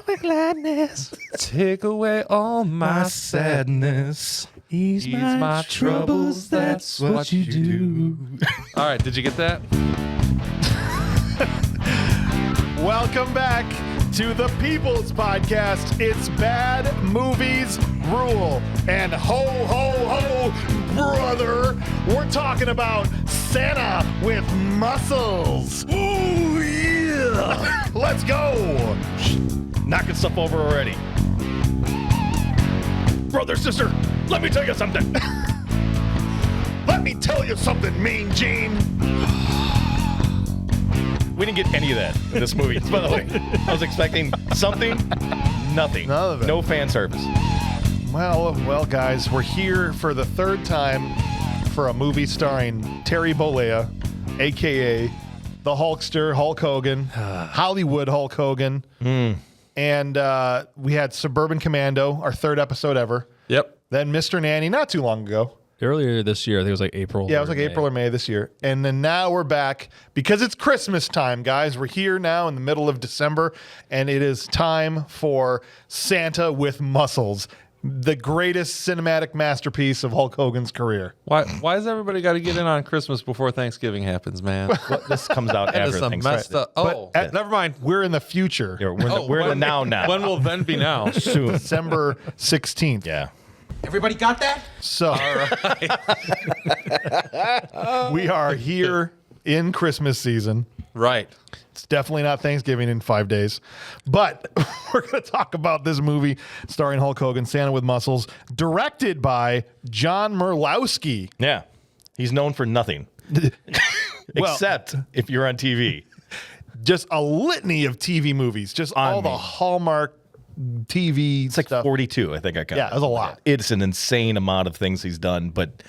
my gladness. Take away all my sadness. Ease my troubles, that's what you do. All right, did you get that? Welcome back to the People's Podcast. It's Bad Movies Rule. And ho, ho, ho, brother, we're talking about Santa with muscles. Ooh, yeah. Let's go. Knocking stuff over already. Brother, sister, let me tell you something. Let me tell you something, Mean Gene. We didn't get any of that in this movie, by the way. I was expecting something, nothing. None of it. No fan service. Well, guys, we're here for the third time for a movie starring Terry Bollea, a.k.a. the Hulkster, Hulk Hogan, Hollywood Hulk Hogan. And we had Suburban Commando, our third episode ever. Yep. Then Mr. Nanny, not too long ago. Earlier this year, I think it was like April. Yeah, it was like April or May this year. And then now we're back because it's Christmas time, guys. We're here now in the middle of December, and it is time for Santa with Muscles, the greatest cinematic masterpiece of Hulk Hogan's career. Why has everybody got to get in on Christmas before Thanksgiving happens, man? Well, this comes out That is after a things. messed up. Oh, never mind. We're in the future, Yeah, we're in the now. When will then be now? Soon. December 16th. Yeah. Everybody got that? So we are here in Christmas season. Right. It's definitely not Thanksgiving in 5 days. But we're going to talk about this movie starring Hulk Hogan, Santa with Muscles, directed by John Merlowski. Yeah. He's known for nothing. Except if you're on TV. Just a litany of TV movies. Just all the Hallmark TV It's like stuff. 42, I think I counted. Yeah, that's a lot. It's an insane amount of things he's done, but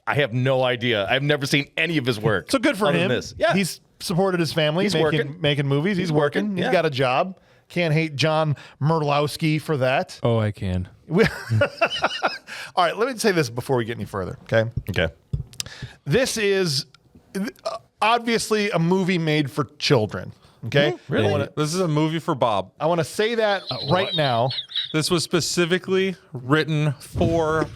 I have no idea. I've never seen any of his work. So good for other him. than this. Yeah. He's supported his family. He's making movies. He's working. He's yeah. got a job. Can't hate John Merlowski for that. Oh, I can. All right, let me say this before we get any further, okay? Okay. This is obviously a movie made for children, okay? Really? This is a movie for Bob. I want to say that right now, This was specifically written for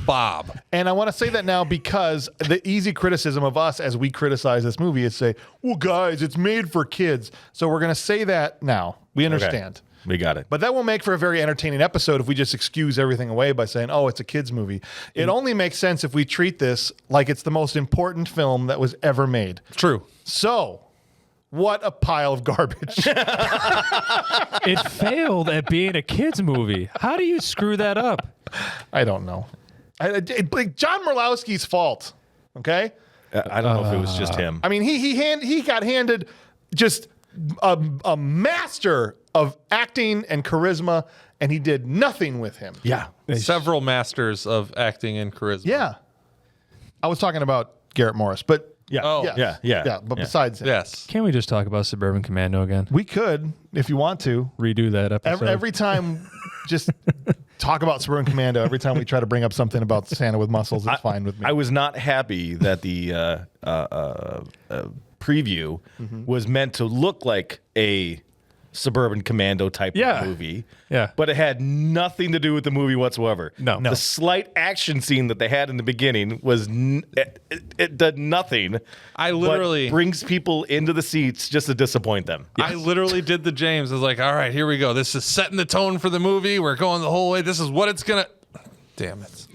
Bob. and I want to say that now because the easy criticism of us as we criticize this movie is say, well, guys, it's made for kids. So we're going to say that now. We understand. Okay. We got it. But that will make for a very entertaining episode if we just excuse everything away by saying, oh, it's a kid's movie. It only makes sense if we treat this like it's the most important film that was ever made. True. So, what a pile of garbage. It failed at being a kid's movie. How do you screw that up? I don't know. Like John Merlowski's fault, okay? I don't know if it was just him. I mean, he got handed just a master of acting and charisma, and he did nothing with him. Yeah. Several masters of acting and charisma. Yeah. I was talking about Garrett Morris, but Yeah. Oh. Yeah. but besides him, Yes. Can't we just talk about Suburban Commando again? we could, if you want to, Redo that episode. every time just talk about Suburban Commando. Every time we try to bring up something about Santa with muscles, it's fine with me. I was not happy that the preview was meant to look like a Suburban Commando type of movie. Yeah. But it had nothing to do with the movie whatsoever. No. The slight action scene that they had in the beginning was it did nothing. I literally but brings people into the seats just to disappoint them. I literally did the James. I was like, all right, here we go. This is setting the tone for the movie. We're going the whole way. This is what it's going to... Damn it.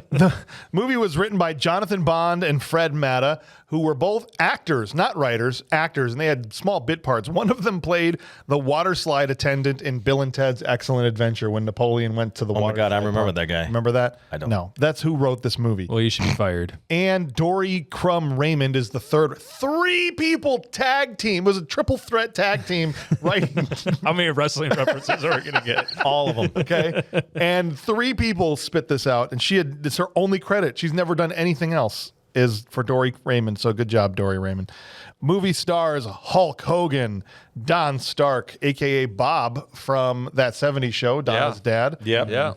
The movie was written by Jonathan Bond and Fred Matta, who were both actors, not writers, actors, and they had small bit parts. One of them played the water slide attendant in Bill and Ted's Excellent Adventure when Napoleon went to the water. Oh my God, I slide remember park. that guy. Remember that? I don't. No, that's who wrote this movie. Well, you should be fired. And Dory Crumb Raymond is the third. 3 people tag team. It was a triple threat tag team writing. How many wrestling references are we going to get? All of them. Okay. And 3 people spit this out, and it's her only credit. She's never done anything else, is for Dory Raymond. So good job, Dory Raymond. Movie stars Hulk Hogan, Don Stark, a.k.a. Bob from That 70s Show, Donna's dad. Yep. Yeah.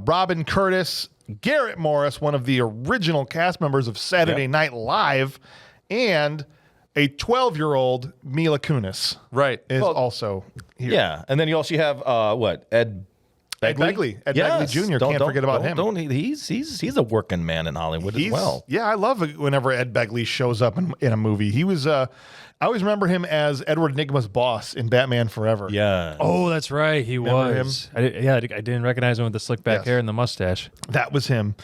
Robin Curtis, Garrett Morris, one of the original cast members of Saturday Night Live, and a 12-year-old Mila Kunis Right. is also here. Yeah, and then you also have Ed Begley? Ed Begley Jr. Can't forget about him. He's a working man in Hollywood as well. Yeah, I love it whenever Ed Begley shows up in a movie. He was. I always remember him as Edward Nygma's boss in Batman Forever. Yeah. Oh, that's right. He Remember was. I didn't recognize him with the slick back Yes. hair and the mustache. That was him.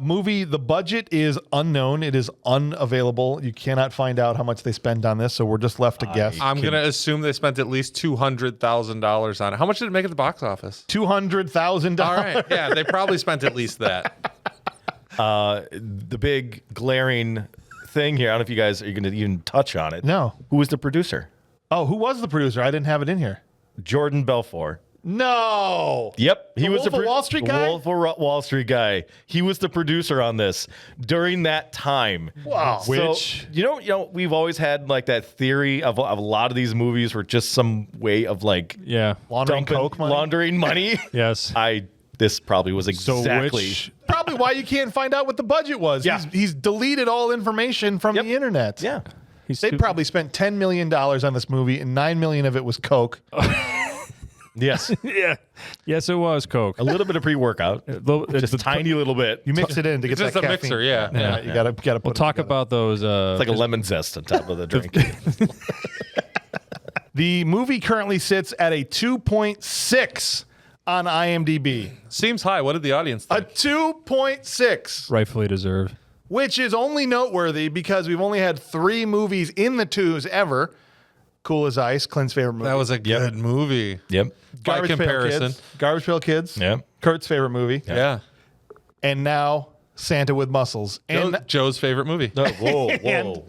Movie, the budget is unknown. It is unavailable. You cannot find out how much they spend on this, so we're just left to guess. I'm going to assume they spent at least $200,000 on it. How much did it make at the box office? $200,000. All right. Yeah, they probably spent at least that. The big glaring thing here. I don't know if you guys are going to even touch on it. No. Who was the producer? Oh, who was the producer? I didn't have it in here. Jordan Belfort. No. Yep, he The was Wolf of Wall Street guy? Wolf of Wall Street guy. He was the producer on this during that time. Wow. Which- So, you know, we've always had like that theory of a lot of these movies were just some way of like Yeah. Laundering dumping- coke money? laundering money. Yes. This probably was So exactly. which Probably why you can't find out what the budget was. Yeah. He's deleted all information from Yep. the internet. Yeah. They probably spent $10 million on this movie, and $9 million of it was coke. Yes. Yeah. Yes, it was Coke. A little bit of pre-workout. Just a tiny little bit. You mix it in to get It's just that a caffeine. mixer, yeah. Yeah, you gotta put We'll it talk together. about those. It's like a lemon zest on top of the drink. The movie currently sits at a 2.6 on IMDb. Seems high. What did the audience A think? 2.6, rightfully deserved. which is only noteworthy because we've only had 3 movies in the 2s ever. Cool as Ice, Clint's favorite movie. That was a good movie. Yep. By Garbage Pail comparison. Kids. Garbage Pail Kids. Yep. Kurt's favorite movie. Yeah. And now Santa with Muscles. And Joe's favorite movie. Whoa. And-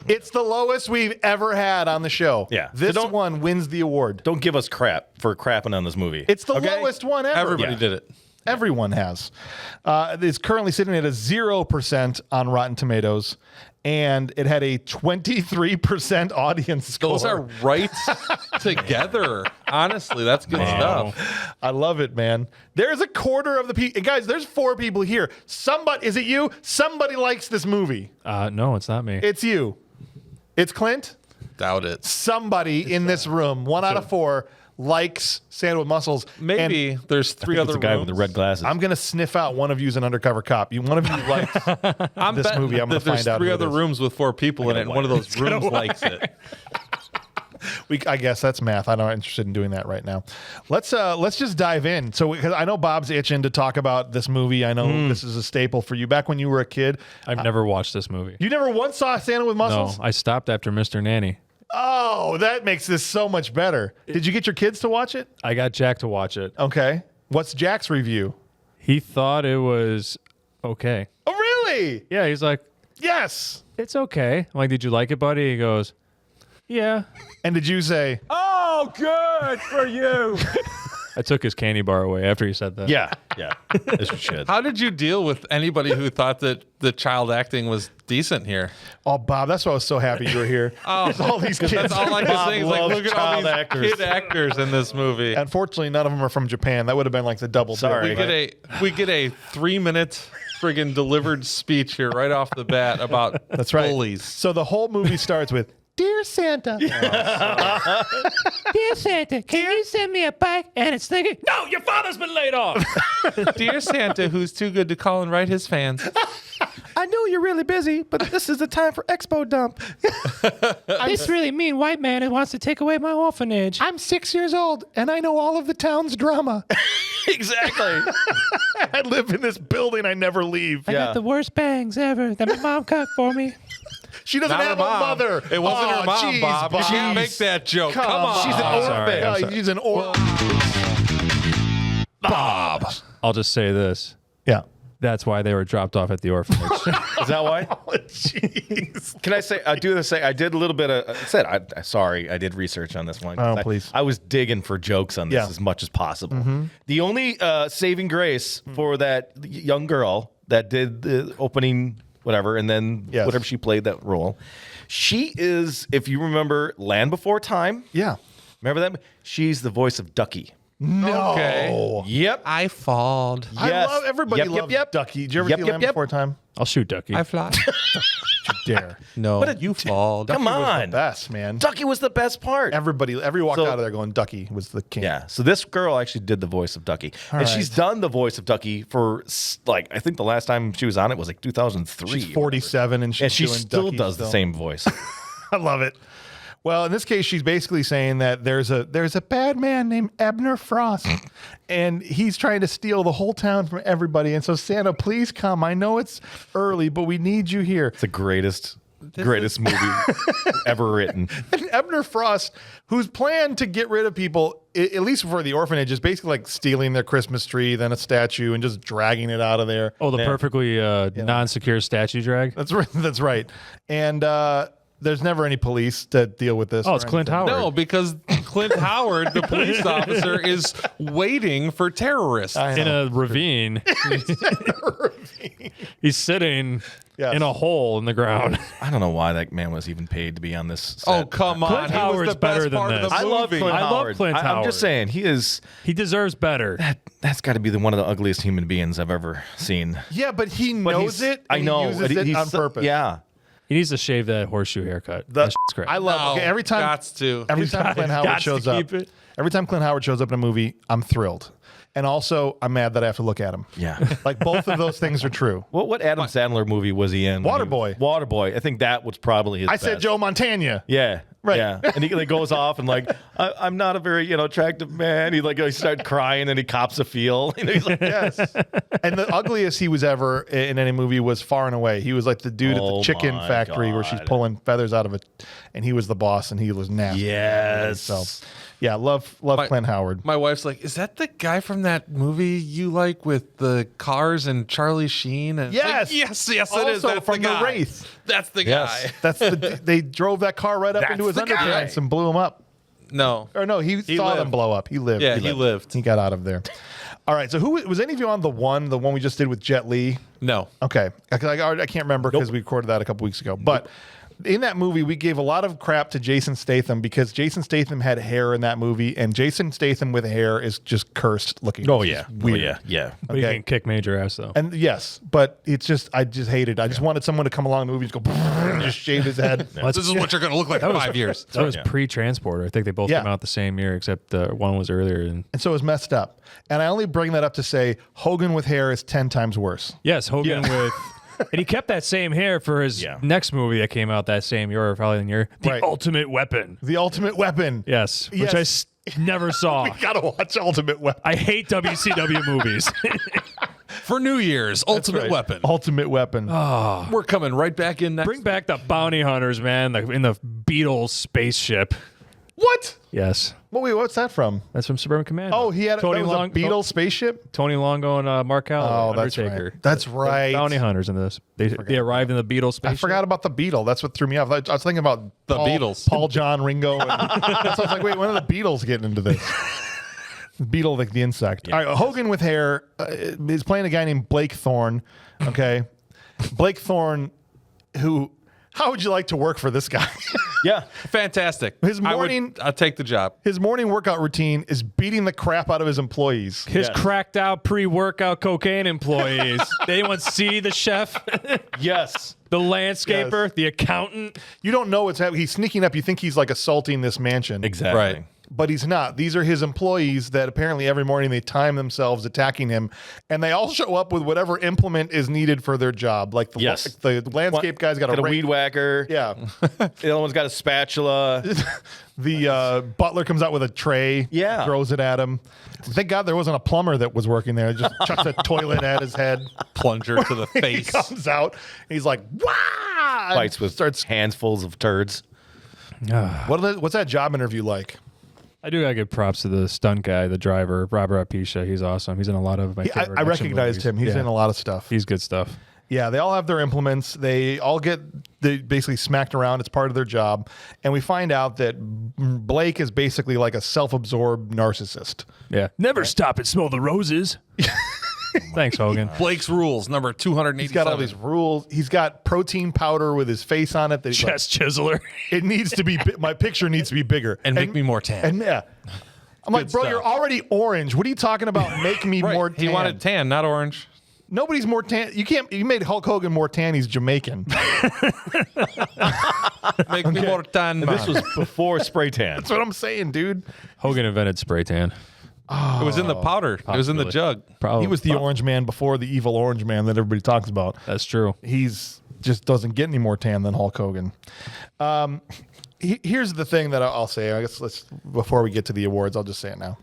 it's the lowest we've ever had on the show. Yeah. So This don't- one wins the award. Don't give us crap for crapping on this movie. It's the Okay? lowest one ever. Everybody Yeah. did it. Everyone has. It's currently sitting at a 0% on Rotten Tomatoes, and it had a 23% audience score. Those are right together. Honestly, that's good stuff. I love it, man. There's a quarter of the people. Guys, there's 4 people here. Somebody, is it you? Somebody likes this movie. No, it's not me. It's you. It's Clint. Doubt it. Somebody in this room, 1 out of 4, likes Santa with Muscles. Maybe And there's 3 It's other the guy rooms. with the red glasses. I'm going to sniff out one of you's an undercover cop. One of you likes I'm this betting movie. I'm going that to there's find out 3 who it other is. rooms with 4 people in it, and one of those rooms likes it. I guess that's math. I'm not interested in doing that right now. Let's just dive in. So because I know Bob's itching to talk about this movie. I know this is a staple for you. Back when you were a kid, I've never watched this movie. you never once saw Santa with No, Muscles. I stopped after Mr. Nanny. Oh, that makes this so much better. Did you get your kids to watch it? I got Jack to watch it. Okay. What's Jack's review? He thought it was okay. Oh, really? Yeah, he's like, Yes. it's okay. I'm like, did you like it, buddy? He goes, yeah. And did you say? Oh, good for you. I took his candy bar away after he said that. yeah. This was shit. How did you deal with anybody who thought that the child acting was decent here? Oh, Bob, that's why I was so happy you were here. There's all these kids. That's all I can say is like, loves look at all child these actors. kid actors in this movie. Unfortunately, none of them are from Japan. That would have been like the double. Sorry. dip, We get a 3-minute friggin' delivered speech here right off the bat about That's right. bullies. So the whole movie starts with "Dear Santa." Dear Santa, can you send me a bike? And it's thinking, no, your father's been laid off. Dear Santa, who's too good to call and write his fans. I know you're really busy, but this is the time for Expo Dump. This really mean white man who wants to take away my orphanage. I'm 6 years old and I know all of the town's drama. Exactly. I live in this building. I never leave. I got the worst bangs ever that my mom cut for me. She doesn't Not her have mom. a mother. It wasn't Oh, her mom, geez, Bob. You can't Bob. make that joke. Come on. She's an sorry, orphan. I'm sorry. She's an orphan. Bob. I'll just say this. Yeah. That's why they were dropped off at the orphanage. Is that why? Jeez. Can I say I did a little bit of sorry, I did research on this one. Oh, please. I was digging for jokes on this Yeah. as much as possible. The only saving grace for that young girl that did the opening whatever and then Yes. whatever she played that role. She is, if you remember Land Before Time, Yeah. remember that? She's the voice of Ducky. No. Okay. Yep. I falled. I Yes. love everybody Yep, loves Yep. Ducky. Did you ever Yep, see yep, Land yep. Before Time? I'll shoot Ducky. I fly. Dare. No, What a- you fall. Come on. Best, man. Ducky was the best part. Everybody walked So- out of there going, Ducky was the king. Yeah. So this girl actually did the voice of Ducky. And right. she's done the voice of Ducky for like, I think the last time she was on it was like 2003. She's 47 and she's And she doing still Ducky does the same voice. I love it. Well, in this case, she's basically saying that there's a bad man named Abner Frost, and he's trying to steal the whole town from everybody. And so, Santa, please come. I know it's early, but we need you here. It's the greatest movie ever written. And Abner Frost, whose plan to get rid of people, at least for the orphanage, is basically like stealing their Christmas tree, then a statue, and just dragging it out of there. Oh, the perfectly non-secure statue drag. That's right. That's right. And there's never any police to deal with this. Oh, or it's Clint anything. Howard. No, because Clint Howard, the police officer, is waiting for terrorists. I In know. a ravine. He's sitting Yes. in a hole in the ground. I don't know why that man was even paid to be on this set. Oh, come on. Clint He was Howard's the best better than part of this. the I love movie. Clint I love Howard. Clint I'm Howard. just saying, He deserves better. that's got to be one of the ugliest human beings I've ever seen. Yeah, but he But knows he's- it. I and know. He uses but it he's on so- purpose. Yeah. He needs to shave that horseshoe haircut. That shit's great. I love. No, Okay, every time. gots to. Every time Clint Howard Gots to shows up. keep it. Every time Clint Howard shows up in a movie, I'm thrilled, and also I'm mad that I have to look at him. Yeah. Like both of those things are true. What Adam Sandler movie was he in? Waterboy. Waterboy. I think that was probably his I said best. Joe Montana. Yeah. Right. Yeah. And he like, goes off and like, I'm not a very, attractive man. He started crying and he cops a feel. He's like, Yes. And the ugliest he was ever in any movie was Far and Away. He was like the dude at Oh the chicken my factory where she's God. pulling feathers out of it, and he was the boss, and he was nasty. yes. So, yeah, love Clint Howard. My wife's like, is that the guy from that movie you like with the cars and Charlie Sheen? And it's like, Yes. yes, it is. Also That's from the The guy. Wraith. That's the Yes. guy. That's they drove that car right up That's into his the guy. underpants and blew him up. No. Or no, he saw lived. them blow up. He lived. Yeah, he lived. He got out of there. All right. So who was any of you on the one we just did with Jet Li? No. Okay. I can't remember because we recorded that a couple weeks ago. But in that movie, we gave a lot of crap to Jason Statham because Jason Statham had hair in that movie, and Jason Statham with hair is just cursed looking. Oh, It's yeah. just weird. Oh, yeah. Yeah. But he Okay. can kick major ass, though. And yes, but it's just I just hated. I just wanted someone to come along in the movie and just go and just shave his head. This is what you're going to look like in 5 years. That was pre-transporter. I think they both Yeah. came out the same year, except one was earlier. And And so it was messed up. And I only bring that up to say Hogan with hair is 10 times worse. yes, Hogan with... And he kept that same hair for his Yeah. next movie that came out that same year, or probably in year, The Right. Ultimate Weapon. The Ultimate Weapon. Yes, which Yes. I never saw. We gotta watch Ultimate Weapon. I hate WCW movies. For New Year's, Ultimate Right. Weapon. Ultimate Weapon. We're coming right back in next. Bring back the bounty hunters, man, in the Beatles spaceship. What? Yes, Well, wait, what's that from? that's from Suburban Commando. Oh, he had Tony that was Long, a Beetle spaceship. Tony Longo and Mark Calloway, Oh, that's Undertaker. right. That's right. Bounty hunters in this. They arrived in the Beatles spaceship. I forgot about the Beetle. That's what threw me off. I was thinking about The Paul, Beatles. Paul, John, Ringo. And, so I was like, wait, when are the Beatles getting into this? Beetle, like the insect. All right, Hogan with hair is playing a guy named Blake Thorne. Okay, Blake Thorne, who? How would you like to work for this guy? Yeah. Fantastic. His morning- I'll take the job. His morning workout routine is beating the crap out of his employees. His Yes. cracked out pre-workout cocaine employees. They anyone see the chef, Yes. the landscaper, Yes. the accountant? You don't know what's happening. He's sneaking up. You think he's like assaulting this mansion. Exactly. Right. But he's not. These are his employees that apparently every morning they time themselves attacking him, and they all show up with whatever implement is needed for their job. Like the, Yes. the landscape guy's got Got a rake. weed whacker. Yeah. The other one's got a spatula. The butler comes out with a tray. Yeah. Throws it at him. Thank God there wasn't a plumber that was working there. Just chucks a toilet at his head. Plunger to the He face. comes out. And he's like, "Wah!" and Fights with starts. handfuls of turds. What's that job interview like? I do gotta give props to the stunt guy, the driver, Robert Apisha. He's awesome. He's in a lot of my favorite I action recognized movies. him. He's Yeah. in a lot of stuff. He's good stuff. Yeah, they all have their implements. They all get basically smacked around. It's part of their job. And we find out that Blake is basically like a self-absorbed narcissist. Yeah. Never stop and smell the roses. Thanks, Hogan. Blake's Rules, number 287. He's got all these rules. He's got protein powder with his face on it. That he's like, Chest chiseler. it needs to be, my picture needs to be bigger. And make me more tan. And yeah. I'm like, bro, stuff. you're already orange. What are you talking about? Make me Right. more He tan. wanted tan, not orange. Nobody's more tan. You made Hulk Hogan more tan. He's Jamaican. Make me more tan, man. This was before spray tan. That's what I'm saying, dude. Hogan invented spray tan. It was in the powder. It was in the jug. Probably. He was the orange man before the evil orange man that everybody talks about. That's true. He's just doesn't get any more tan than Hulk Hogan. Here's the thing that I'll say. I guess before we get to the awards, I'll just say it now.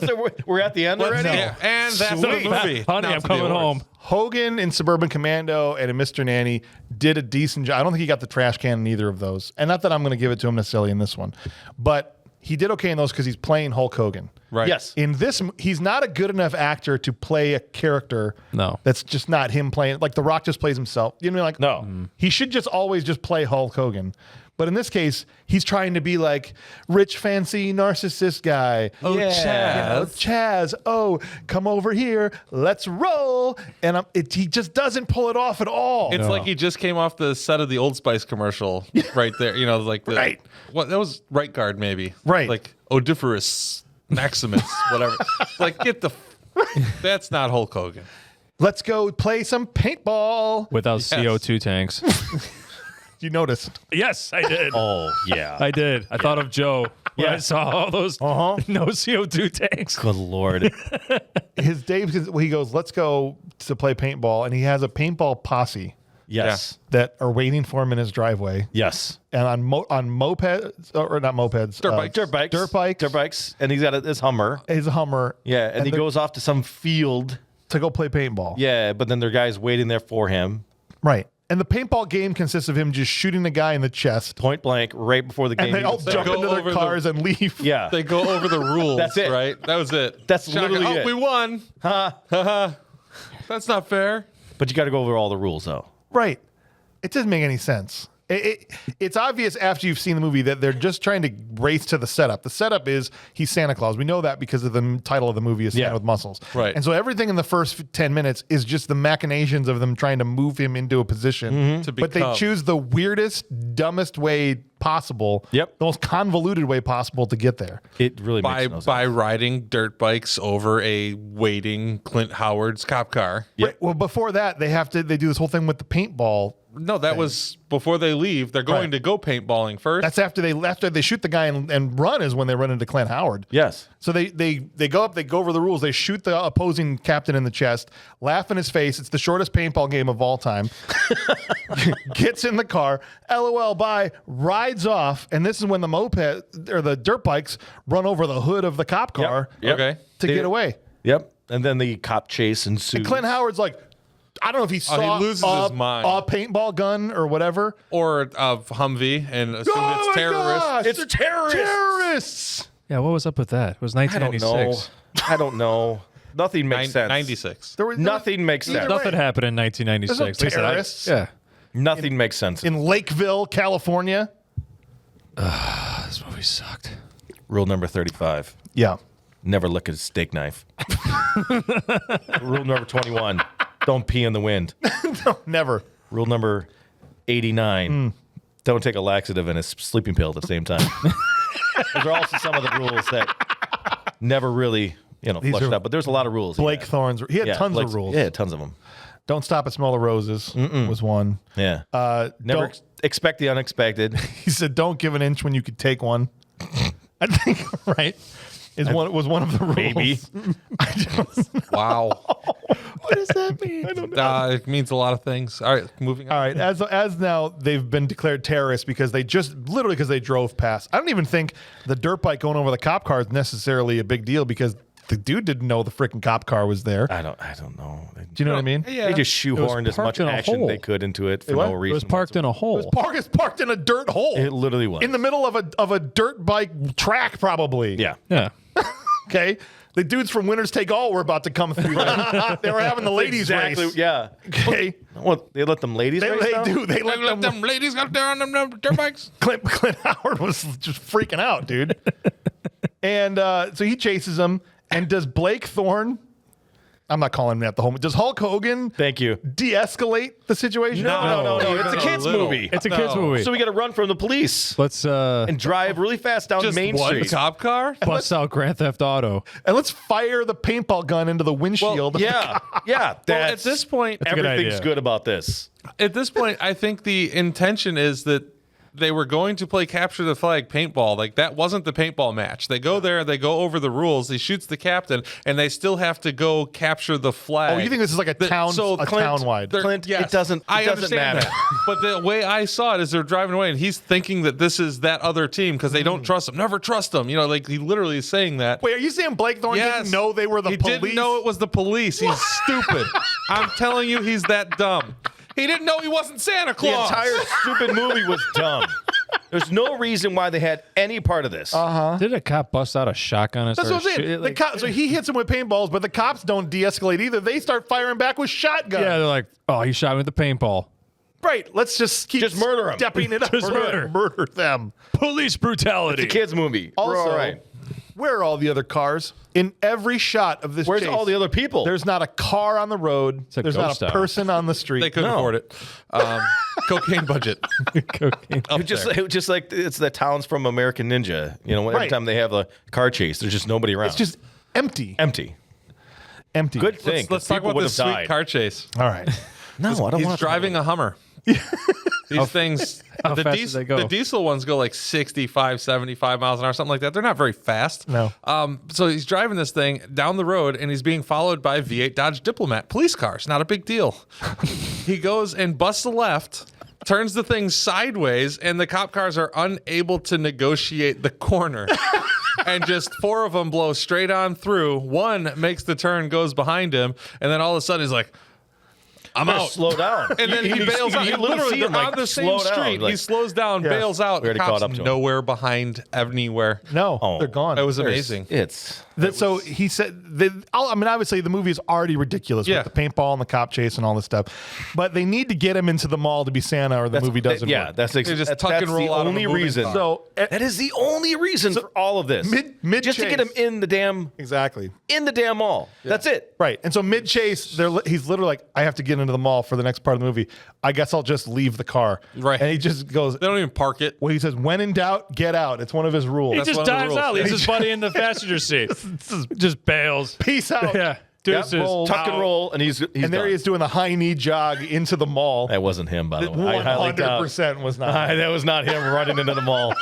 So we're at the end already? Yeah, and that's the Sweet. movie. Honey, Now I'm to the coming awards. home. Hogan in Suburban Commando and in Mr. Nanny did a decent job. I don't think he got the trash can in either of those. And not that I'm going to give it to him necessarily in this one, but he did okay in those because he's playing Hulk Hogan. Right. Yes. In this, he's not a good enough actor to play a character. No. That's just not him playing. Like The Rock just plays himself. You know, like No. he should just always just play Hulk Hogan. But in this case, he's trying to be like rich, fancy, narcissist guy. Oh, Yeah. Oh, Chaz, oh, come over here, let's roll. And he just doesn't pull it off at all. It's like he just came off the set of the Old Spice commercial right there. You know, like the Right. What that was Right Guard maybe. Right. Like Odiferous Maximus, whatever. Like get the. That's not Hulk Hogan. Let's go play some paintball. Without Yes. CO2 tanks. You noticed. Yes, I did. Oh, yeah. I did. I thought of Joe when I saw all those no CO2 tanks. Good Lord. He goes, let's go to play paintball. And he has a paintball posse Yes. that are waiting for him in his driveway. Yes. And on mopeds, or not mopeds. Dirt bikes. Dirt bikes. Dirt bikes. Dirt bikes. And he's got his Hummer. His Hummer. Yeah. And he they're- goes off to some field. to go play paintball. Yeah. But then there are guys waiting there for him. Right. And the paintball game consists of him just shooting the guy in the chest. Point blank, right before the game. And they all even jump started. go into their over the- cars and leave. Yeah. They go over the rules. That's it. Right. That was it. That's Shotgun. literally Oh, it. we won. That's not fair. But you got to go over all the rules, though. Right. It doesn't make any sense. It's obvious after you've seen the movie that they're just trying to race to the setup. The setup is he's Santa Claus. We know that because of the title of the movie is Santa Yeah. with Muscles. Right. And so everything in the first 10 minutes is just the machinations of them trying to move him into a position. To But they become. choose the weirdest, dumbest way possible. Yep. The most convoluted way possible to get there. It really makes no sense. by riding dirt bikes over a waiting Clint Howard's cop car. Yep. Right. Well, before that, they do this whole thing with the paintball. No, that was before they leave. They're going Right. to go paintballing first. That's after they shoot the guy and run is when they run into Clint Howard. Yes. So they go up, they go over the rules, they shoot the opposing captain in the chest, laugh in his face. It's the shortest paintball game of all time. Gets in the car, LOL, bye, rides off, and this is when the moped or the dirt bikes run over the hood of the cop car Yep. Okay. to get away. Yep. And then the cop chase ensues. And Clint Howard's like, I don't know if he saw loses a, his mind. a paintball gun or whatever. Or Humvee and assume Oh it's my terrorists. gosh, It's they're terrorists. Terrorists. Yeah, what was up with that? It was I don't know. 1996. I don't know. Nothing makes sense. 96. There was Nothing makes sense. Either way. Nothing happened in 1996. There's no At least that terrorists. yeah. Nothing makes sense. in Lakeville, California. This movie sucked. Rule number 35. Yeah. Never lick a steak knife. Rule number 21. Don't pee in the wind. Never. Rule number 89. Don't take a laxative and a sleeping pill at the same time. Those are also some of the rules that never really, flushed are out. But there's a lot of rules. Blake Thorne's. He had tons Blake's- of rules. Yeah, tons of them. Don't stop and smell the roses was one. Yeah. Never Don't, expect the unexpected. he said, "Don't give an inch when you could take one." I think right was one of the rules. Maybe. Wow. What does that mean? I don't know. It means a lot of things. All right, moving on. All right, as now they've been declared terrorists because they drove past. I don't even think the dirt bike going over the cop car is necessarily a big deal because the dude didn't know the freaking cop car was there. I don't know. Do you know what I mean? Yeah. They just shoehorned as parked much in a action hole. they could into it for what? no It reason. It was parked in a hole. It's parked in a dirt hole. It literally was. in the middle of a dirt bike track, probably. Yeah. Yeah. Okay. The dudes from Winners Take All were about to come through. They were having the ladies race. Yeah. Okay. What, they let them ladies race now? do. They Let let them. ladies out there on them dirt bikes. Clint Howard was just freaking out, dude. And so he chases him. And does Blake Thorne? I'm not calling that the whole. Does Hulk Hogan Thank you. de-escalate the situation? No. It's a Even kids little. movie. It's a kids movie. So we got to run from the police Let's and drive really fast down Just Main one Street. cop car? bust out Grand Theft Auto. And let's fire the paintball gun into the windshield. Yeah. Well, at That's this point, a good everything's idea. good about this. I think the intention is that they were going to play capture the flag paintball. Like, that wasn't the paintball match. They go there, they go over the rules, he shoots the captain, and they still have to go capture the flag. Oh, you think this is like a town-wide? Clint, it doesn't understand matter. that. But the way I saw it is they're driving away, and he's thinking that this is that other team because they don't trust him. Never trust them. You know, like, he literally is saying that. Wait, are you saying Blake Thorne didn't know they were the he police? didn't know it was the police. He's stupid. I'm telling you, he's that dumb. He didn't know he wasn't Santa The Claus. entire stupid movie was dumb. There's no reason why they had any part of this. Did a cop bust out a shotgun and That's start what I'm saying. shooting? The cop, so he hits him with paintballs, but the cops don't de-escalate either. They start firing back with shotguns. Yeah, they're like, oh, he shot me with the paintball. Right. Let's just keep murder 'em. stepping it up. Just murder. Murder them. Police brutality. It's a kids movie. Also, We're all right. where are all the other cars? In every shot of this Where's chase, all the other people? there's not a car on the road. a There's not ghost a town. person on the street. They couldn't No. afford it. Cocaine budget. Cocaine. Up Just there. like it's the towns from American Ninja. You know, every Right. time they have a car chase, there's just nobody around. It's just empty. empty. Empty. Good thing. Let's 'cause talk people about would this have sweet died. car chase. All right. No, I don't He's want driving a Hummer. These things, how the, fast do they go? the diesel ones go like 65, 75 miles an hour, something like that. They're not very fast. No. So he's driving this thing down the road and he's being followed by V8 Dodge Diplomat police cars. Not a big deal. He goes and busts a left, turns the thing sideways, and the cop cars are unable to negotiate the corner. And just four of them blow straight on through. One makes the turn, goes behind him, and then all of a sudden he's like, I'm Better out. slow down. And then he bails out. He literally, they're on the same street. He slows down, bails out. We already Cops caught up to him. nowhere behind anywhere. No, Oh. they're gone. It was amazing. So he said, obviously the movie is already ridiculous Yeah. with the paintball and the cop chase and all this stuff, but they need to get him into the mall to be Santa, or the movie doesn't work. That's They just tuck and roll the out of a only moving reason. car. So That is the only reason for all of this. mid just to get him chase. in the damn exactly mall. That's it. right. And so mid chase, he's literally like, I have to get into the mall for the next part of the movie. I guess I'll just leave the car. Right. And he just goes. They don't even park it. Well, he says, when in doubt, get out. It's one of his rules. He That's just one of the dives rules. out, leaves his buddy in the passenger seat. Just bails. Peace out. Yeah. Yep, Deuces. roll. Tuck and roll, and he's And there done. he is doing the high knee jog into the mall. That wasn't him, by the way. I highly doubt. 100% was not. That was not him running into the mall.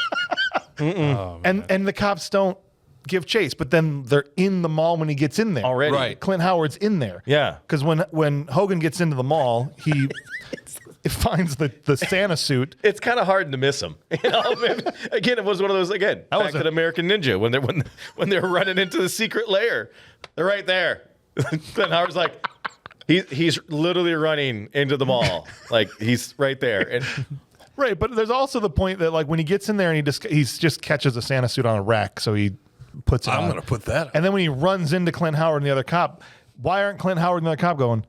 And the cops don't give chase, but then they're in the mall when he gets in there. Already. Right. Clint Howard's in there. Yeah. Because when Hogan gets into the mall, he finds the Santa suit. It's kind of hard to miss him. You know, again, it was one of those back was to a- the American Ninja when they're running into the secret lair. They're right there. Then Howard's like, he's literally running into the mall, like he's right there. And Right, but there's also the point that like when he gets in there and he just catches a Santa suit on a rack, so he puts it on. I'm going to put that on. And then when he runs into Clint Howard and the other cop, why aren't Clint Howard and the other cop going,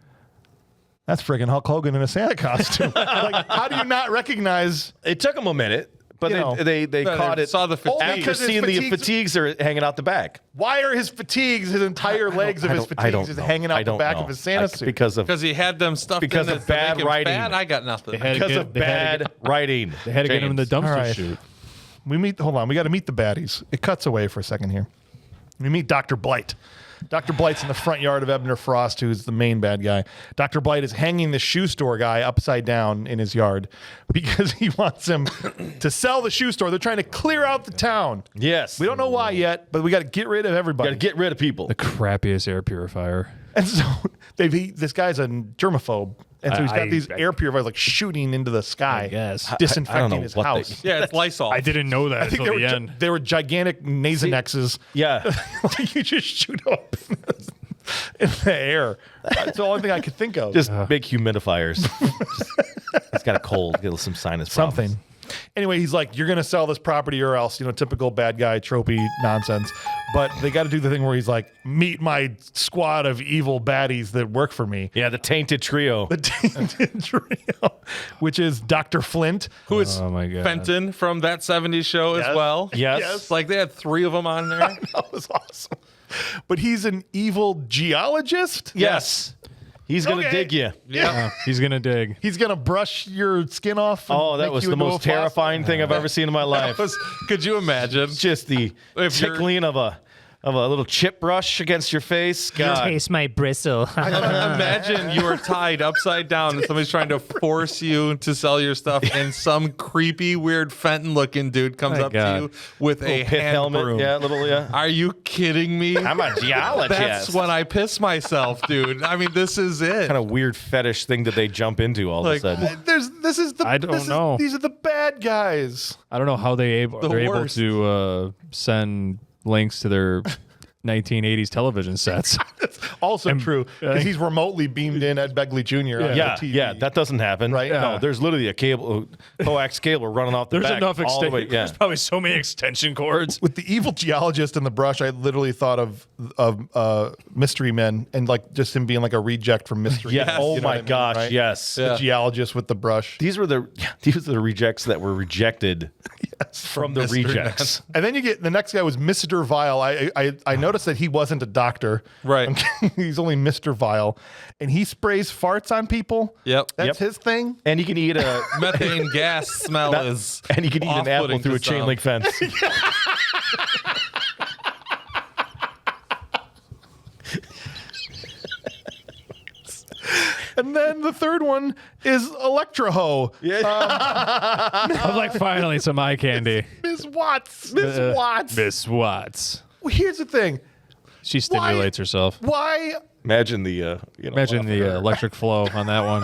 that's friggin' Hulk Hogan in a Santa costume? Like, how do you not recognize? it took them a minute, but You know. they No, caught they it. saw the fatigue. Only after because his seeing the fatigues- fatigues are hanging out the back. Why are his fatigues, his entire legs of his fatigues, is hanging out the back of his Santa suit? because of Because he had them stuffed Because in of to bad make him writing. Bad, I got nothing. had to because get- of they had to bad writing. They had to get him in the dumpster All right. chute. Hold on, we got to meet the baddies. It cuts away for a second here. We meet Dr. Blight. Dr. Blight's in the front yard of Ebner Frost, who's the main bad guy. Dr. Blight is hanging the shoe store guy upside down in his yard because he wants him to sell the shoe store. They're trying to clear out the town. Yes. We don't know why yet, but we got to get rid of everybody. Got to get rid of people. The crappiest air purifier. And so this guy's a germaphobe. And so he's got these air purifiers like shooting into the sky, I guess. disinfecting I don't know his what they- house. Yeah, it's Lysol. I didn't know that I think until the end. they were gigantic Nasonex. Yeah. Like you just shoot up in the air. That's the only thing I could think of. Just big humidifiers. He's got a cold. Get some sinus problems. something. Anyway, he's like, you're going to sell this property or else, typical bad guy, tropey nonsense. But they got to do the thing where he's like, meet my squad of evil baddies that work for me. Yeah, the tainted trio. The Tainted Trio, which is Dr. Flint, Who is Oh, my God. Fenton from that 70s show as well. Yes. It's like they had three of them on there. That was awesome. but he's an evil geologist. Yes. He's going to Okay. dig you. Yeah. He's gonna dig. He's gonna brush your skin off. And Oh, that make was you the into a most fossil. terrifying thing I've ever seen in my life. Could you imagine? Just the If you're- tickling of a little chip brush against your face. God. Taste my bristle. Imagine you are tied upside down and somebody's trying to force you to sell your stuff, and some creepy, weird Fenton-looking dude comes My up God. to you with a Pith hand helmet. broom. Yeah, little, yeah. Are you kidding me? I'm a geologist. That's when I piss myself, dude. I mean, this is it. kind of weird fetish thing that they jump into all Like, of a sudden. This is the. I don't this is- know. These are the bad guys. I don't know how they're able worst. to send links to their 1980s television sets. Also true because he's remotely beamed in Ed Begley Jr. on Yeah, the TV. yeah, that doesn't happen. Right? No, Yeah. there's literally a cable, coax cable running off the There's back. enough all the way, extension. yeah. There's probably so many extension cords. With the evil geologist and the brush, I literally thought of Mystery Men and like just him being like a reject from Mystery. Yeah. Men, Oh you know my what I mean, gosh. right? Yes. The geologist with the brush. These were the rejects that were rejected from the Mystery rejects. And then you get the next guy was Mr. Vile. I noticed that he wasn't a doctor. Right. He's only Mr. Vile. And he sprays farts on people. Yep. That's his thing. And you can eat a Methane gas smell is and you can eat an apple off-putting through a to chain some. link fence. And then the third one is Electro-Ho. I'm like, finally, some eye candy. Miss Watts. Miss Watts. Miss Watts. Well, here's the thing. She stimulates herself. Why? Imagine the Imagine the electric flow on that one.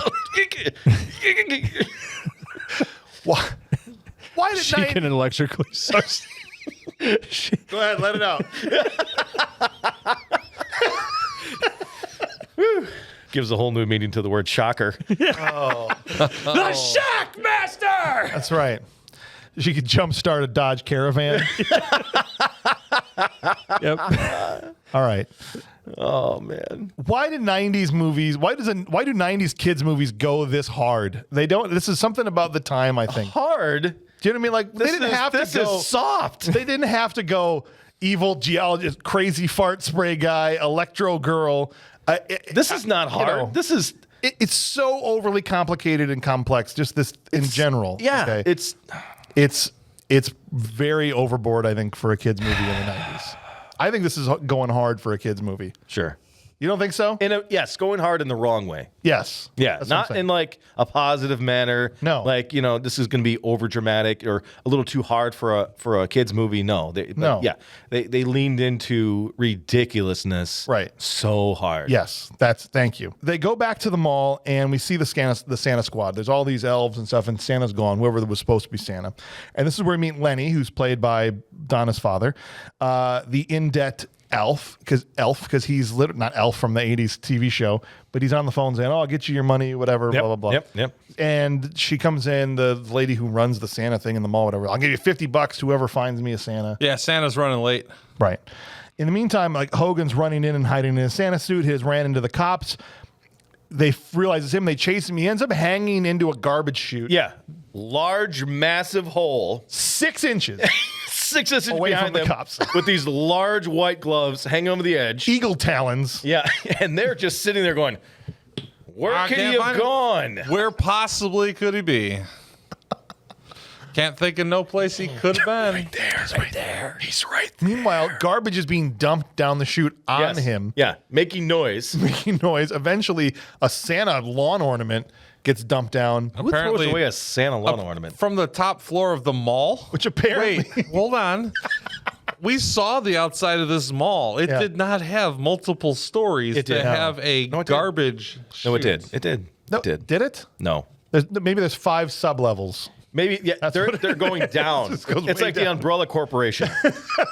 Why did She can electrically suck. Go ahead, let it out. gives a whole new meaning to the word shocker. The Shock Master! That's right. She could jumpstart a Dodge Caravan. Yep. All right. Oh man. Why do 90s movies, why do 90s kids movies go this hard? They don't. This is something about the time, I think. Hard. Do you know what I mean? Like, they didn't have to this go. is soft. They didn't have to go evil geologist, crazy fart spray guy, electro girl. This is not hard. know. This is It's so overly complicated and complex, just this in general. yeah. okay? It's It's very overboard, I think, for a kids movie in the 90s. I think this is going hard for a kids movie. sure. You don't think so? Yes, going hard in the wrong way. Yes. Yeah, That's what I'm not saying. in like a positive manner. No. like this is going to be over dramatic or a little too hard for a kids movie. No, No. Yeah, they leaned into ridiculousness. Right. So hard. Yes, thank you. They go back to the mall and we see the Santa squad. There's all these elves and stuff, and Santa's gone, whoever was supposed to be Santa. And this is where we meet Lenny, who's played by Donna's father, the in-debt elf, because he's not Elf from the 80s TV show, but he's on the phone saying, "Oh, I'll get you your money, whatever, Yep, blah, blah, blah." yep. And she comes in, the lady who runs the Santa thing in the mall, whatever. "I'll give you $50 to whoever finds me a Santa." Yeah, Santa's running late. Right. In the meantime, like Hogan's running in and hiding in his Santa suit. His ran into the cops. They realize it's him. They chase him. He ends up hanging into a garbage chute. Yeah. Large, massive hole. 6 inches. 6 inches Away behind from the them cops. with these large white gloves hanging over the edge. Eagle talons. Yeah, and they're just sitting there going, "Where I could can't he have find him. gone?" Where possibly could he be? Can't think of no place he could have been. There's right there. He's right. Meanwhile, garbage is being dumped down the chute on Yes. him, Yeah, making noise. making noise. Eventually, a Santa lawn ornament gets dumped down, Who throws Apparently- away a Santa lawn ornament? From the top floor of the mall? which apparently Wait, hold on. We saw the outside of this mall. It Yeah. did not have multiple stories It did. to have a No, it did. garbage No, it chute. did. It did. No, It did. did it? No. Maybe there's 5 sub-levels. Maybe they're going down. just goes It's way like the down. Umbrella Corporation.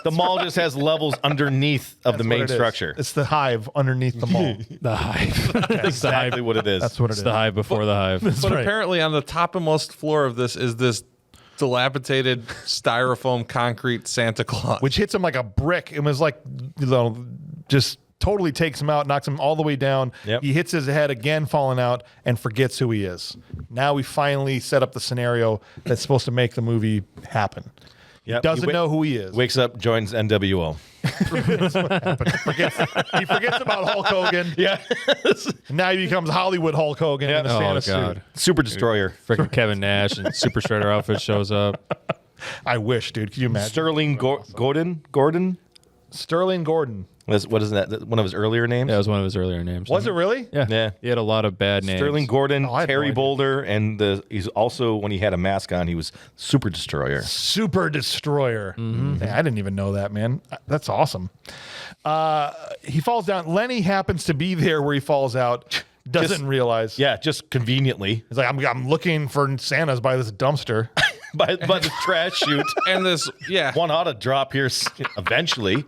The mall just has levels underneath of the main What it is. structure. It's the hive underneath the mall. The hive. It's the hive. Exactly what it is. That's what it It's is. the hive before the hive. But right. apparently, on the topmost floor of this is this dilapidated styrofoam concrete Santa Claus. Which hits him like a brick and was like, just totally takes him out, knocks him all the way down. Yep. He hits his head again, falling out, and forgets who he is. Now we finally set up the scenario that's supposed to make the movie happen. Yep. Doesn't know who he is. Wakes up, joins NWO. He forgets about Hulk Hogan. Yeah. Now he becomes Hollywood Hulk Hogan in a Oh, Santa God. suit. Super Destroyer. Freaking Kevin Nash and Super Shredder outfit shows up. I wish, dude. Can you imagine? Sterling Gordon? Sterling Gordon. What is that? One of his earlier names? That was one of his earlier names. Was it really? Yeah. Yeah. He had a lot of bad names. Sterling Gordon, Oh, I had no Terry idea. Boulder, and he's also, when he had a mask on, he was Super Destroyer. Super Destroyer. Mm-hmm. Man, I didn't even know that, man. That's awesome. He falls down. Lenny happens to be there where he falls out. Doesn't realize. Yeah, just conveniently. He's like, I'm looking for Santa's by this dumpster. by the trash chute. And this, yeah. One ought to drop here eventually.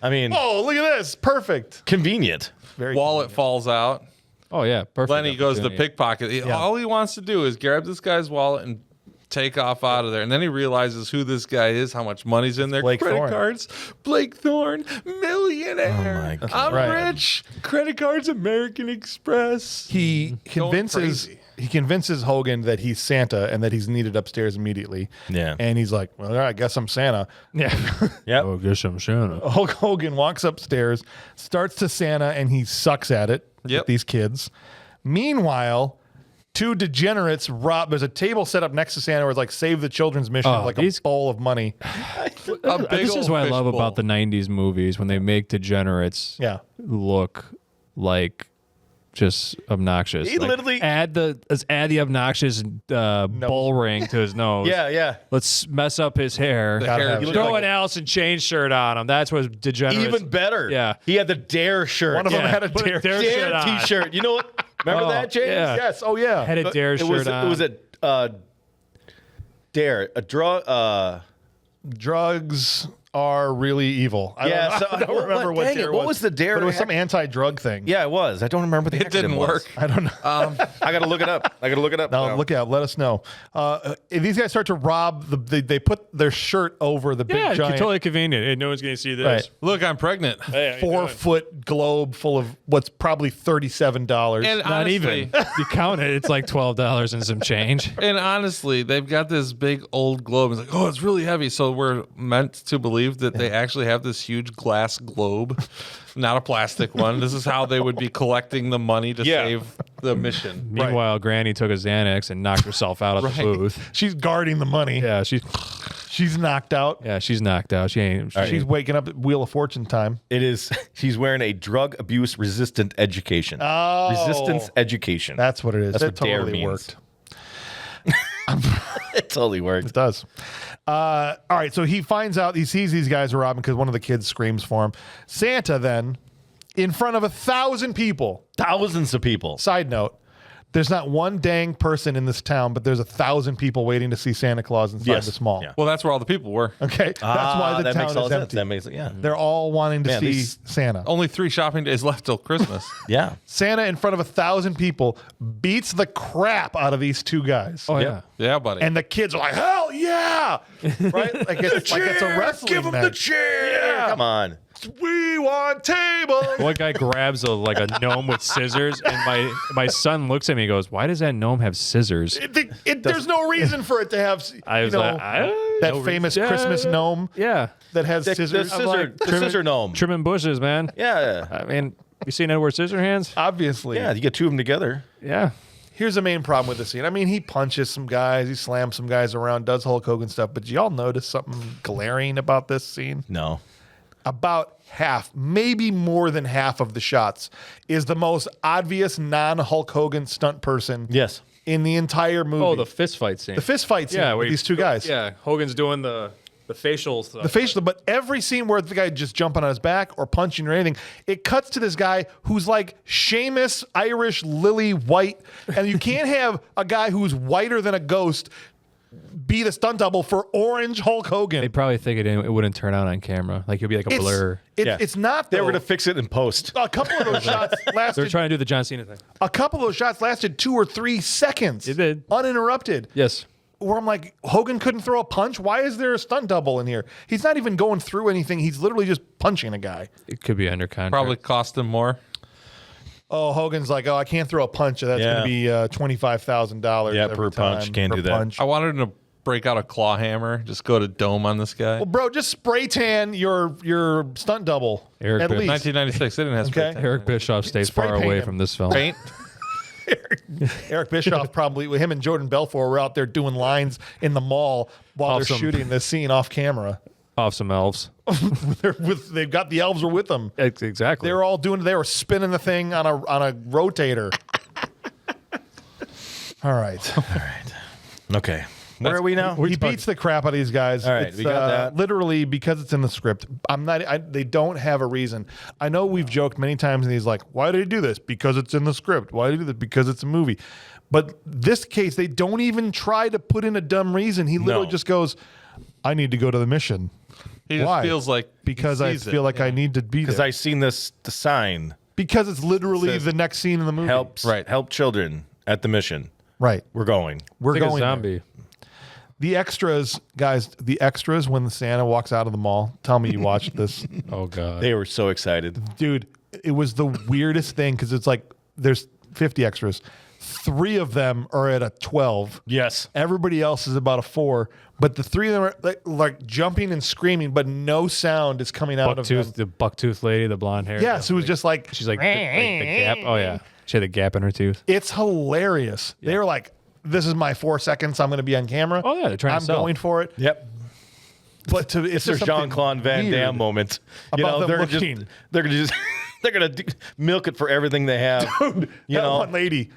I mean, Oh, look at this. Perfect. convenient. Very Wallet falls out. Oh, yeah. Perfect. Lenny goes to opportunity. pickpocket. All he wants to do is grab this guy's wallet and take off out of there. And then he realizes who this guy is, how much money's in there. Blake Credit Thorne. cards. Blake Thorne, millionaire. Oh, my God. I'm Right. rich. Credit cards, American Express. He convinces Hogan that he's Santa and that he's needed upstairs immediately. Yeah. And he's like, well, all right, I guess I'm Santa. Yeah. Yep. Oh, guess I'm Santa. Hulk Hogan walks upstairs, starts to Santa, and he sucks at it with Yep. these kids. Meanwhile, two degenerates rob. There's a table set up next to Santa where it's like save the children's mission, Oh, like these- a bowl of money. A big This is old what I love fishbowl. about the 90s movies when they make degenerates Yeah. look like just obnoxious. He Like, literally- let's add the obnoxious bull ring to his nose. Yeah. Let's mess up his hair. Gotta have He it. looked Throw like an Alice in Chains shirt on him. That's what degenerates. even better. Yeah. He had the Dare shirt. One of them Yeah, had a put a dare. Dare Dare shirt on. T-shirt. You know what? Remember Oh, that, James? yeah. Yes. Oh, yeah. Had a Dare It shirt was, on. It was a Dare. A draw. Drugs are really evil. I Yeah, don't, so- I don't what- remember what dang it, dare what was the dare But it was act- some anti-drug thing. Yeah, it was. I don't remember the It didn't acronym was. work. I don't know. I gotta look it up. No, look out. Let us know. These guys start to rob. They put their shirt over the big yeah, giant totally convenient. Hey, no one's going to see this. Right. Look, I'm pregnant. Hey, how you doing? 4-foot globe full of what's probably $37. And Not honestly, even. You count it, it's like $12 and some change. And honestly, they've got this big old globe. It's like, oh, it's really heavy. So we're meant to believe that they actually have this huge glass globe, not a plastic one. This is how they would be collecting the money to Yeah. save the mission. Meanwhile, Granny took a Xanax and knocked herself out of the booth. She's guarding the money. Yeah, She's knocked out. she's knocked out. She ain't. She's waking up at Wheel of Fortune time. It is. She's wearing a drug abuse resistant education. Oh. Resistance education. That's what it is. That's That what dare totally means. worked. It totally It worked. does. All right, so he finds out, he sees these guys are robbing because one of the kids screams for him. Santa then, in front of 1,000 people, Thousands of people. side note, there's not one dang person in this town, but there's 1,000 people waiting to see Santa Claus inside Yes. this mall. Yeah. Well, that's where all the people were. Okay, that's why the that town makes all is sense. empty. That makes yeah. They're all wanting to Man, see these- Santa. Only 3 shopping days left till Christmas. Yeah. Santa in front of 1,000 people beats the crap out of these two guys. Oh, Yep. Yeah, buddy. And the kids are like, hell yeah! Right? Like it's a wrestling Give him the match. chair. Yeah. Come on. We want table. One guy grabs a gnome with scissors, and my son looks at me and goes, "Why does that gnome have scissors?" There's no reason for it to have, I was like, that no famous reason. Christmas gnome Yeah, that has The scissors. scissor gnome. trimming bushes, man. Yeah. I mean, you seen Edward Scissorhands? Obviously. Yeah. You get two of them together. Yeah. Here's the main problem with the scene. I mean, he punches some guys, he slams some guys around, does Hulk Hogan stuff, but y'all notice something glaring about this scene? No. About half, maybe more than half of the shots is the most obvious non-Hulk Hogan stunt person Yes. in the entire movie. Oh, the fist fight scene. The fist fight scene yeah, with these two guys. Yeah, Hogan's doing the facial stuff. The facial, but every scene where the guy just jumping on his back or punching or anything, it cuts to this guy who's like Seamus, Irish, lily white, and you can't have a guy who's whiter than a ghost be the stunt double for orange Hulk Hogan. They probably think it wouldn't turn out on camera. Like, it'd be like a blur. It's not. They Though. were going to fix it in post. A couple of those shots They're lasted. trying to do the John Cena thing. A couple of those shots lasted 2 or 3 seconds. It did. Uninterrupted. Yes. Where I'm like, Hogan couldn't throw a punch. Why is there a stunt double in here? He's not even going through anything. He's literally just punching a guy. It could be under contract. Probably cost him more. Oh, Hogan's like, I can't throw a punch. So that's Yeah. going to be $25,000. Yeah, every per punch. time, Can't per do that. punch. I wanted him to break out a claw hammer, just go to dome on this guy. Well, bro, just spray tan your stunt double. Eric at Bibb. least. 1996, they didn't have spray Okay. tan. Eric Bischoff stays Spray far paint away him. from this film. Paint. Eric Bischoff probably, with him and Jordan Belfort were out there doing lines in the mall while they're Awesome. shooting this scene off camera. Off some elves. They've got the elves were with them. Exactly. They were spinning the thing on a rotator. All right. Okay. Where are we now? He beats the crap out of these guys. All right, It's, we got that. Literally because it's in the script. They don't have a reason. I know we've joked many times, and he's like, "Why did he do this? Because it's in the script. Why did he do this? Because it's a movie." But this case, they don't even try to put in a dumb reason. He literally No. just goes, "I need to go to the mission." He just Why? feels like Because he I sees feel it. like I need to be Because there. I seen the sign. Because it's literally Says, the next scene in the movie. Help children at the mission. Right. We're going. We're Like a going there. zombie. The extras, guys, when the Santa walks out of the mall, tell me you watched this. Oh god. They were so excited. Dude, it was the weirdest thing because it's like there's 50 extras. 3 of them are at a 12. Yes. Everybody else is about a 4. But the 3 of them are like jumping and screaming, but no sound is coming out of them. The bucktooth lady, the blonde hair. Yeah, so it was just like, She's like the gap. Oh yeah. She had a gap in her tooth. it's hilarious. They were like, this is my 4 seconds. I'm going to be on camera. Oh, yeah, they're trying to I'm sell. going for it. Yep. But it's It's their just something Jean-Claude Van weird Damme moment. about them they're looking. just they're gonna milk it for everything they have. That one lady.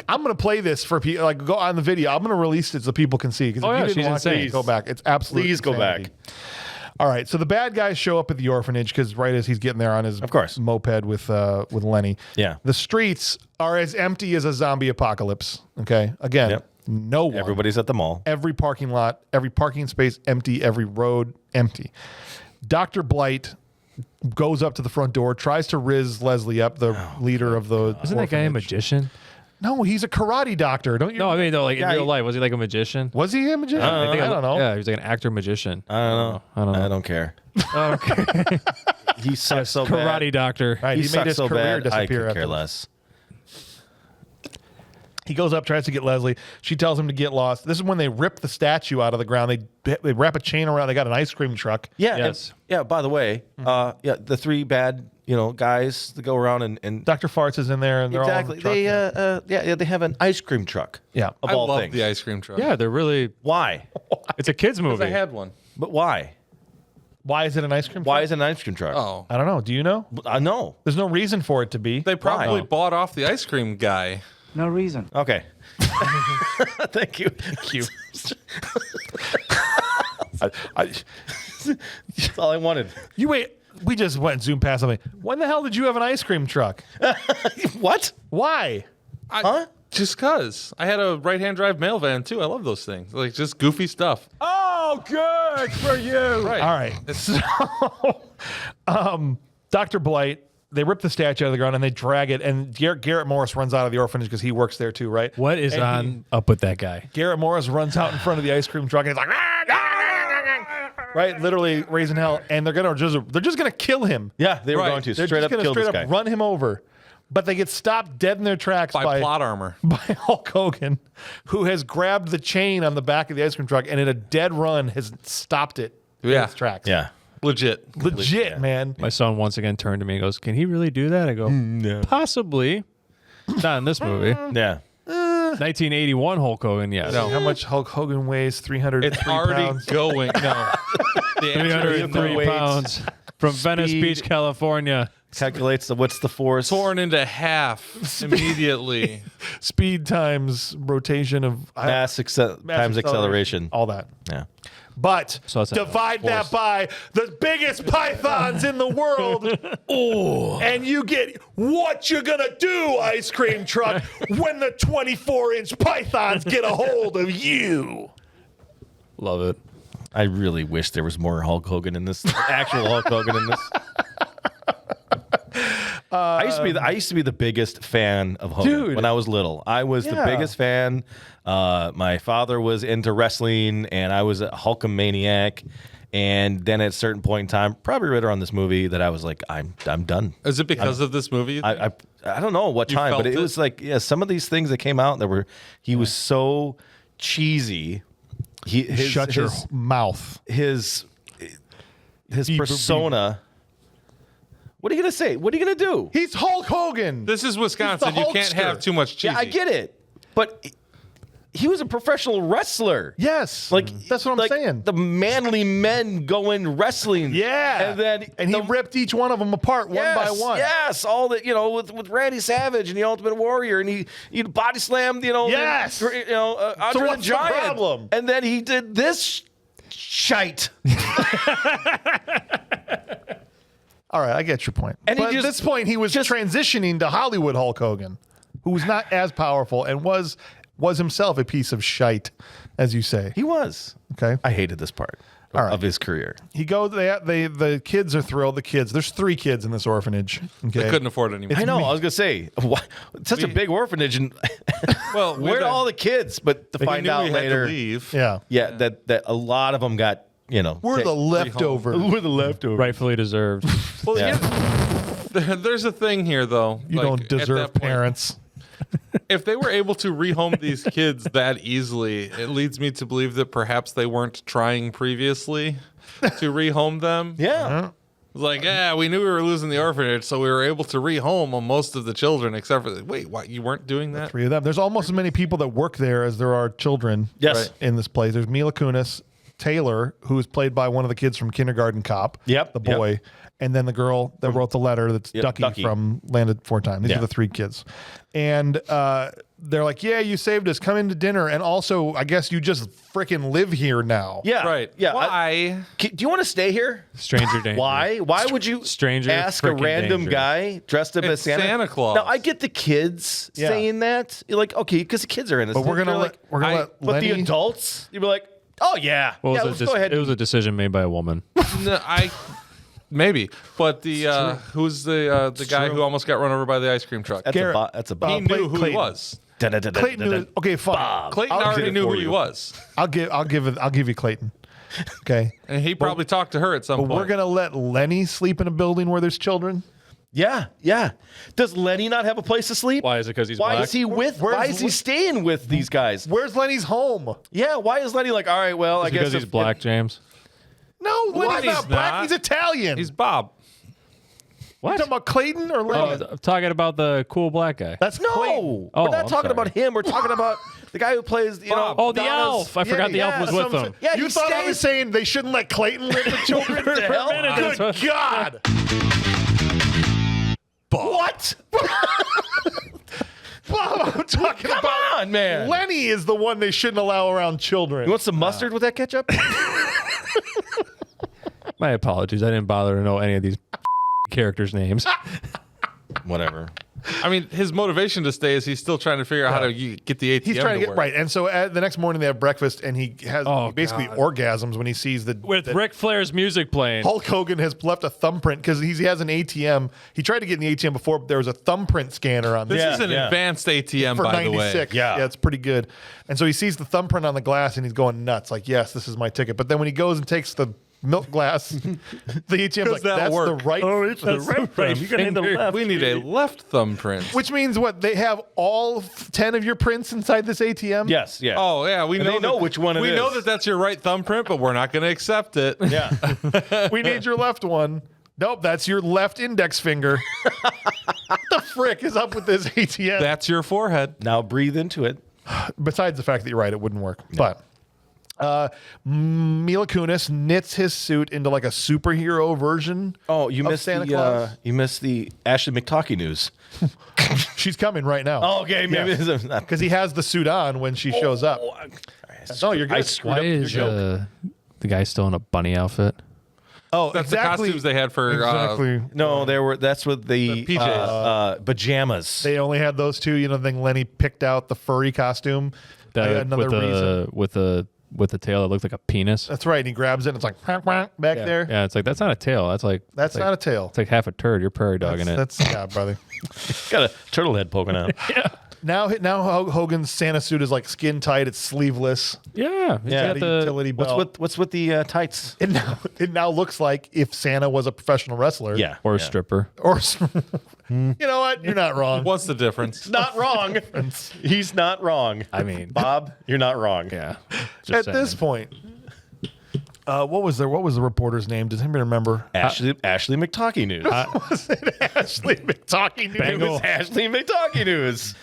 I'm gonna play this for people. Like, go on the video. I'm gonna release it so people can see. Because Oh, if yeah, you didn't she's watch insane. it, go back. It's absolutely. Please go back. All right. So the bad guys show up at the orphanage because right as he's getting there on his Of course. moped with Lenny. Yeah. The streets are as empty as a zombie apocalypse. Okay. Again, Yep. no one. Everybody's at the mall. Every parking lot, every parking space empty, every road empty. Dr. Blight goes up to the front door, tries to riz Leslie up, the leader of the. Isn't that guy a orphanage. magician? No, he's a karate doctor. Don't you? No, I mean though, like in Yeah, real life, was he like a magician? Was he a magician? I I don't know. Yeah, he was like an actor magician. I don't know. I don't know. I don't care. Oh, okay. He sucks so Karate bad. doctor. Right, He, he made sucks his so career bad. I disappear. could care after less. He goes up, tries to get Leslie. She tells him to get lost. This is when they rip the statue out of the ground. They wrap a chain around. They got an ice cream truck. Yeah. Yes. Yeah. By the way, the 3 bad guys that go around and Dr. Farts is in there, and they're exactly all in the truck. they have an ice cream truck. Yeah. Of I all love things. the ice cream truck. Yeah, they're really. Why? It's a kids Because movie. I had one. But why? Why is it an ice cream truck? Why is it an ice cream truck? Oh. I don't know. Do you know? I know. There's no reason for it to be. They probably Why? bought off the ice cream guy. No reason. Okay. Thank you. Thank you. That's all I wanted. You wait. We just went and zoomed past something. When the hell did you have an ice cream truck? What? Why? Huh? Just cause. I had a right-hand drive mail van too. I love those things. Like just goofy stuff. Oh, good for you. Right. All right. So, Dr. Blight, they rip the statue out of the ground and they drag it. And Garrett Morris runs out of the orphanage because he works there too, right? What is And on up with that guy? Garrett Morris runs out in front of the ice cream truck and he's like, right, literally raising hell. And they're just gonna kill him. Yeah, they were Right. going to They're straight just up gonna kill straight this up guy. run him over. But they get stopped dead in their tracks By plot armor. by Hulk Hogan, who has grabbed the chain on the back of the ice cream truck and in a dead run has stopped it in Yeah. its tracks. Yeah. Legit. Legit, Yeah. man. My son once again turned to me and goes, "Can he really do that?" I go, No. "Possibly." Not in this movie. Yeah. 1981 Hulk Hogan, yes. No. How much Hulk Hogan weighs? 303 It's already pounds. going. No. The answer is 303 weights. pounds from Venice Speed. Beach, California. Calculates what's the force. torn into half immediately. Speed times rotation of Mass times acceleration. All that. Yeah. But So that's a divide that force. by the biggest pythons in the world. And you get what you're going to do, ice cream truck, when the 24-inch pythons get a hold of you. Love it. I really wish there was more Hulk Hogan in this. Actual Hulk Hogan in this. I used to be the biggest fan of Hogan Dude. when I was little. I was the Yeah. biggest fan. My father was into wrestling, and I was a Hulkamaniac. And then at a certain point in time, probably right around this movie, that I was like, I'm done. Is it because of this movie? I don't know what time, but felt it was like, yeah, some of these things that came out that he was so cheesy. Shut your mouth. His persona. What are you gonna say? What are you gonna do? He's Hulk Hogan. This is Wisconsin. You can't Hulkster. have too much cheesy. Yeah, I get it, but he was a professional wrestler. Yes, Like that's what I'm saying. The manly men going wrestling. Yeah, and he ripped each one of them apart one by one. Yes, all that, with Randy Savage and the Ultimate Warrior, and he body slammed Yes. Andre the what's the Giant. problem? And then he did this shite. All right, I get your point. And But at this point, he was transitioning to Hollywood Hulk Hogan, who was not as powerful and was himself a piece of shite, as you say. He was. Okay. I hated this part of his career. He goes. The kids are thrilled. The kids. There's 3 kids in this orphanage. Okay. They couldn't afford it anymore. I know. I was gonna say, it's such a big orphanage, and Well, where are all the kids? But to find out later, leave. Yeah. that a lot of them got, We're the leftover. we're the leftovers. Rightfully deserved. Well, Yeah. there's a thing here, though. You like, don't at deserve that point, parents. If they were able to rehome these kids that easily, it leads me to believe that perhaps they weren't trying previously to rehome them. Yeah. Like, we knew we were losing the orphanage, so we were able to rehome most of the children, except for wait, what? You weren't doing that? 3 of them. There's almost as many people that work there as there are children. Yes. Right. In this place, there's Mila Kunis, Taylor, who is played by one of the kids from Kindergarten Cop. Yep, The boy. yep. And then the girl that wrote the letter, that's Ducky from Landed 4 Times. These are the 3 kids. And they're like, yeah, you saved us. Come into dinner. And also, I guess you just freaking live here now. Yeah. Right. Yeah. Why? Do you want to stay here? Stranger danger. Why? Why would you Stranger ask a frickin' random danger. guy dressed up as It's Santa? Santa Claus. Now I get the kids saying that. You're like, okay, because the kids are innocent. But we're going to let But the Lenny... adults, you'd be like, oh yeah, Well, yeah, it, let's was go ahead. it was a decision made by a woman. No, maybe. But who's the guy who almost got run over by the ice cream truck? That's Garrett, a He bomb. knew who he Clayton. was. Clayton knew... Okay, fine. Clayton I'll already give it knew for who he you. was, I'll give you Clayton. Okay. and he probably talked to her at some But point. we're going to let Lenny sleep in a building where there's children? Yeah, yeah. Does Lenny not have a place to sleep? Why is it? Because he's Why black? is he with? Where's Why is he Le- staying with these guys? Where's Lenny's home? Yeah. Why is Lenny like? All right, well, I guess because he's black, James. No, Lenny's he's not black. not. He's Italian. He's Bob. You talking about Clayton or Lenny? I'm talking about the cool black guy. That's Clayton. No, Oh, we're not I'm talking sorry. about him. We're talking about the guy who plays. Oh, the Donna's- elf. I forgot the elf was that's with what I'm them. saying. Yeah, You he thought I stays- was saying they shouldn't let Clayton live with children? the hell? Good God. What? Bob, I'm talking Come about on, man. Lenny is the one they shouldn't allow around children. You want some mustard with that ketchup? My apologies. I didn't bother to know any of these characters' names. Whatever. I mean, his motivation to stay is he's still trying to figure out how to get the ATM He's trying to get work. right. And so the next morning they have breakfast and he has basically orgasms when he sees that Ric Flair's music playing. Hulk Hogan has left a thumbprint because he has an ATM. He tried to get in the ATM before, but there was a thumbprint scanner on This there. is an advanced ATM, For by the way. 96. Yeah. It's pretty good. And so he sees the thumbprint on the glass and he's going nuts. Like, yes, this is my ticket. But then when he goes and takes the milk glass, the ATM's like, that'll that's work. the right. That's the right finger. We need a left thumbprint. Which means what? They have all 10 of your prints inside this ATM? Yes. Yeah. Oh yeah, we And know they know that- which one it We know is. that that's your right thumbprint, but we're not going to accept it. Yeah. We need your left one. Nope, that's your left index finger. What the frick is up with this ATM? That's your forehead. Now breathe into it. Besides the fact that you're right, it wouldn't work. But Mila Kunis knits his suit into like a superhero version. Oh, you of missed Santa Claus. you missed the Ashley McTalkie news. She's coming right now. Oh, okay, maybe it's not. Because he has the suit on when she shows up. No, you're good. I screwed Why up your is joke. the guy still in a bunny outfit? Oh, That's exactly. the costumes they had for. Exactly. No, that's what the PJs. pajamas. They only had those two. You know, then Lenny picked out the furry costume. Another reason. with the tail that looked like a penis. That's right. And he grabs it and it's like back there. Yeah, it's like that's not a tail. That's like That's like, not a tail. It's like half a turd. You're prairie dogging it. That's yeah, brother. Got a turtle head poking out. Now Hogan's Santa suit is like skin tight. It's sleeveless. Yeah. He's Yeah, got The utility belt. What's with the tights? It now looks like if Santa was a professional wrestler. Yeah. or a yeah. stripper. Or you know what? You're not wrong. What's the difference? Not wrong. He's not wrong. I mean, Bob, you're not wrong. yeah. At this point, what was the reporter's name? Does anybody remember? Ashley McTalkie News. Was it Ashley McTalkie? It was Ashley McTalkie News.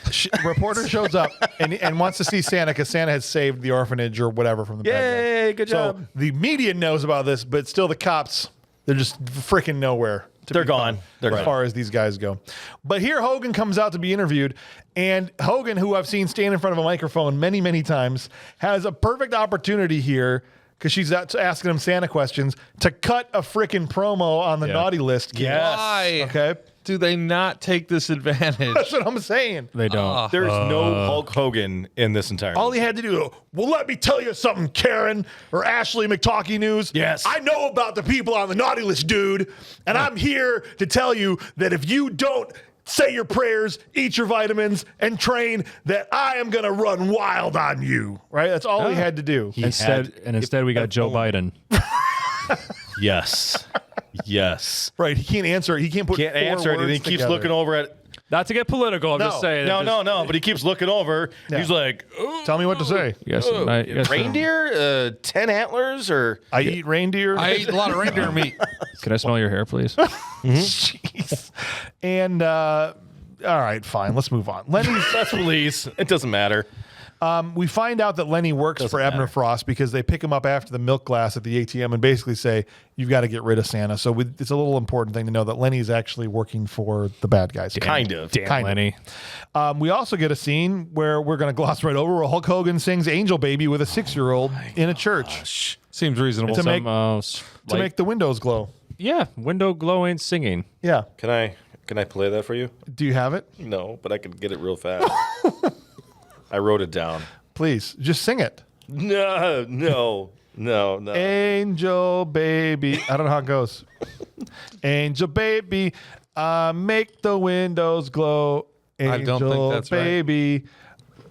Reporter shows up and wants to see Santa because Santa has saved the orphanage or whatever from the bad guys. Yay, good So job. the media knows about this, but still the cops, they're just freaking nowhere. They're gone. They're as gone. far as these guys go. But here Hogan comes out to be interviewed, and Hogan, who I've seen stand in front of a microphone many, many times, has a perfect opportunity here because she's asking him Santa questions to cut a freaking promo on the naughty list. Kid. Yes. Why Okay. do they not take this advantage? That's what I'm saying. They don't. There's no Hulk Hogan in this entire All movie. he had to do, well, let me tell you something, Karen or Ashley McTalkie News. Yes. I know about the people on the naughty list, dude. And I'm here to tell you that if you don't say your prayers, eat your vitamins, and train, that I am going to run wild on you. Right? That's all he had to do. Instead, we got Joe Biden. Yes. Yes. Right. He can't answer it. He can't put Can't four answer it, and he words keeps together. looking over at. Not to get political, I'm just saying. No, but he keeps looking over. Yeah. He's like, Tell me what to say. Yes, reindeer, 10 antlers, or I eat reindeer. I eat a lot of reindeer meat. Can I smell your hair, please? Jeez. And, all right, fine. Let's move on. Lenny's. press release. It doesn't matter. We find out that Lenny works for Abner matter. Frost because they pick him up after the milk glass at the ATM and basically say, you've got to get rid of Santa. So it's a little important thing to know that Lenny's actually working for the bad guys. Kind of. Damn, Kind of. Lenny. We also get a scene where we're going to gloss right over where Hulk Hogan sings Angel Baby with a 6-year-old in a church Seems reasonable. To make- to make the windows glow. yeah, window glowing singing. Yeah. Can I play that for you? Do you have it? No, but I can get it real fast. I wrote it down. Please, just sing it. No. Angel Baby. I don't know how it goes. Angel Baby, make the windows glow. Angel I don't think that's right. Baby.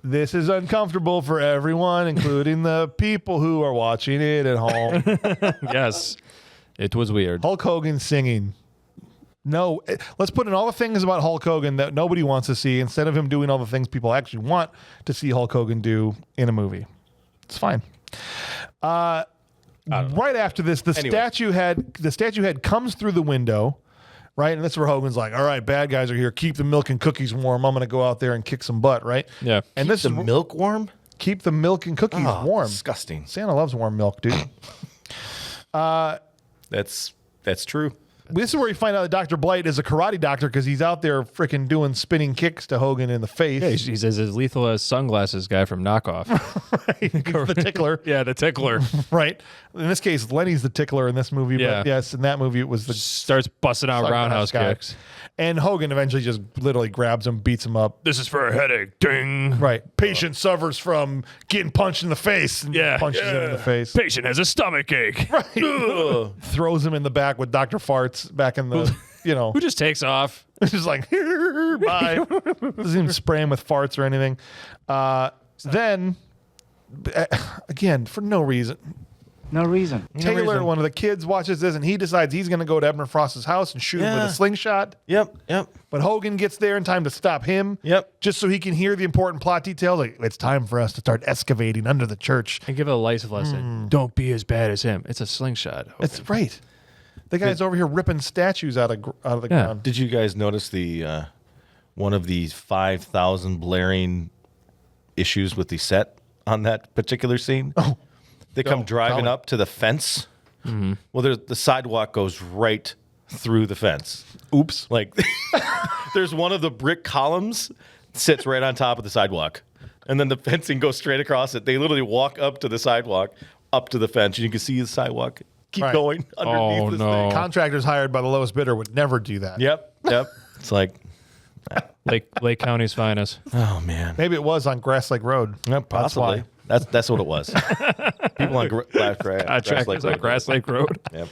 This is uncomfortable for everyone, including the people who are watching it at home. Yes, it was weird. Hulk Hogan singing. No, let's put in all the things about Hulk Hogan that nobody wants to see instead of him doing all the things people actually want to see Hulk Hogan do in a movie. It's fine. Right after this, the statue head comes through the window, right? And that's where Hogan's like, all right, bad guys are here. Keep the milk and cookies warm. I'm going to go out there and kick some butt, right? Yeah. And this The is milk worm? keep the milk and cookies warm. Disgusting. Santa loves warm milk, dude. That's true. This is where you find out that Dr. Blight is a karate doctor because he's out there freaking doing spinning kicks to Hogan in the face. Yeah, he's as lethal as sunglasses guy from Knockoff. The tickler. Yeah, the tickler. Right. In this case, Lenny's the tickler in this movie. Yeah. But yes, in that movie, it was the Starts busting out sunglass roundhouse guy. kicks. And Hogan eventually just literally grabs him, beats him up. This is for a headache. Ding. Right. Patient suffers from getting punched in the face. And Yeah. punches him in the face. Patient has a stomach ache. Throws him in the back with Dr. Farts back in the, Who just takes off? it's just like, bye. Doesn't even spray him with farts or anything. Then, again, for no reason. No reason. Taylor, one of the kids, watches this and he decides he's going to go to Ebner Frost's house and shoot him with a Yeah. slingshot. Yep. But Hogan gets there in time to stop him. Yep. Just so he can hear the important plot details. Like, it's time for us to start excavating under the church. And give it a life lesson. Don't be as bad as him. It's a slingshot. That's right. The guy's over here ripping statues out of the ground. Did you guys notice the one of the 5,000 blaring issues with the set on that particular scene? Oh. They come driving up to the fence. Mm-hmm. Well, the sidewalk goes right through the fence. Oops. Like, there's one of the brick columns sits right on top of the sidewalk. And then the fencing goes straight across it. They literally walk up to the sidewalk, up to the fence. And you can see the sidewalk keep Right. going underneath this thing. Contractors hired by the lowest bidder would never do that. Yep. It's like, Lake County's finest. oh, man. Maybe it was on Grass Lake Road. Possibly. That's That's what it was. People on Grass Contractors on Grass Lake Road. Yep.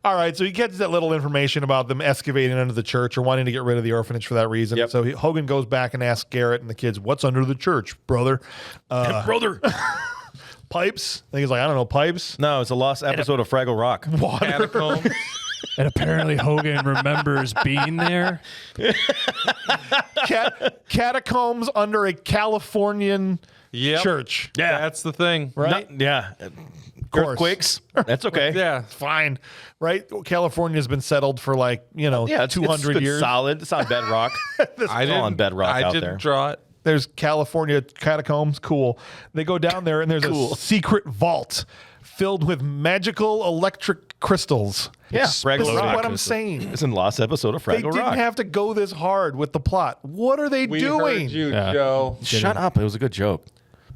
All right, so he gets that little information about them excavating under the church or wanting to get rid of the orphanage for that reason. Yep. So Hogan goes back and asks Garrett and the kids, "What's under the church, brother?" Brother. Pipes. I think he's like, "I don't know, pipes." No, it's a lost episode of Fraggle Rock. Water. Catacombs. And apparently Hogan remembers being there. Catacombs under a Californian Yep. church. Yeah. That's the thing. Right? Yeah. course. Earthquakes. That's okay. Yeah. Fine. Right? California's been settled for like, Yeah, it's 200 good years. solid. It's on bedrock. I all on bedrock I out didn't there. draw it. There's California catacombs. Cool. They go down there and there's Cool. a secret vault filled with magical electric crystals. Yeah, This Fraggle is Rock. what I'm saying. It's in lost episode of They Fraggle didn't Rock. have to go this hard with the plot. What are they We doing? heard you, Yeah. Joe. Shut up! It was a good joke.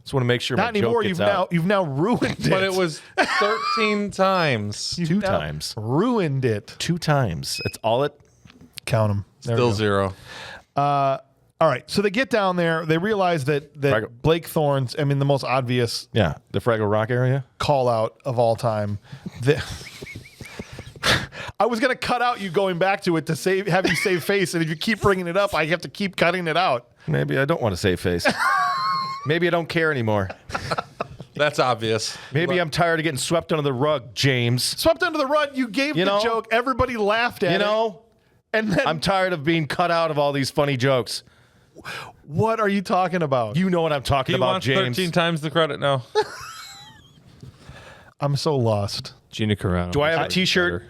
Just want to make sure Not my anymore. joke You've gets out. now ruined it. But it was 13 times. You've Two now times. ruined it. 2 times. That's all it. Count them. Still 0. All right. So they get down there. They realize that Fraggle. Blake Thorne's, I mean, the most obvious Yeah, the Fraggle Rock area. call out of all time. I was going to cut out you going back to it to have you save face. And if you keep bringing it up, I have to keep cutting it out. Maybe I don't want to save face. Maybe I don't care anymore. That's obvious. Maybe I'm tired of getting swept under the rug, James. Swept under the rug. You gave You the know? joke. Everybody laughed at You it. know, And then I'm tired of being cut out of all these funny jokes. what are you talking about? You know what I'm talking He about, wants James. 13 times the credit now. I'm so lost. Gina Carano. Do I have a T-shirt?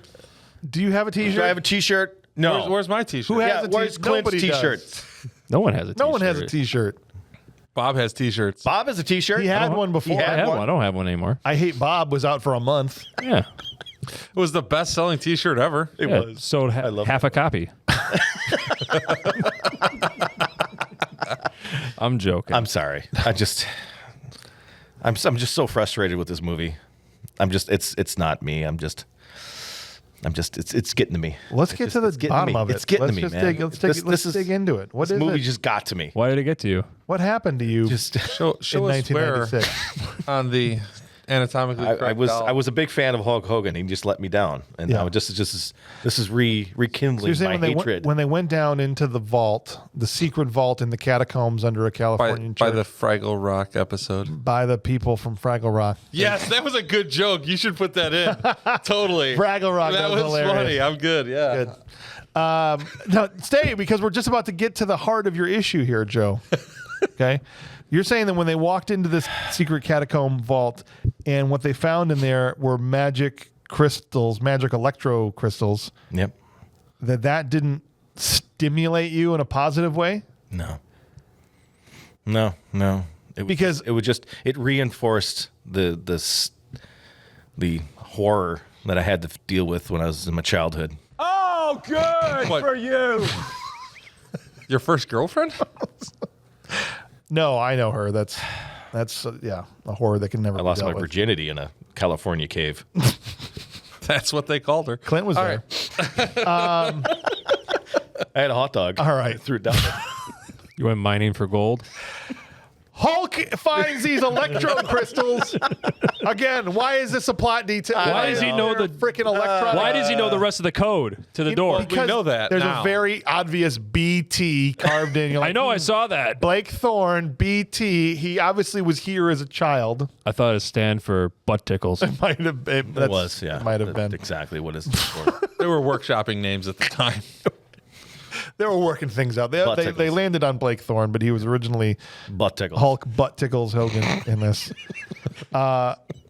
Do you have a T-shirt? Do I have a T-shirt? No. Where's my t-shirt? Who has yeah, a T-shirt? where's Clint's Nobody does. T-shirt? No one has a T-shirt. No one has a T-shirt. Bob has t-shirts. Bob has a T-shirt. He had one before. He I had have one. one. I don't have one anymore. I Hate Bob was out for a month. Yeah. It was the best-selling t-shirt ever. It Yeah, was. sold love half a copy. I'm joking. I'm sorry. I'm just so frustrated with this movie. It's not me. It's getting to me. Let's get to the getting bottom me. of it. It's getting let's to me, just man. Dig, let's This- dig, let's this is- dig into it. What This is movie it? just got to me. Why did it get to you? What happened to you Just Show in us where 1996? on the anatomically correct I doll. was a big fan of Hulk Hogan. He just let me down, and Yeah. now this is rekindling You're saying my when hatred. when they went down into the vault, the secret vault in the catacombs under a by, Californian by church, the Fraggle Rock episode. by the people from Fraggle Rock. Yes, that was a good joke. You should put that in. Totally. Fraggle Rock, That that was was hilarious. funny. I'm good. Yeah. Good. Now stay because we're just about to get to the heart of your issue here, Joe. Okay, you're saying that when they walked into this secret catacomb vault, and what they found in there were magic crystals, magic electro crystals, Yep. that didn't stimulate you in a positive way. No. It Because- it reinforced the horror that I had to deal with when I was in my childhood. Oh, good What? for you. Your first girlfriend? No, I know her. That's yeah, a horror that can never. I be lost dealt my with. virginity in a California cave. That's what they called her. Clint was All there. right. I had a hot dog. All right. I threw it down. You went mining for gold? Hulk finds these electro crystals. Again, why is this a plot detail? Why does he know the- freaking electron? Why does he know the rest of the code to the door? Because know that there's now. a very obvious BT carved in. You're like, I know, I saw that. Blake Thorne, BT. He obviously was here as a child. I thought it stood for butt tickles. Might have been. It was, yeah. It might have That's been. exactly what it's for. They were workshopping names at the time. They were working things out. Butt They tickles. landed on Blake Thorne, but he was originally Butt tickle. Hulk butt tickles Hogan in this.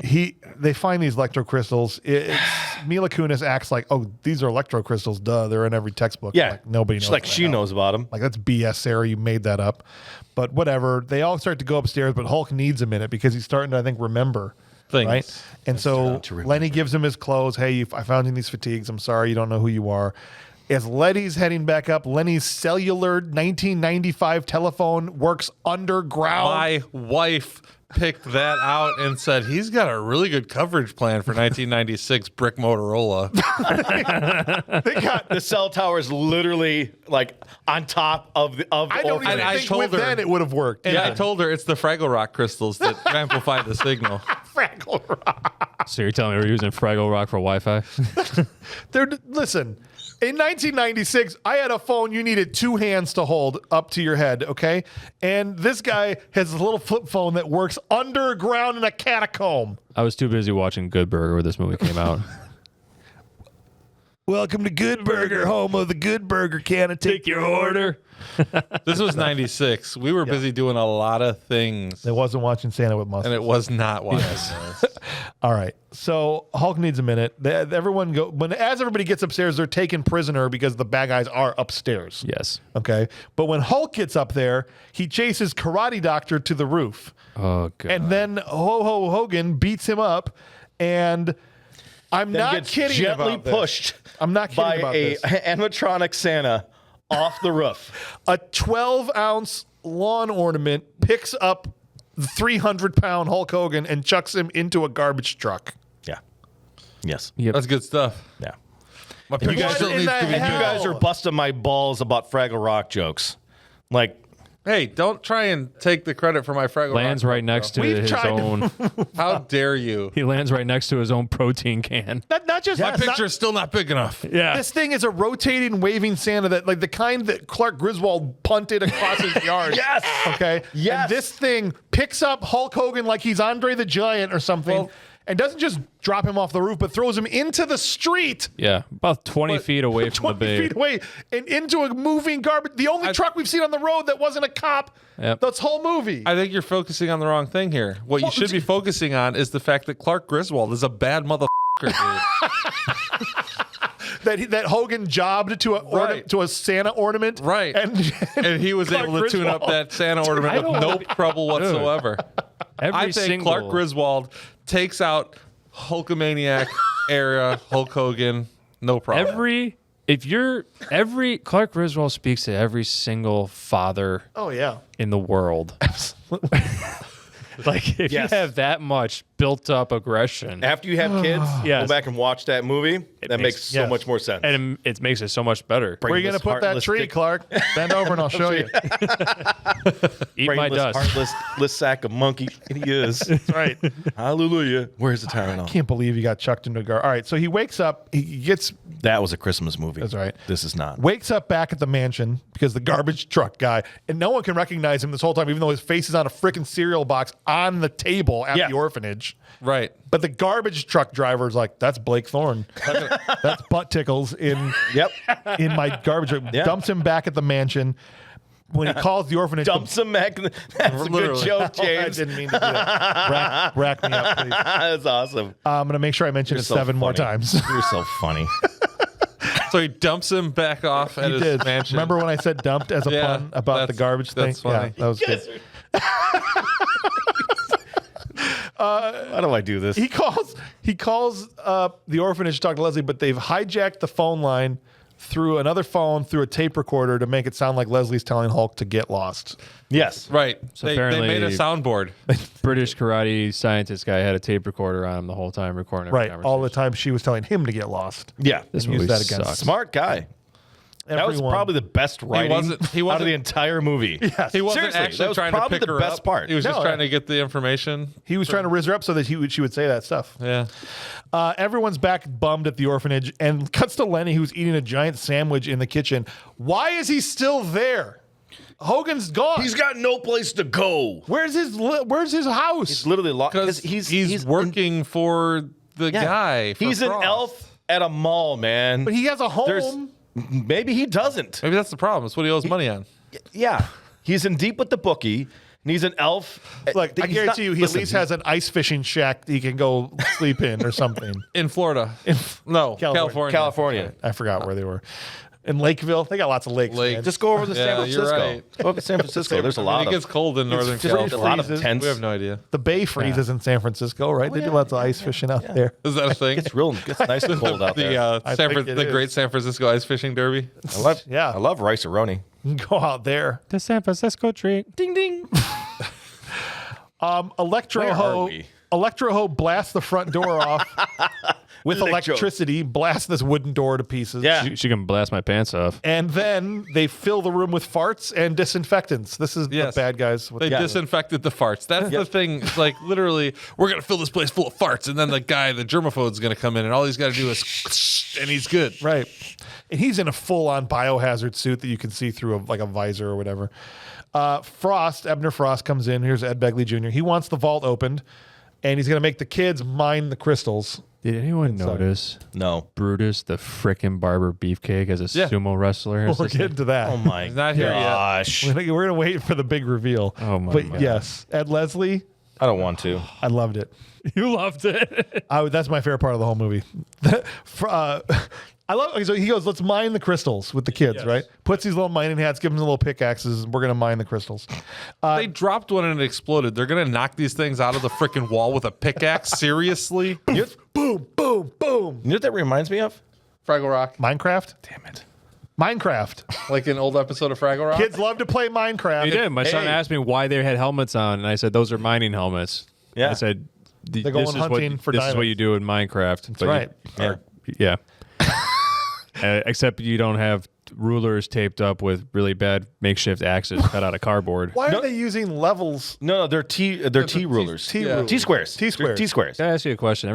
They find these electro crystals. Mila Kunis acts like, oh, these are electro crystals. Duh, they're in every textbook. Yeah. Like, nobody knows. She's like what she the hell. knows about him. Like that's BS, Sarah. You made that up. But whatever. They all start to go upstairs, but Hulk needs a minute because he's starting to, I think, remember. Things. Right? And so to remember. Lenny gives him his clothes. Hey, I found you in these fatigues. I'm sorry, you don't know who you are. As Letty's heading back up, Lenny's cellular 1995 telephone works underground. My wife picked that out and said he's got a really good coverage plan for 1996 brick Motorola. They got The cell tower is literally like on top of the I don't even And I think told with her- then it would have worked. And I told her it's the Fraggle Rock crystals that amplify the signal. Fraggle Rock. So you're telling me we're using Fraggle Rock for Wi-Fi? Listen, in 1996, I had a phone you needed 2 hands to hold up to your head, okay? And this guy has a little flip phone that works underground in a catacomb. I was too busy watching Good Burger when this movie came out. Welcome to Good Burger, home of the Good Burger. Can I take your order? This was 96. We were busy doing a lot of things. It wasn't watching Santa with Mustard. And it was not watching this. All right. So Hulk needs a minute. Everyone as everybody gets upstairs, they're taken prisoner because the bad guys are upstairs. Yes. Okay. But when Hulk gets up there, he chases Karate Doctor to the roof. Oh, God. And then Hogan beats him up, and I'm not gets kidding gently about this. pushed I'm not kidding by about a this. animatronic Santa off the roof. A 12-ounce lawn ornament picks up the 300-pound Hulk Hogan and chucks him into a garbage truck. Yeah. Yes. Yep. That's good stuff. Yeah. My picture What still in needs the to be hell? You guys are busting my balls about Fraggle Rock jokes. Like, Hey, don't try and take the credit for my Fraggle Lands Rock right next to We've his tried to- own. How dare you? He lands right next to his own protein can. Not just My picture is still not big enough. Yeah. This thing is a rotating, waving Santa that, like the kind that Clark Griswold punted across his yard. Yes. Okay. Yes. And this thing picks up Hulk Hogan like he's Andre the Giant or something, Well- and doesn't just drop him off the roof, but throws him into the street. Yeah. About 20 feet away from the 20 bay. feet away and into a moving garbage. The only truck we've seen on the road that wasn't a cop. Yep. This whole movie. I think you're focusing on the wrong thing here. What you should be focusing on is the fact that Clark Griswold is a bad motherfucker, dude. that Hogan jobbed to Right. to a Santa ornament. Right. And he was Clark able to tune up Griswold. that Santa ornament with no trouble whatsoever. Every I think single, Clark Griswold takes out Hulkamaniac era Hulk Hogan, no problem. every Clark Griswold speaks to every single father Oh yeah. in the world. Like if Yes. you have that much built up aggression, after you have kids, Yes. go back and watch that movie. That makes so yes. much more sense. and it makes it so much better. Where are you going to put that Brainless, tree, heartless Clark? Bend over and I'll show you. Eat my Brainless, dust. heartless sack of monkey. He is. That's right. Hallelujah. Where's the Tylenol? Can't believe he got chucked into a gar. All right, so he wakes up. He gets That was a Christmas movie. That's right. This is not. wakes up back at the mansion because the garbage truck guy, and no one can recognize him this whole time, even though his face is on a freaking cereal box on the table at Yeah. the orphanage. Right. But the garbage truck driver is like, "That's Blake Thorne. That's butt tickles in Yep. in my garbage truck." Yeah. Dumps him back at the mansion. When he calls the orphanage, Dumps him back. That's a good Literally. joke, I James. didn't mean to do that. Rack me up, please. That's awesome. I'm going to make sure I mention it so 7 more funny. times. You're so funny. So he dumps him back off at You his did. mansion. Remember when I said dumped as a Yeah, pun about the that's- garbage thing? that's funny. Yeah, that was good. How do I do this? He calls the orphanage to talk to Leslie, but they've hijacked the phone line through another phone through a tape recorder to make it sound like Leslie's telling Hulk to get lost. Yes. Right. So They apparently- made a soundboard. British karate scientist guy had a tape recorder on him the whole time recording every Right. conversation. All the time she was telling him to get lost. Yeah. This Use movie that against sucks. Smart guy. That was Everyone- probably the best writing wasn't- out of the entire movie. Yes. He wasn't Seriously, that actually was trying to probably pick the her best up. part. He was just No, trying to get the information. He was trying to raise her up so that she would say that stuff. Yeah. Everyone's back bummed at the orphanage and cuts to Lenny, who's eating a giant sandwich in the kitchen. Why is he still there? Hogan's gone. He's got no place to go. Where's his house? He's literally lost Because he's working for the guy. For He's an Frost. elf at a mall, man. But he has a There's- home. Maybe he doesn't. Maybe that's the problem. It's what he owes money on. Yeah. He's in deep with the bookie, and he's an elf. Look, I He's guarantee not- you, he listen, at least has an ice fishing shack that he can go sleep in or something. In Florida. No, California. California. I forgot where they were. In Lakeville, they got lots of lakes. Lake. man. Just go over to San Yeah, you're Francisco. right. Go up to San Francisco. There's a When lot it gets of cold in Northern just California. a lot of freezes. tents. We have no idea. The bay freezes in San Francisco, right? They do lots of ice fishing out there. Is that a thing? It's nice and cold out there. I think it The is. Great San Francisco Ice Fishing Derby. Yeah. I love rice-a-roni. You can go out there. The San Francisco treat. Ding ding. Electro Where are Ho we? blasts the front door off with Electro. electricity, blast this wooden door to pieces. Yeah. She can blast my pants off. And then they fill the room with farts and disinfectants. This is Yes. the bad guys. They disinfected the farts. That's the thing. It's like literally, we're gonna fill this place full of farts, and then the germaphobe's gonna come in, and all he's got to do is, and he's good. Right. And he's in a full-on biohazard suit that you can see through a visor or whatever. Ebner Frost comes in. Here's Ed Begley Jr. He wants the vault opened, and he's going to make the kids mine the crystals. Did anyone notice No. Brutus the frickin' Barber Beefcake as a Yeah. sumo wrestler? We'll get into that. Oh my He's not here yet. gosh. We're going to wait for the big reveal. Oh, my But God. yes, Ed Leslie, I don't want to. I loved it. You loved it. That's my favorite part of the whole movie. I love. So he goes, "Let's mine the crystals with the kids." Right? Puts these little mining hats, gives them little pickaxes, and we're gonna mine the crystals. They dropped one and it exploded. They're gonna knock these things out of the freaking wall with a pickaxe. Seriously? Boom, boom, boom. You know what that reminds me of? Fraggle Rock, Minecraft. Damn it. Minecraft. like an old episode of Fraggle Rock. Kids love to play Minecraft. He did. My son asked me why they had helmets on, and I said, those are mining helmets. Yeah. I said, They're going hunting for This is what diamonds. you do in Minecraft. That's right. Yeah. Except you don't have rulers taped up with really bad makeshift axes cut out of cardboard. Why are they using levels? No, they're T rulers. T rulers. T squares. T squares. T squares. Can I ask you a question?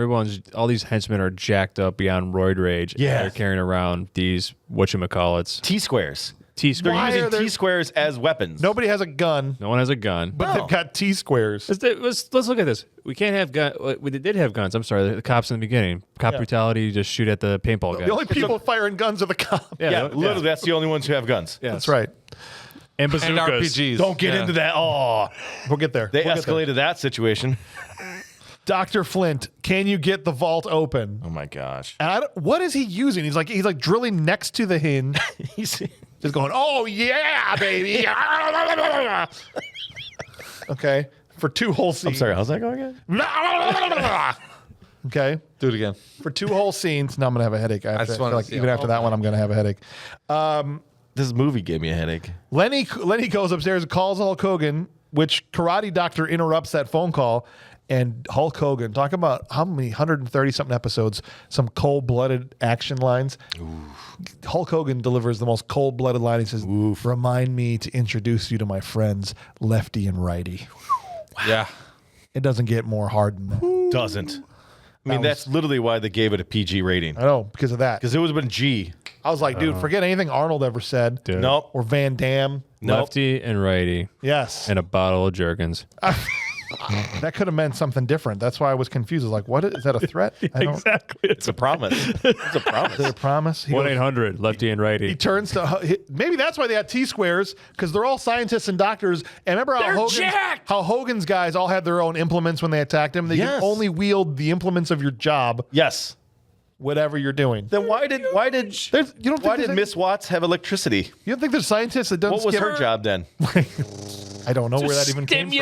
All these henchmen are jacked up beyond roid rage. and Yeah. They're carrying around these whatchamacallits. T squares. T They're squares. Why are using there- T squares as weapons. Nobody has a gun, No one has a gun. but they've got T squares. Let's look at this. We can't have gun. We did have guns. I'm sorry. The cops in the beginning. Cop brutality. Just shoot at the paintball guy. The only people firing guns are the cops. Yeah, literally, that's the only ones who have guns. Yeah. That's right. And bazookas. and RPGs. Don't get into that. Oh, We'll get there. they We'll get there. escalated that situation. Dr. Flint, can you get the vault open? Oh my gosh. And what is he using? He's like drilling next to the hinge. He's Just going, oh yeah, baby. Okay. For 2 whole scenes. I'm sorry. How's that going again? Okay. Do it again. For 2 whole scenes. Now I'm gonna have a headache. I just feel wanted to like see even how- after that one, I'm gonna have a headache. This movie gave me a headache. Lenny goes upstairs and calls Hulk Hogan, which Karate Doctor interrupts that phone call. And Hulk Hogan, talk about how many 130 something episodes, some cold-blooded action lines. Hulk Hogan delivers the most cold-blooded line. He says, "Remind me to introduce you to my friends, Lefty and Righty." Yeah. It doesn't get more hard than that. Doesn't. I mean, that's literally why they gave it a PG rating. I know, because of that. Because it would have been G. I was like, dude, forget anything Arnold ever said. Dude. Nope. Or Van Damme. Nope. Lefty and righty. Yes. And a bottle of Jergens. That could have meant something different. That's why I was confused. I was like, what is that a threat? I don't, Exactly. It's a promise. It's a promise. Is it a promise? He goes- 1-800 Lefty and righty. He turns to maybe that's why they had T squares, because they're all scientists and doctors. And remember how Hogan's guys all had their own implements when they attacked him. They Yes. can only wield the implements of your job, Yes. whatever you're doing. Then why did There's, you don't think why there's did Miss Watts have electricity? You don't think there's scientists that don't What was skip? her job then? I don't know where that even came from.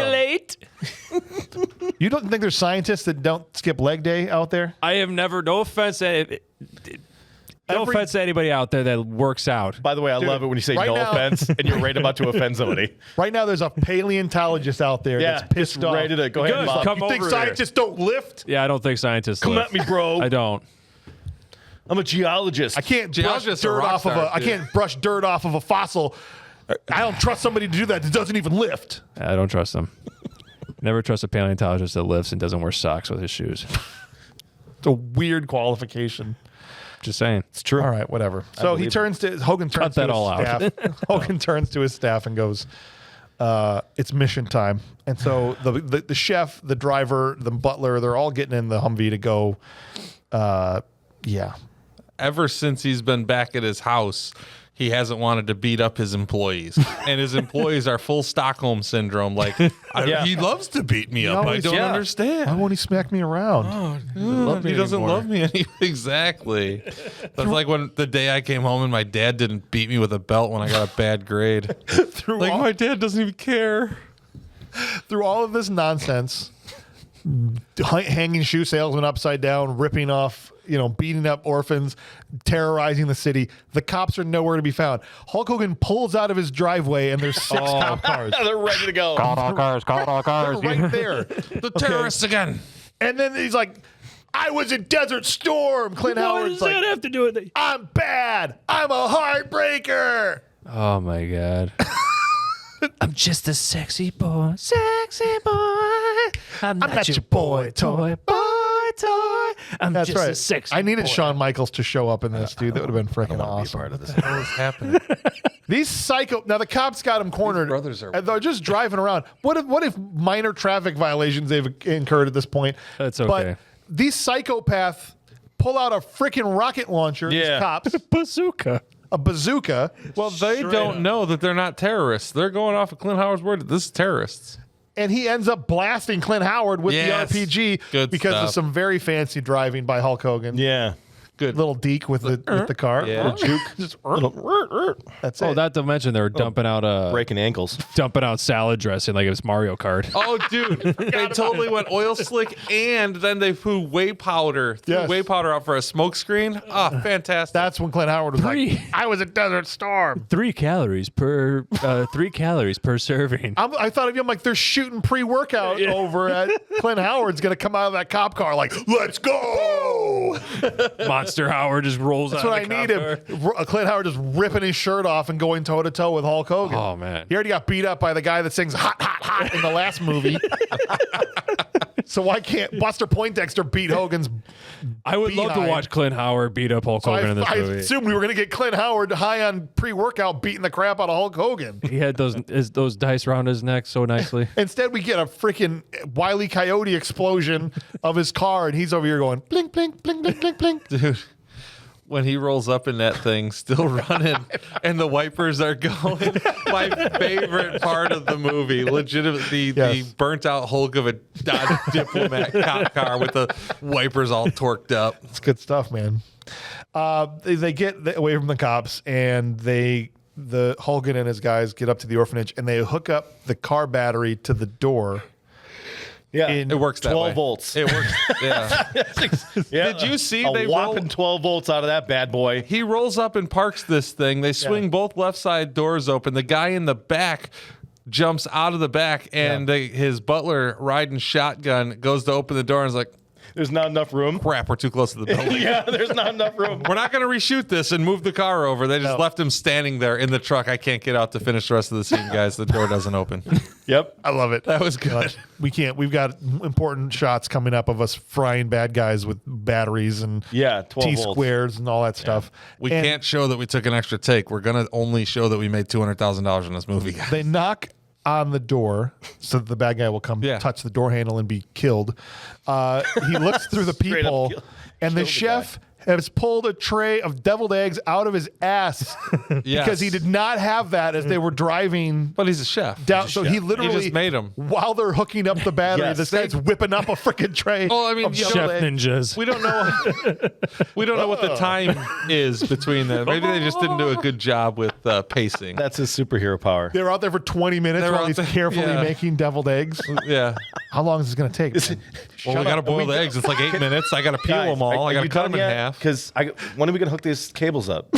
You don't think there's scientists that don't skip leg day out there? I have never. No offense. No offense to anybody out there that works out. By the way, I love it when you say right no now- offense and you're right about to offend somebody. Right now, there's a paleontologist out there Yeah, that's pissed just off. ready to go ahead and Good. mob. Come You think over scientists don't lift? Yeah, I don't think scientists. Come live. at me, bro. I don't. I'm a geologist. I can't brush Geologists are dirt rock off of stars, I dude. can't brush dirt off of a fossil. I don't trust somebody to do that doesn't even lift. I don't trust them. Never trust a paleontologist that lifts and doesn't wear socks with his shoes. It's a weird qualification. Just saying. It's true. All right, whatever. So he turns to Hogan turns that to his all out. staff. Hogan turns to his staff and goes, "It's mission time." And so the chef, the driver, the butler, they're all getting in the Humvee to go. Yeah. Ever since he's been back at his house, he hasn't wanted to beat up his employees. And his employees are full Stockholm syndrome. Like, he loves to beat me up. I always- don't Why understand. won't he smack me around? He doesn't love me anymore. Exactly. That's like when the day I came home and my dad didn't beat me with a belt when I got a bad grade. Like, my dad doesn't even care. Through all of this nonsense, hanging shoe salesmen upside down, ripping off, beating up orphans, terrorizing the city. The cops are nowhere to be found. Hulk Hogan pulls out of his driveway and there's 6 cop cars. They're ready to go. Call all cars. They're right there. The terrorists again. And then he's like, I was in Desert Storm. Clint What Howard's does like, that have to do with it? I'm bad. I'm a heartbreaker. Oh my God. I'm just a sexy boy. I'm not your boy toy. I'm That's just right. a sexy I needed boy. Shawn Michaels to show up in this, dude. That would have been freaking awesome. Part of this. What is happening? These psycho. Now the cops got him cornered. brothers are- and they're just driving around. What if minor traffic violations they've incurred at this point? That's okay. But these psychopaths pull out a freaking rocket launcher. These Yeah. cops, Bazooka. a bazooka. Well, they don't know that they're not terrorists. They're going off of Clint Howard's word. This is terrorists. And he ends up blasting Clint Howard with Yes. the RPG Good because of stuff. some very fancy driving by Hulk Hogan. Yeah. Good. Little deke with the car. Yeah. Little juke. Just, that's it. Oh, not to mention they were dumping out Breaking ankles. salad dressing like it was Mario Kart. Oh, dude, they totally went oil slick, and then they threw whey powder out for a smoke screen. Ah, fantastic. That's when Clint Howard was Three. like, I was at Desert Storm. 3 calories per 3 calories per serving. I thought of him like they're shooting pre-workout over at Clint Howard's going to come out of that cop car like, let's go. Monster Howard just rolls That's out. what I need him. Clint Howard just ripping his shirt off and going toe-to-toe with Hulk Hogan. Oh man. He already got beat up by the guy that sings hot, hot, hot in the last movie. So why can't Buster Poindexter beat Hogan's? I would love to behind? watch Clint Howard beat up Hulk So Hogan in this I movie. assumed we were going to get Clint Howard high on pre-workout beating the crap out of Hulk Hogan. He had those dice around his neck so nicely. Instead, we get a freaking Wile E. Coyote explosion of his car, and he's over here going blink, blink, blink, blink, blink, blink. Dude, when he rolls up in that thing, still running, and the wipers are going. My favorite part of the movie, legitimately, the Yes. burnt out Hulk of a Dodge Diplomat cop car with the wipers all torqued up. It's good stuff, man. They get away from the cops, and the Hogan and his guys get up to the orphanage, and they hook up the car battery to the door. Yeah. In- It works that 12 way. volts. It works. Yeah. Yeah. Did you see a they whopping roll- 12 volts out of that bad boy? He rolls up and parks this thing. They swing both left side doors open. The guy in the back jumps out of the back, and his butler riding shotgun goes to open the door and is like, There's not enough room. crap, we're too close to the building. Yeah, there's not enough room. We're not going to reshoot this and move the car over. They just left him standing there in the truck. I can't get out to finish the rest of the scene, guys. The door doesn't open. Yep. I love it. That was good. We can't. We've got important shots coming up of us frying bad guys with batteries and Yeah, 12 T volts. squares and all that stuff. We And can't show that we took an extra take. We're going to only show that we made $200,000 in this movie, guys. They knock on the door so that the bad guy will come touch the door handle and be killed. He looks through the Straight up people, kill and the the chef has pulled a tray of deviled eggs out of his ass because he did not have that as they were driving But he's a chef. down. So he literally He just made 'em. while they're hooking up the battery. Yes. This guy's whipping up a freaking tray. Oh, I mean, of yeah, deviled Chef eggs. ninjas. We don't know. We don't know what the time is between them. Maybe they just didn't do a good job with pacing. That's his superhero power. They were out there for 20 minutes They were while out he's there- carefully yeah. making deviled eggs. Yeah. How long is this going to take? man? Well, we got to boil the eggs. It's like 8 minutes. I got to peel them all. I got to cut them in half. Because when are we going to hook these cables up?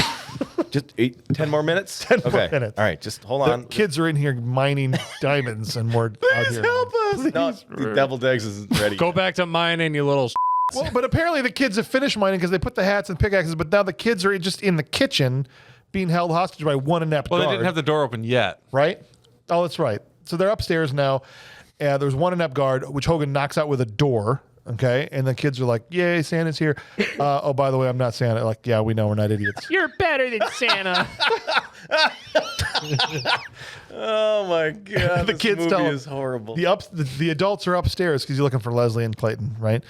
Just 10 more minutes? 10 more Okay. minutes. All right, just hold The on. kids are in here mining diamonds, and we're out here. us. No, the deviled eggs isn't ready. Go back to mining, you little. Well, but apparently the kids have finished mining because they put the hats and pickaxes. But now the kids are just in the kitchen, being held hostage by one inept Well, they guard. didn't have the door open yet. right? Oh, that's right. So they're upstairs now. There's one inept guard, which Hogan knocks out with a door. Okay, and the kids are like, "Yay, Santa's here!" Oh, by the way, I'm not Santa. Like, yeah, we know we're not idiots. You're better than Santa. Oh my god, The this kids movie tell him- is horrible. The adults are upstairs because you're looking for Leslie and Clayton, right?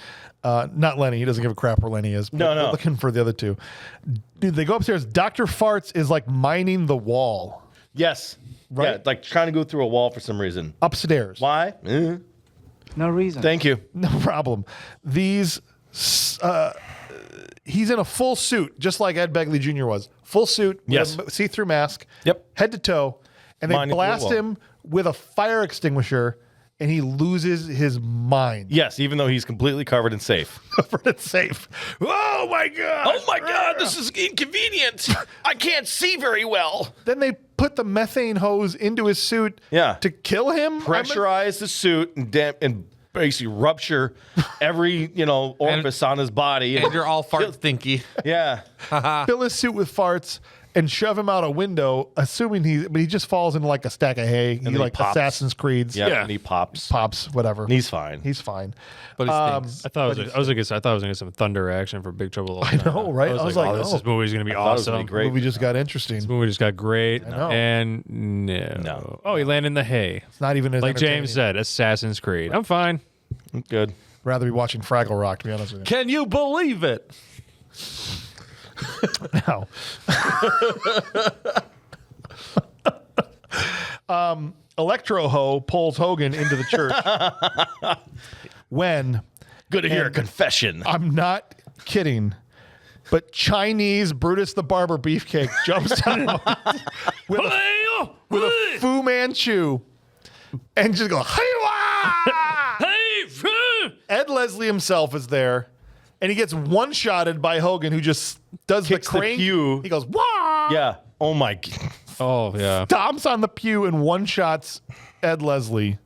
Not Lenny. He doesn't give a crap where Lenny is. But No. they're looking for the other two. Dude, they go upstairs. Dr. Farts is like mining the wall Yes. Right? Yeah, like trying to go through a wall for some reason. upstairs. Why? No reason. Thank you. No problem. He's in a full suit, just like Ed Begley Jr. was. Full suit, with Yes. a see-through mask, Yep. head to toe, and they Mining the blast wall. him with a fire extinguisher, and he loses his mind. Yes, even though he's completely covered and safe. For it's safe. Oh my god! Oh my god, this is inconvenient. I can't see very well. Then they put the methane hose into his suit Yeah. to kill him. Pressurize the suit and basically rupture every orifice on his body, And you're all fart thinky. yeah. Fill his suit with farts and shove him out a window, assuming he just falls into like a stack of hay. He then he like pops. Assassin's Creed's. Yeah, and he pops. Whatever. He's fine. He's fine. But he stinks. I thought I was gonna get some thunder action for Big Trouble. I know, right? I was like, this movie's gonna be thought it was gonna awesome. be great. Movie just got interesting. This movie just got great, know. and no. Oh, he landed in the hay. It's not even as Like entertaining. James said, Assassin's Creed. I'm fine. Good. Rather be watching Fraggle Rock, to be honest with you. Can you believe it? No. Electro Ho pulls Hogan into the church when, Good to hear a confession. I'm not kidding, but Chinese Brutus the Barber Beefcake jumps on him with a Fu Manchu and just goes, Ed Leslie himself is there, and he gets one-shotted by Hogan, who just does Kicks the the crank. pew. He goes, wah! Yeah. Oh my. God. Oh yeah. Stomps on the pew and one-shots Ed Leslie,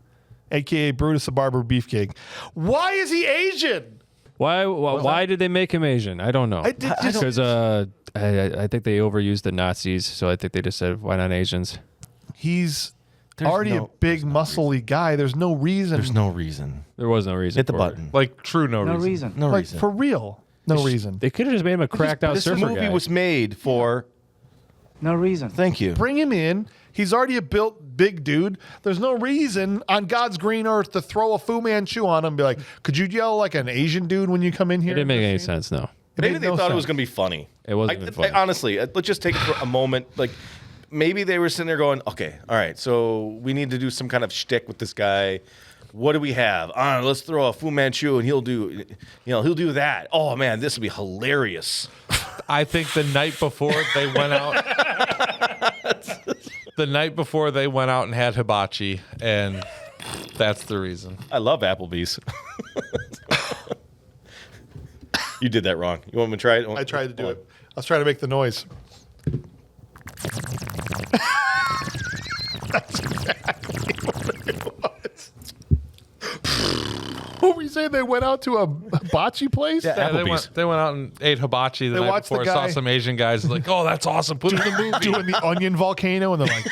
a.k.a. Brutus the Barber Beefcake. Why is he Asian? Why did they make him Asian? I don't know. Because I think they overused the Nazis, so I think they just said, why not Asians? He's already a big, muscly guy. There's no reason. There's no reason. There was no reason. Hit the for button. Like, true no No reason. reason. No like, reason. for real. No reason. They could have just made him a cracked out This surfer movie guy. was made for. No reason. Thank you. Bring him in. He's already a built big dude. There's no reason on God's green earth to throw a Fu Manchu on him and be like, could you yell like an Asian dude when you come in here? It didn't make any sense. No, Maybe made they no thought it was sense. going to be funny. it wasn't even funny. Honestly, let's just take it for a moment. Like, maybe they were sitting there going, okay, all right, so we need to do some kind of shtick with this guy. What do we have? Let's throw a Fu Manchu and he'll do that. Oh man, this will be hilarious. I think the night before they went out, and had hibachi, and that's the reason. I love Applebee's. You did that wrong. You want me to try it? I tried to do it. I was trying to make the noise. That's exactly what it was. What were you saying? They went out to a hibachi place? Yeah. Yeah, Applebee's. they went out and ate hibachi the They night watched the before. Saw guy- some Asian guys like, oh, that's awesome. Put it in the movie. Doing the onion volcano, and they're like,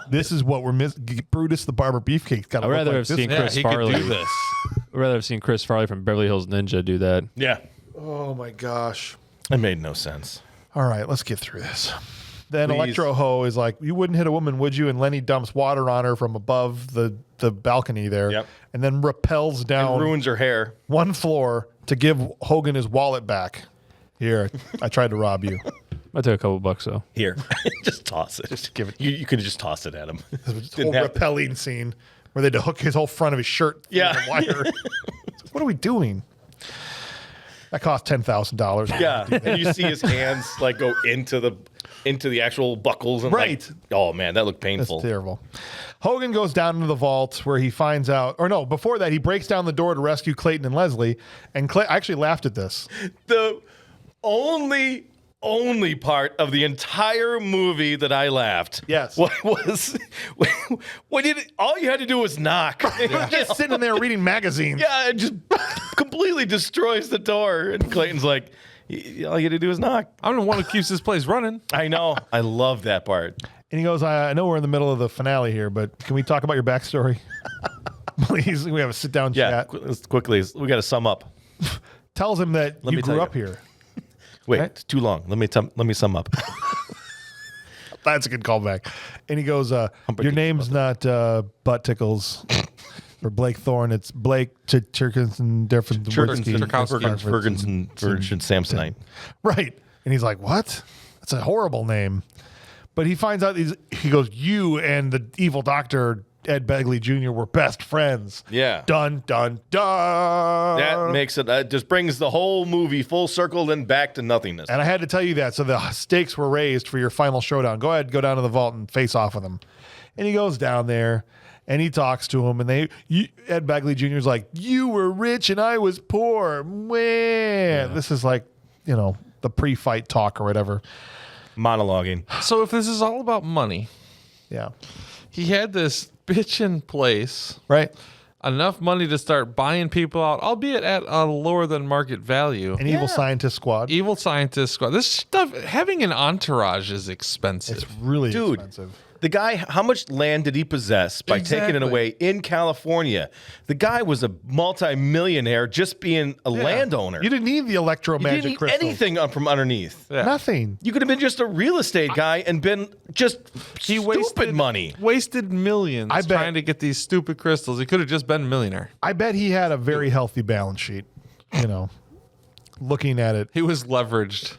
"This is what we're missing." Brutus the Barber Beefcake's got to I'd look rather like have this. seen Yeah, Chris he Farley. could do this. I'd rather have seen Chris Farley from Beverly Hills Ninja do that. Yeah, Oh my gosh! it made no sense. All right, let's get through this. Then Please. Electro Ho is like, "You wouldn't hit a woman, would you?" And Lenny dumps water on her from above the balcony there, Yep. and then rappels down Ruins her hair. one floor to give Hogan his wallet back. Here, I tried to rob you. I took a couple bucks though. Here, just toss it. Just give it- You could just toss it at him. This whole rappelling scene where they had to hook his whole front of his shirt through Yeah. the wire. What are we doing? That cost $10,000. Yeah, and you see his hands like go into the actual buckles and Right. Like, oh man, that looked That's painful. terrible. Hogan goes down into the vault where he finds out, or no, before that, he breaks down the door to rescue Clayton and Leslie. And I actually laughed at this. The only part of the entire movie that I laughed. Yes. Was when all you had to do was knock. He was just sitting there reading magazines. Yeah, it just completely destroys the door. And Clayton's like, all you had to do is knock. I'm the one who keeps this place running. I know. I love that part. And he goes, I know we're in the middle of the finale here, but can we talk about your backstory? Please, we have a sit-down Yeah, chat. quickly. We got to sum up. Tells him that Let you me grew tell up here. Wait, Right. it's too long. Let me sum up. That's a good callback. And he goes, your pretty name's not Butt Tickles or Blake Thorne. It's Blake Churkinson, different Churkowski. Ferguson Samsonite. Right. And he's like, what? That's a horrible name. But he finds out, he goes, you and the evil doctor, Ed Begley Jr., were best friends. Yeah. Dun, dun, dun. That makes it, just brings the whole movie full circle, then back to nothingness. And I had to tell you that. So the stakes were raised for your final showdown. Go ahead, go down to the vault and face off with him. And he goes down there and he talks to him. And Ed Begley Jr. is like, you were rich and I was poor. Man. This is like, the pre-fight talk or whatever. Monologuing. So if this is all about money, Yeah. he had this bitchin' place Right. enough money to start buying people out, albeit at a lower than market value. An evil scientist squad. Evil scientist squad. This stuff, having an entourage is expensive. It's really Dude, expensive. the guy, how much land did he possess by taking it Exactly. away in California? The guy was a multi-millionaire just being a landowner. You didn't need the You electromagic didn't need crystals. anything up from underneath. Yeah. Nothing. You could have been just a real estate guy and been just stupid money. Wasted millions I bet. trying to get these stupid crystals. He could have just been a millionaire. I bet he had a very healthy balance sheet. Looking at it. He was leveraged.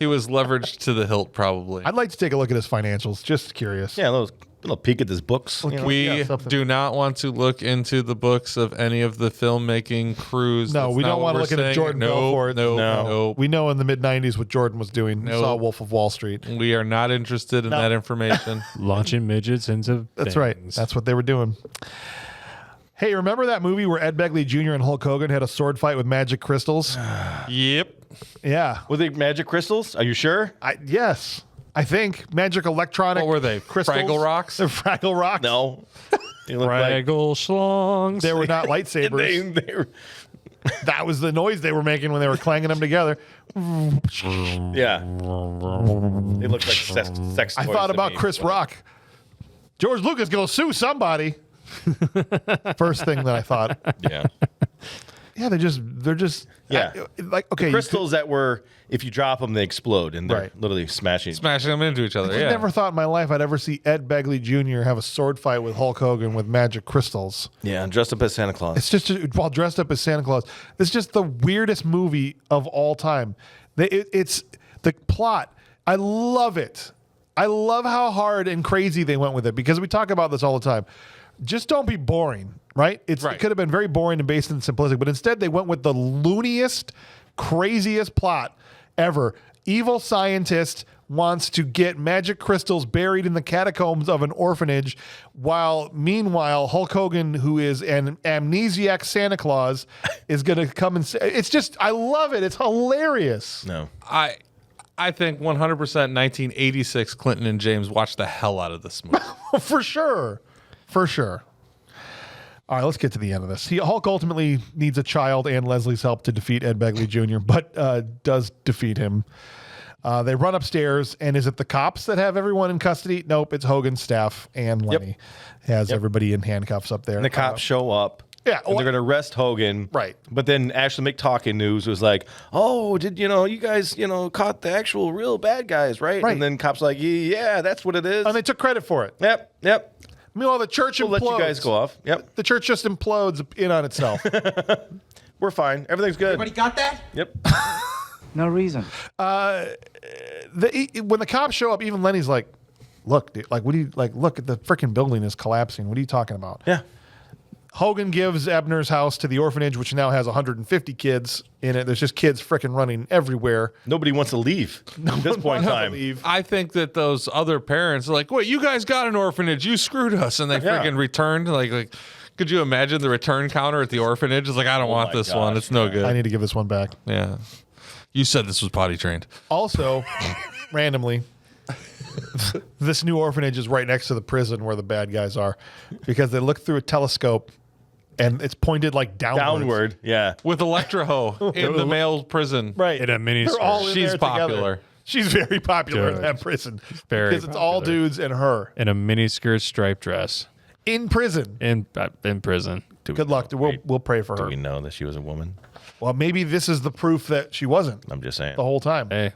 He was leveraged to the hilt, probably. I'd like to take a look at his financials. Just curious. Yeah, a little peek at his books. you know. We Yeah, something. do not want to look into the books of any of the filmmaking crews. No, That's we not don't what want to we're look at saying. Jordan Belfort. No. We know in the mid 90s what Jordan was doing. We No. saw Wolf of Wall Street. We are not interested in that information. Launching midgets into That's things. right. That's what they were doing. Hey, remember that movie where Ed Begley Jr. and Hulk Hogan had a sword fight with magic crystals? Yep. Yeah. Were they magic crystals? Are you sure? Yes. I think magic electronic. What were they? Crystals. Fraggle Rocks? They're Fraggle Rocks. No. They look like Fraggle schlongs. They were not lightsabers. they were, That was the noise they were making when they were clanging them together. yeah. They look like sex I toys thought to about me. Chris Rock. George Lucas going to sue somebody. First thing that I thought. Yeah. Yeah, they're just Yeah. like okay. Crystals that were, if you drop them, they explode and they're Right. literally smashing. Smashing them into each other. I Yeah. never thought in my life I'd ever see Ed Begley Jr. have a sword fight with Hulk Hogan with magic crystals. Yeah, and dressed up as Santa Claus. It's just while dressed up as Santa Claus. It's just the weirdest movie of all time. It's the plot. I love it. I love how hard and crazy they went with it because we talk about this all the time. Just don't be boring, right? It could have been very boring and based and simplistic, but instead they went with the looniest, craziest plot ever. Evil scientist wants to get magic crystals buried in the catacombs of an orphanage, while meanwhile Hulk Hogan, who is an amnesiac Santa Claus, is going to come and say, it's just, I love it. It's hilarious. No. I think 100% 1986 Clinton and James watched the hell out of this movie. For sure. For sure. All right, let's get to the end of this. Hulk ultimately needs a child and Leslie's help to defeat Ed Begley Jr., but does defeat him. They run upstairs, and is it the cops that have everyone in custody? Nope, it's Hogan's staff, and Lenny has everybody in handcuffs up there. And the cops show up. Yeah, And they're going to arrest Hogan. Right. But then Ashley McTalking News was like, oh, did you guys, caught the actual real bad guys, right? Right. And then cops like, yeah, that's what it is. And they took credit for it. Yep. Meanwhile, the church We'll implodes. let you guys go off. Yep. The church just implodes in on itself. We're fine. Everything's good. Everybody got that? Yep. No reason. When the cops show up, even Lenny's like, look, dude, like, what do you, like, look, the freaking building is collapsing. What are you talking about? Yeah. Hogan gives Ebner's house to the orphanage, which now has 150 kids in it. There's just kids freaking running everywhere. Nobody wants to leave at this point in time. I think that those other parents are like, wait, you guys got an orphanage. You screwed us. And they freaking returned. Like, could you imagine the return counter at the orphanage? It's like, I don't want my this one. gosh, It's no good. I need to give this one back. Yeah. You said this was potty trained. Also, randomly, this new orphanage is right next to the prison where the bad guys are because they look through a telescope and it's pointed like Downward. Yeah. With Electro in the male prison. Right. In a mini They're all in She's there together. popular. She's very popular in Dude. that prison. Very because it's all popular. dudes and her in a miniskirt striped dress in prison. in prison. Good luck. We'll pray for Do her. we know that she was a woman? Well, maybe this is the proof that she wasn't I'm just saying. the whole time. Hey,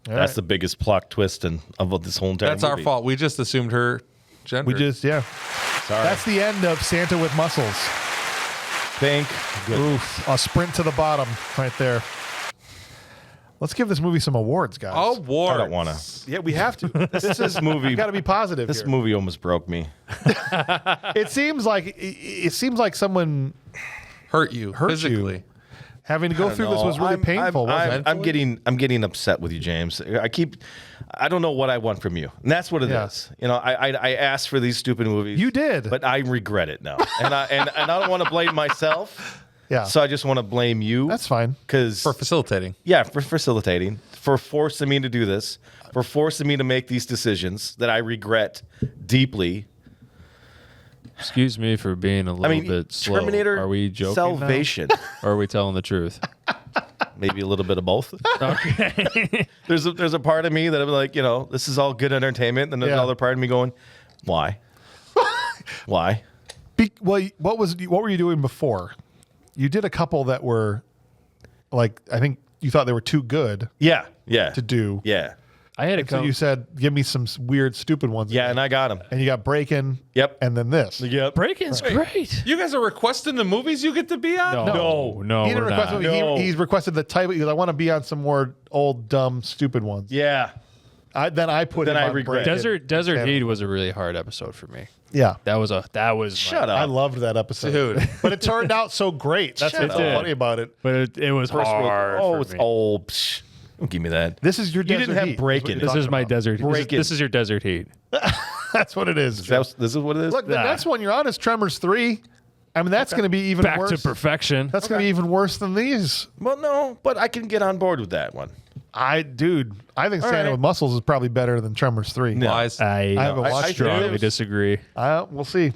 All That's right. the biggest plot twist of this whole entire That's our movie. fault. We just assumed her gender. We just, yeah. Sorry. That's the end of Santa with Muscles. Thank goodness. Oof, a sprint to the bottom right there. Let's give this movie some awards, guys. Awards. I don't want to. Yeah, we have to. This is movie- got to be positive. This here. movie almost broke me. It seems like someone Hurt you Hurt you. physically. having to go through this No, was really painful. wasn't I'm it? getting upset with you, James. I don't know what I want from you, and that's what it is. Yeah. I asked for these stupid movies. You did. but I regret it now, and I don't want to blame myself. Yeah. So I just want to blame you. That's fine. Because For facilitating. for facilitating, for forcing me to do this, for forcing me to make these decisions that I regret deeply. Excuse me for being a little bit slow. Terminator Are we joking Salvation. now? Or are we telling the truth? Maybe a little bit of both. Okay. There's a part of me that I'm like, this is all good entertainment, and there's another part of me going, why? Why? Well, what were you doing before? You did a couple that were like, I think you thought they were too good Yeah. to do. Yeah. I had a So you said, give me some weird, stupid ones. Yeah, and I got him. And you got Breakin'. Yep. And then this. Yep. Breaking's great. You guys are requesting the movies you get to be on? No, He didn't we're request not. it. He's requested the type. Because I want to be on some more old, dumb, stupid ones. Yeah. Then I put Then him I on regret Breakin'. Desert Heat was a really hard episode for me. Yeah. That was Shut I up. loved that episode. Dude. But it turned out so great. That's what's so up. funny about it. But it was First world- hard. Oh, for it's me. old. Psh, don't give me that. This is your You Desert didn't have Heat, Breakin'. is what you're This is talking my about. desert. Breaking. This is your Desert Heat. That's what it is. This is what it is? Look, the Nah. next one you're on is Tremors 3. I mean, that's going to be even Back worse. to perfection. That's going to be even worse than these. Well, no, but I can get on board with that one. I think Santa right. with Muscles is probably better than Tremors 3. No. Lies. I haven't watched it. strongly disagree. We'll see.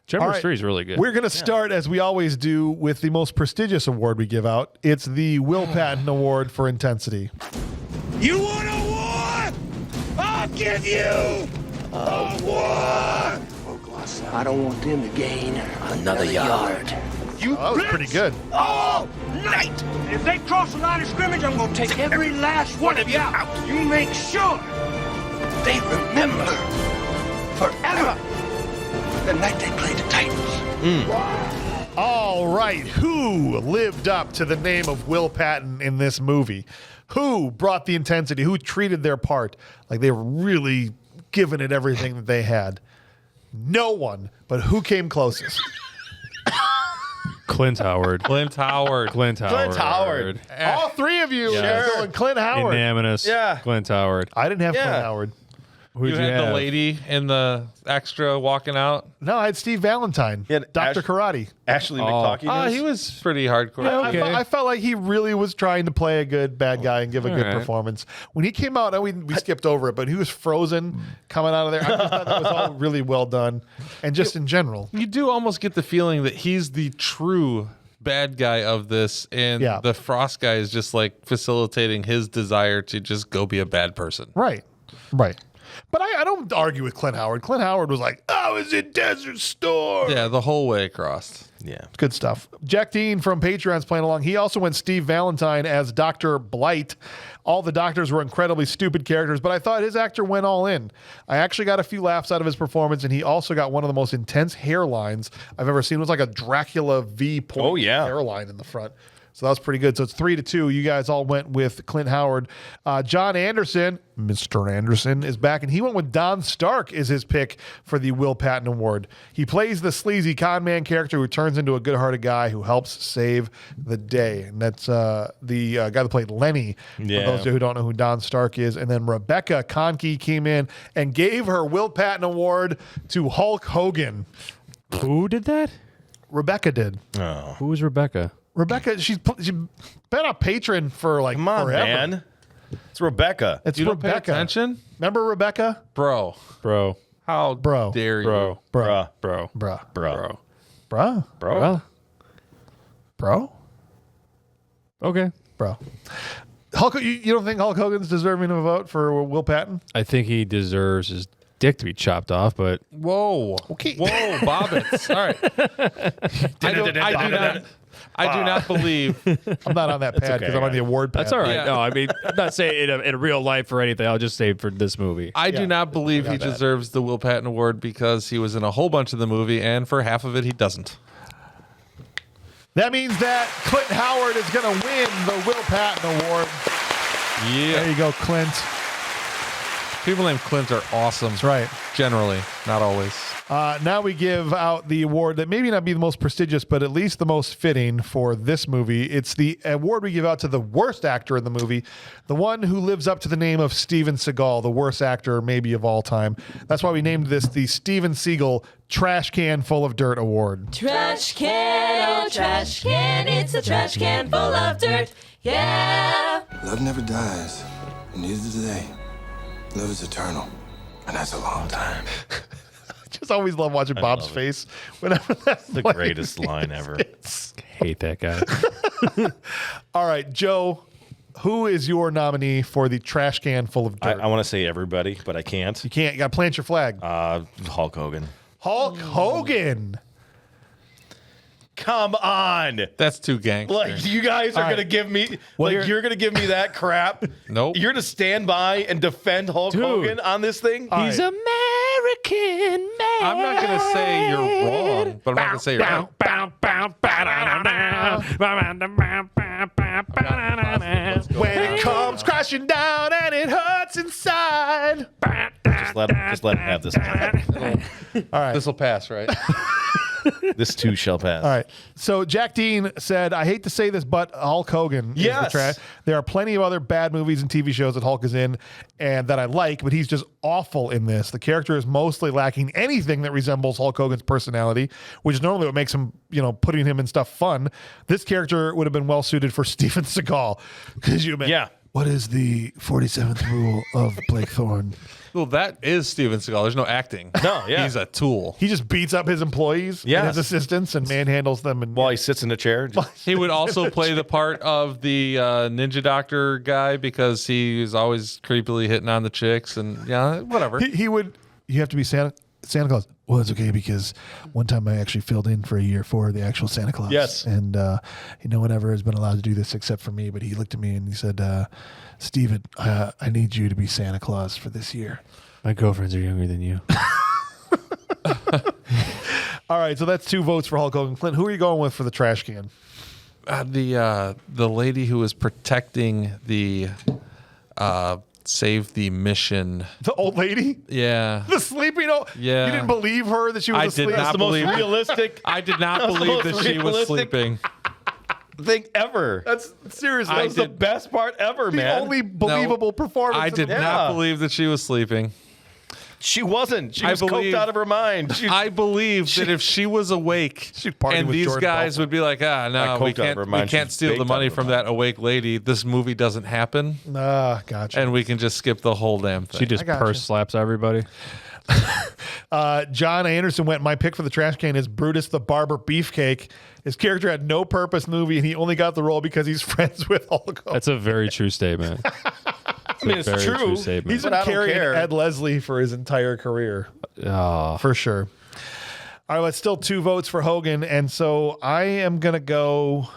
Tremors All right. 3 is really good. We're going to start, as we always do, with the most prestigious award we give out. It's the Will Patton Award for Intensity. You want a war? I'll give you a war! I don't want them to gain another yard. You that was pretty good. all night! If they cross the line of scrimmage, I'm gonna take every last one of you out. You make sure they remember forever the night they played the Titans. All right. Who lived up to the name of Will Patton in this movie? Who brought the intensity? Who treated their part like they were really giving it everything that they had? No one. But who came closest? Clint Howard. Clint Howard. Clint Howard. All three of you Yes. are going Clint Howard. Unanimous. Yeah. Clint Howard. I didn't have Yeah. Clint Howard. Who'd You you had have? the lady in the extra walking out. No, I had Steve Valentine. You had Dr. Ash- Karate. Ashley McTalkie. He was pretty hardcore. Okay. I felt like he really was trying to play a good bad guy and give a All good right. performance. When he came out, we skipped over it, but he was frozen coming out of there. I just thought that was all really well done. And just in general. You do almost get the feeling that he's the true bad guy of this, and Yeah. the Frost guy is just like facilitating his desire to just go be a bad person. Right. But I don't argue with Clint Howard. Clint Howard was like, I was in Desert Storm. Yeah, the whole way across. Yeah. Good stuff. Jack Dean from Patreon's playing along. He also went Steve Valentine as Dr. Blight. All the doctors were incredibly stupid characters, but I thought his actor went all in. I actually got a few laughs out of his performance, and he also got one of the most intense hairlines I've ever seen. It was like a Dracula V point Oh, yeah. hairline in the front. So that was pretty good. So it's 3-2. You guys all went with Clint Howard. John Anderson, Mr. Anderson, is back, and he went with Don Stark as his pick for the Will Patton Award. He plays the sleazy con man character who turns into a good-hearted guy who helps save the day. And that's the guy that played Lenny, Yeah. for those of you who don't know who Don Stark is. And then Rebecca Conkey came in and gave her Will Patton Award to Hulk Hogan. Who did that? Rebecca did. Who was Rebecca? Rebecca, she's been a patron for like Come on, forever. man. It's Rebecca. It's You don't pay Rebecca. attention? Remember Rebecca? Bro. Bro. How Bro. dare you? Bro. Bruh. Bro. Bruh. Bro. Bruh. Bro. Well, Bro. okay. Bro. You don't think Hulk Hogan's deserving of a vote for Will Patton? I think he deserves his dick to be chopped off, but Whoa. Okay. Whoa, Bobbits. All right. I do not believe. I'm not on that pad because okay, I'm on the award pad. that's all right. Yeah. No, I mean, I'm not saying in real life or anything. I'll just say for this movie. I do not believe he deserves the Will Patton Award because he was in a whole bunch of the movie, and for half of it, he doesn't. That means that Clint Howard is going to win the Will Patton Award. There Yeah. you go, Clint. People named Clint are awesome. That's right. Generally, not always. Now we give out the award that maybe not be the most prestigious, but at least the most fitting for this movie. It's the award we give out to the worst actor in the movie, the one who lives up to the name of Steven Seagal, the worst actor maybe of all time. That's why we named this the Steven Seagal Trash Can Full of Dirt Award. Trash can, oh trash can, it's a trash can full of dirt. Yeah. Love never dies, and neither do they. Love is eternal, and that's a long time. just always love watching Bob's love it. face whenever that's The greatest line ever. Hate that guy. All right, Joe, who is your nominee for the trash can full of dirt? I want to say everybody, but I can't. You can't. You got to plant your flag. Hulk Hogan. Hulk Hogan. Come on. That's too gangster. Like you guys are All right. gonna give me Well, you're gonna give me that crap. Nope. You're gonna stand by and defend Hulk Hogan on this thing? He's American man. I'm not going to say you're wrong, but I'm not going to say you're right. When it comes crashing down and it hurts inside. Just let him have this. All right. This will pass, right? This too shall pass. All right. So Jack Dean said, I hate to say this, but Hulk Hogan is the Yes. trash. There are plenty of other bad movies and TV shows that Hulk is in and that I like, but he's just awful in this. The character is mostly lacking anything that resembles Hulk Hogan's personality, which is normally what makes him, putting him in stuff fun. This character would have been well suited for Steven Seagal. Because you meant, Yeah. what is the 47th rule of Blake Thorne? Well, that is Steven Seagal. There's no acting. No, yeah. He's a tool. He just beats up his employees and Yes. his assistants and manhandles them. And While he sits in a chair. He would also play the part of the ninja doctor guy because he was always creepily hitting on the chicks and whatever. he would. You have to be Santa Claus. Well, it's okay because one time I actually filled in for a year for the actual Santa Claus. Yes. And no one ever has been allowed to do this except for me. But he looked at me and he said, Steven, I need you to be Santa Claus for this year. My girlfriends are younger than you. All right, so that's 2 votes for Hulk Hogan. Clint, who are you going with for the trash can? The lady who was protecting the save the mission. The old lady? Yeah. The sleeping old. Yeah. You didn't believe her that she was I asleep? did not the most believe realistic I did not That was the believe most that she was realistic- sleeping. thing ever. That's seriously. That was the best part ever, the man. only believable performance. I of did the- not believe that she was sleeping. She wasn't. She I was believe- coked out of her mind. She, I believe that if she was awake She'd party and with these Jordan guys Belfort. would be like, Not no, coked we out of her can't, mind, she's steal the baked money out of her from that awake lady. This movie doesn't happen, Gotcha. and we can just skip the whole damn thing. She just gotcha. purse slaps everybody. John Anderson went, my pick for the trash can is Brutus the Barber Beefcake. His character had no purpose in the movie, and he only got the role because he's friends with Hulk Hogan. That's a very true statement. I mean, it's Very true. statement. He's been But I don't carrying care. Ed Leslie for his entire career, Oh, for sure. All right, well, it's still 2 votes for Hogan, and so I am going to go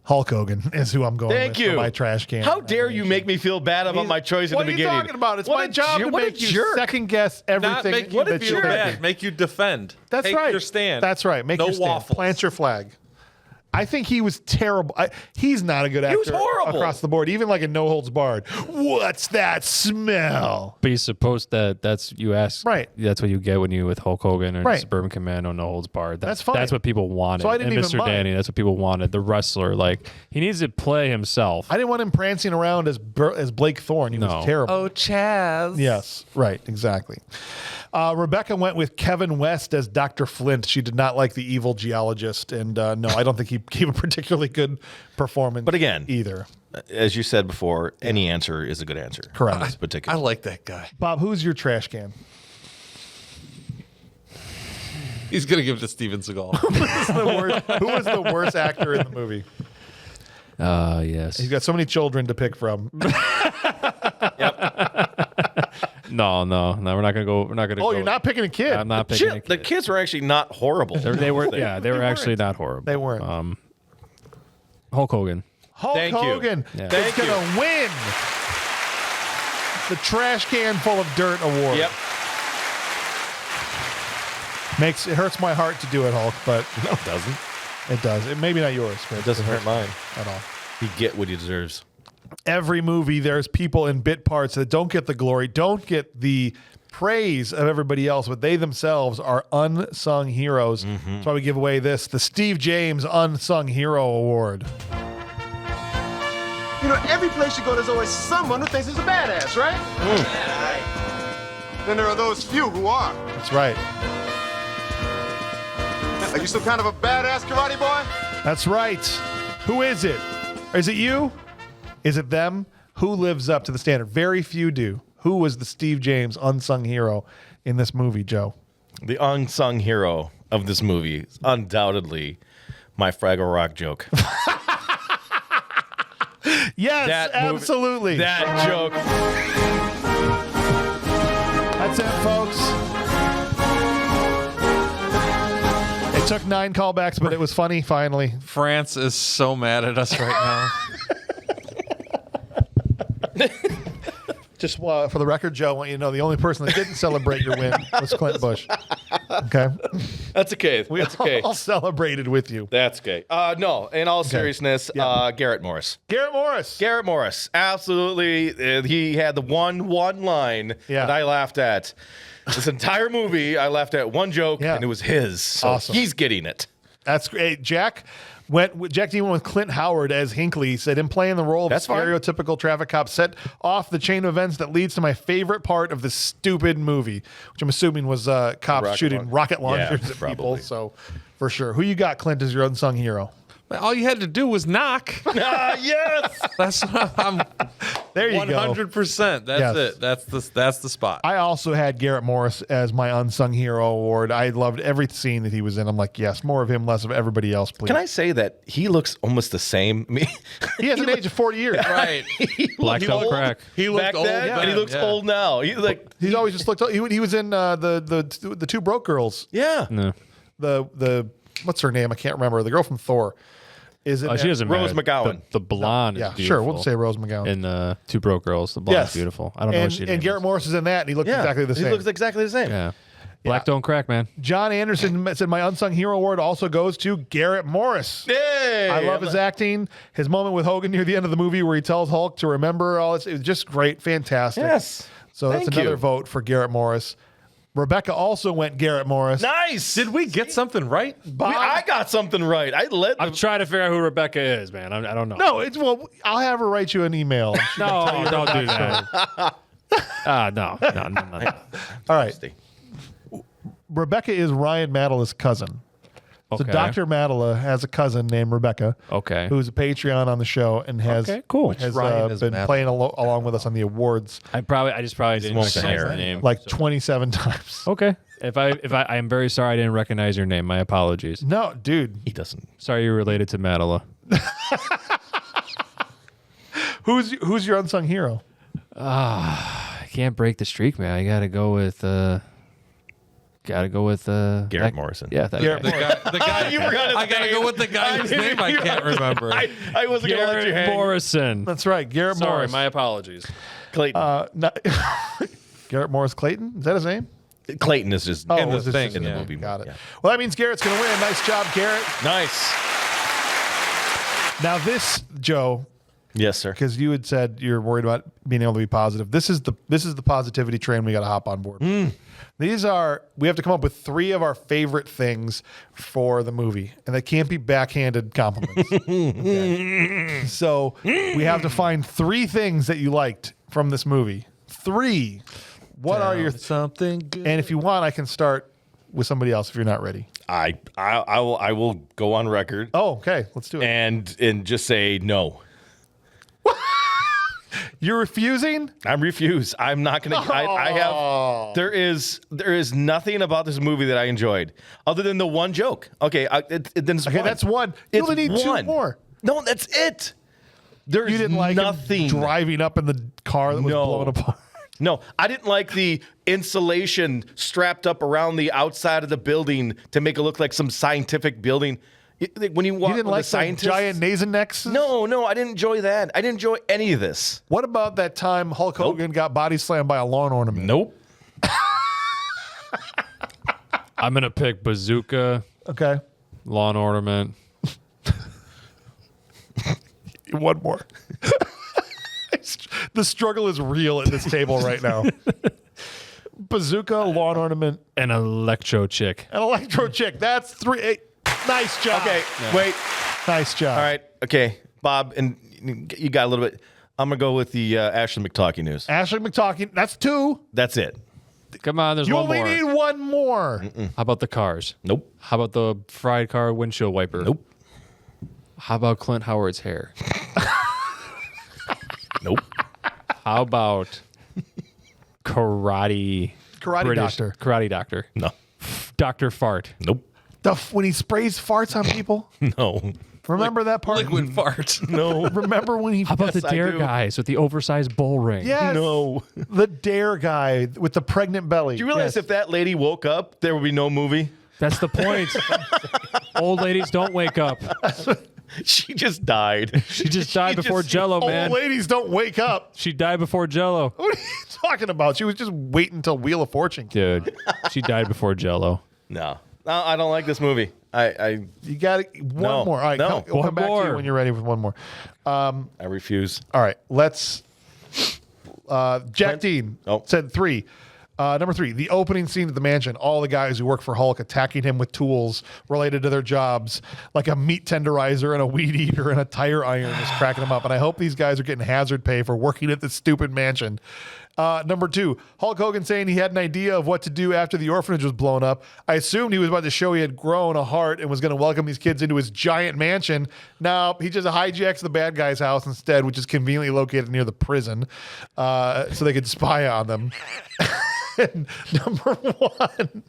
Hulk Hogan is who I'm going Thank with you. for my trash can. How dare you make me feel bad about my choice in What the are you beginning? talking about? It's What my a job to what a make you jerk. second guess Not everything make you that feel you're bad, thinking. make you defend. That's Take right. your stand. That's right. Make no your stand. waffles. Plant your flag. I think he was terrible. He's not a good actor. was horrible. Across the board, even like in No Holds Barred. What's that smell? but you're supposed that's you ask. Right. That's what you get when you with Hulk Hogan or Right. Suburban Commando, No Holds Barred. That's fine. That's what people wanted. So I didn't and even Mr. mind. Danny, that's what people wanted. The wrestler, like he needs to play himself. I didn't want him prancing around as Blake Thorne. He No. was terrible. Oh, Chaz. Yes, right, exactly. Rebecca went with Kevin West as Dr. Flint. She did not like the evil geologist, and no, I don't think he gave a particularly good performance. But again, either. As you said before, any answer is a good answer. Correct. In this I particular. like that guy. Bob, who's your trash can? He's going to give it to Steven Seagal. Who was the worst actor in the movie? Yes. He's got so many children to pick from. No, we're not gonna go. We're not gonna. Oh, go. you're not picking a kid. I'm not picking. a Shit, the kid. kids were actually not horrible. They were. Yeah, they were actually not horrible. They weren't. Hulk Hogan. Hulk Thank you. Hogan Yeah. is Thank going to win the Trash Can Full of Dirt Award. Yep. It hurts my heart to do it, Hulk, but No, it doesn't. it does. It maybe not yours, but It doesn't hurt mine. at all. He get what he deserves. Every movie, there's people in bit parts that don't get the glory, don't get the praise of everybody else, but they themselves are unsung heroes. That's why we give away the Steve James Unsung Hero Award. You know, every place you go, there's always someone who thinks he's a badass, right? Then there are those few who are. That's right. Are you some kind of a badass karate boy? That's right. Who is it? Is it you? Is it them? Who lives up to the standard? Very few do. Who was the Steve James Unsung Hero in this movie, Joe? The unsung hero of this movie is undoubtedly my Fraggle Rock joke. Yes, That movie- absolutely. That joke. That's it, folks. It took 9 callbacks, but it was funny finally. France is so mad at us right now. Just for the record, Joe, I want you to know the only person that didn't celebrate your win was Clint Bush. Okay? That's okay. We That's okay. all celebrated with you. That's okay. No, in all seriousness, Garrett Morris. Garrett Morris. Garrett Morris, absolutely. He had the one line that I laughed at. This entire movie, I laughed at one joke, and it was his. So Awesome. he's getting it. That's great. Jack went with Clint Howard as Hinckley. He said him playing the role of That's a fine. stereotypical traffic cop set off the chain of events that leads to my favorite part of the stupid movie, which I'm assuming was cops shooting rocket launchers at people. probably. So for sure. Who you got, Clint, as your unsung hero? All you had to do was knock. Yes. That's what I'm. There you go. 100%. That's Yes. it. That's the spot. I also had Garrett Morris as my unsung hero award. I loved every scene that he was in. I'm like, yes, more of him, less of everybody else, please. Can I say that he looks almost the same? I mean, He has an age of 40 years. Right. Black don't crack. He looked back old then, then, and he looks yeah. old now. He's like, He's always just looked. He was in the Two Broke Girls. yeah. No. The what's her name? I can't remember. The girl from Thor. Is it She doesn't Rose matter. McGowan. The blonde Yeah, is beautiful. sure. We'll just say Rose McGowan. In Two Broke Girls, the blonde Yes. is beautiful. I don't know what she did. And Garrett Morris is in that, and he looks exactly the same. He looks exactly the same. Yeah. Black don't crack, man. John Anderson said my unsung hero award also goes to Garrett Morris. Hey, I love his acting. His moment with Hogan near the end of the movie where he tells Hulk to remember all this. It was just great. Fantastic. Yes. So that's Thank another you. vote for Garrett Morris. Rebecca also went Garrett Morris. Nice. Did we get something right? I got something right. I led. I'm trying to figure out who Rebecca is, man. I don't know. No, I'll have her write you an email. No, don't do that. No. All right. Rebecca is Ryan Madela's cousin. So Okay. Dr. Madela has a cousin named Rebecca. Okay. Who's a Patreon on the show and has Okay, cool. has Ryan is been Madela? playing along with us on the awards I just probably didn't won't recognize care. the name. like 27 times. Okay. If I'm very sorry I didn't recognize your name. My apologies. No, dude. He doesn't. Sorry you're related to Madela. Who's your unsung hero? I can't break the streak, man. I gotta go with Garrett Morrison. Yeah, that Garrett guy. The guy. You forgot his I gotta name. go with the guy whose name I can't remember. I wasn't gonna let you Garrett hang. Morrison. That's right, Garrett Sorry, Morris. my apologies. Clayton. Garrett Morris Clayton? Is that his name? Clayton is just Oh, In the it's just thing, his in the name. movie. Got it. Yeah. Well, that means Garrett's going to win. Nice job, Garrett. Nice. Now this, Joe, Yes, sir. because you had said you're worried about being able to be positive. This is the positivity train we got to hop on board. We have to come up with 3 of our favorite things for the movie, and they can't be backhanded compliments. Okay. So we have to find 3 things that you liked from this movie. 3. What are your? something good? And if you want, I can start with somebody else if you're not ready. I will go on record Oh, okay. Let's do it. and just say no. You're refusing? I'm refused. I'm not gonna. I have. There is nothing about this movie that I enjoyed other than the one joke. Okay, then it's Okay, one. that's one. You It's only need 2 one. more. No, that's it. There's You didn't like nothing. him driving up in the car that was No. blowing apart. No, I didn't like the insulation strapped up around the outside of the building to make it look like some scientific building. When you walk You didn't with like the scientists, the giant Nasonex? No, I didn't enjoy that. I didn't enjoy any of this. What about that time Hulk Hogan got body slammed by a lawn ornament? Nope. I'm gonna pick bazooka, Okay. lawn ornament. One more. The struggle is real at this table right now. Bazooka, lawn ornament, An electro chick. and electro chick. That's 3. Nice job. Okay, wait. Nice job. All right. Okay, Bob, and you got a little bit. I'm gonna go with the Ashley McTalkie news. Ashley McTalkie. That's 2. That's it. Come on, there's You one only more. need 1 more. How about the cars? Nope. How about the fried car windshield wiper? Nope. How about Clint Howard's hair? Nope. How about karate Karate British doctor. Karate doctor. No. Dr. Fart. Nope. When he sprays farts on people. No. Remember that part? Liquid fart. No. Remember when he? How about Yes, the I dare do. guys with the oversized bull ring? Yes. No. The dare guy with the pregnant belly. Do you realize if that lady woke up, there would be no movie? That's the point. Old ladies don't wake up. She just died. She just died before Jello, man. Old ladies don't wake up. She died before Jello. What are you talking about? She was just waiting until Wheel of Fortune. Dude, she died before Jello. No, I don't like this movie. You got one No. more. All right, No. we'll come back to you more. when you're ready with one more. I refuse. All right, let's. Jack Dean said 3. Number 3, the opening scene at the mansion. All the guys who work for Hulk attacking him with tools related to their jobs, like a meat tenderizer and a weed eater and a tire iron, is cracking them up. And I hope these guys are getting hazard pay for working at this stupid mansion. Number 2, Hulk Hogan saying he had an idea of what to do after the orphanage was blown up. I assumed he was about to show he had grown a heart and was going to welcome these kids into his giant mansion. No, he just hijacks the bad guy's house instead, which is conveniently located near the prison, so they could spy on them. Number 1.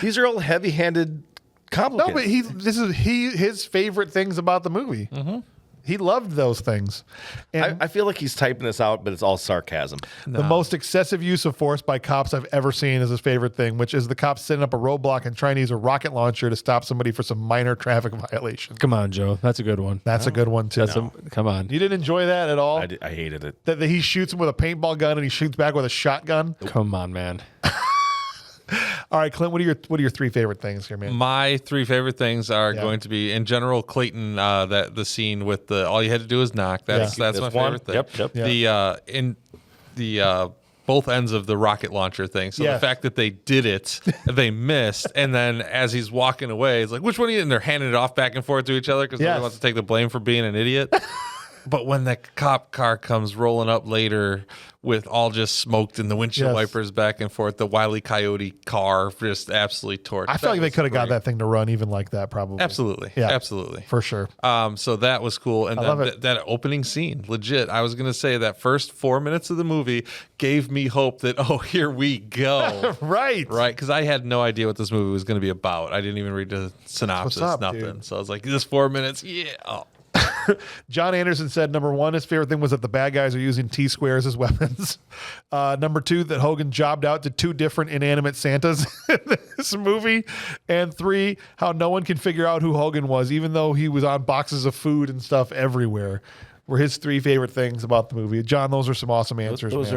These are all heavy-handed compliments. No, but this is his favorite things about the movie. Mm-hmm. He loved those things. And I feel like he's typing this out, but it's all sarcasm. the most excessive use of force by cops I've ever seen is his favorite thing, which is the cops setting up a roadblock and trying to use a rocket launcher to stop somebody for some minor traffic violation. Come on, Joe. That's a good one. That's a good one, too. Come on. You didn't enjoy that at all? I hated it. That he shoots him with a paintball gun and he shoots back with a shotgun? Come on, man. All right, Clint, what are your 3 favorite things here, man? My 3 favorite things are going to be, in general, Clayton. That the scene with the all you had to do is knock. That's my one. favorite thing. Yep. The both ends of the rocket launcher thing. So Yes. the fact that they did it, they missed, and then as he's walking away, it's like, which one are you? And they're handing it off back and forth to each other because nobody wants to take the blame for being an idiot. But when the cop car comes rolling up later with all just smoked and the windshield wipers back and forth, the Wile E. Coyote car just absolutely torched. I feel like they could have got that thing to run even like that, probably. Absolutely. Yeah. Absolutely. For sure. So that was cool. And love then it. that opening scene, legit. I was going to say that first 4 minutes of the movie gave me hope that, oh, here we go. Right. Right. Because I had no idea what this movie was going to be about. I didn't even read the synopsis, up, nothing. dude? So I was like, this 4 minutes, yeah. Oh. John Anderson said, number 1, his favorite thing was that the bad guys are using T-squares as weapons. Number 2, that Hogan jobbed out to 2 different inanimate Santas in this movie. And 3, how no one can figure out who Hogan was, even though he was on boxes of food and stuff everywhere. Were his 3 favorite things about the movie. John, those are some awesome answers.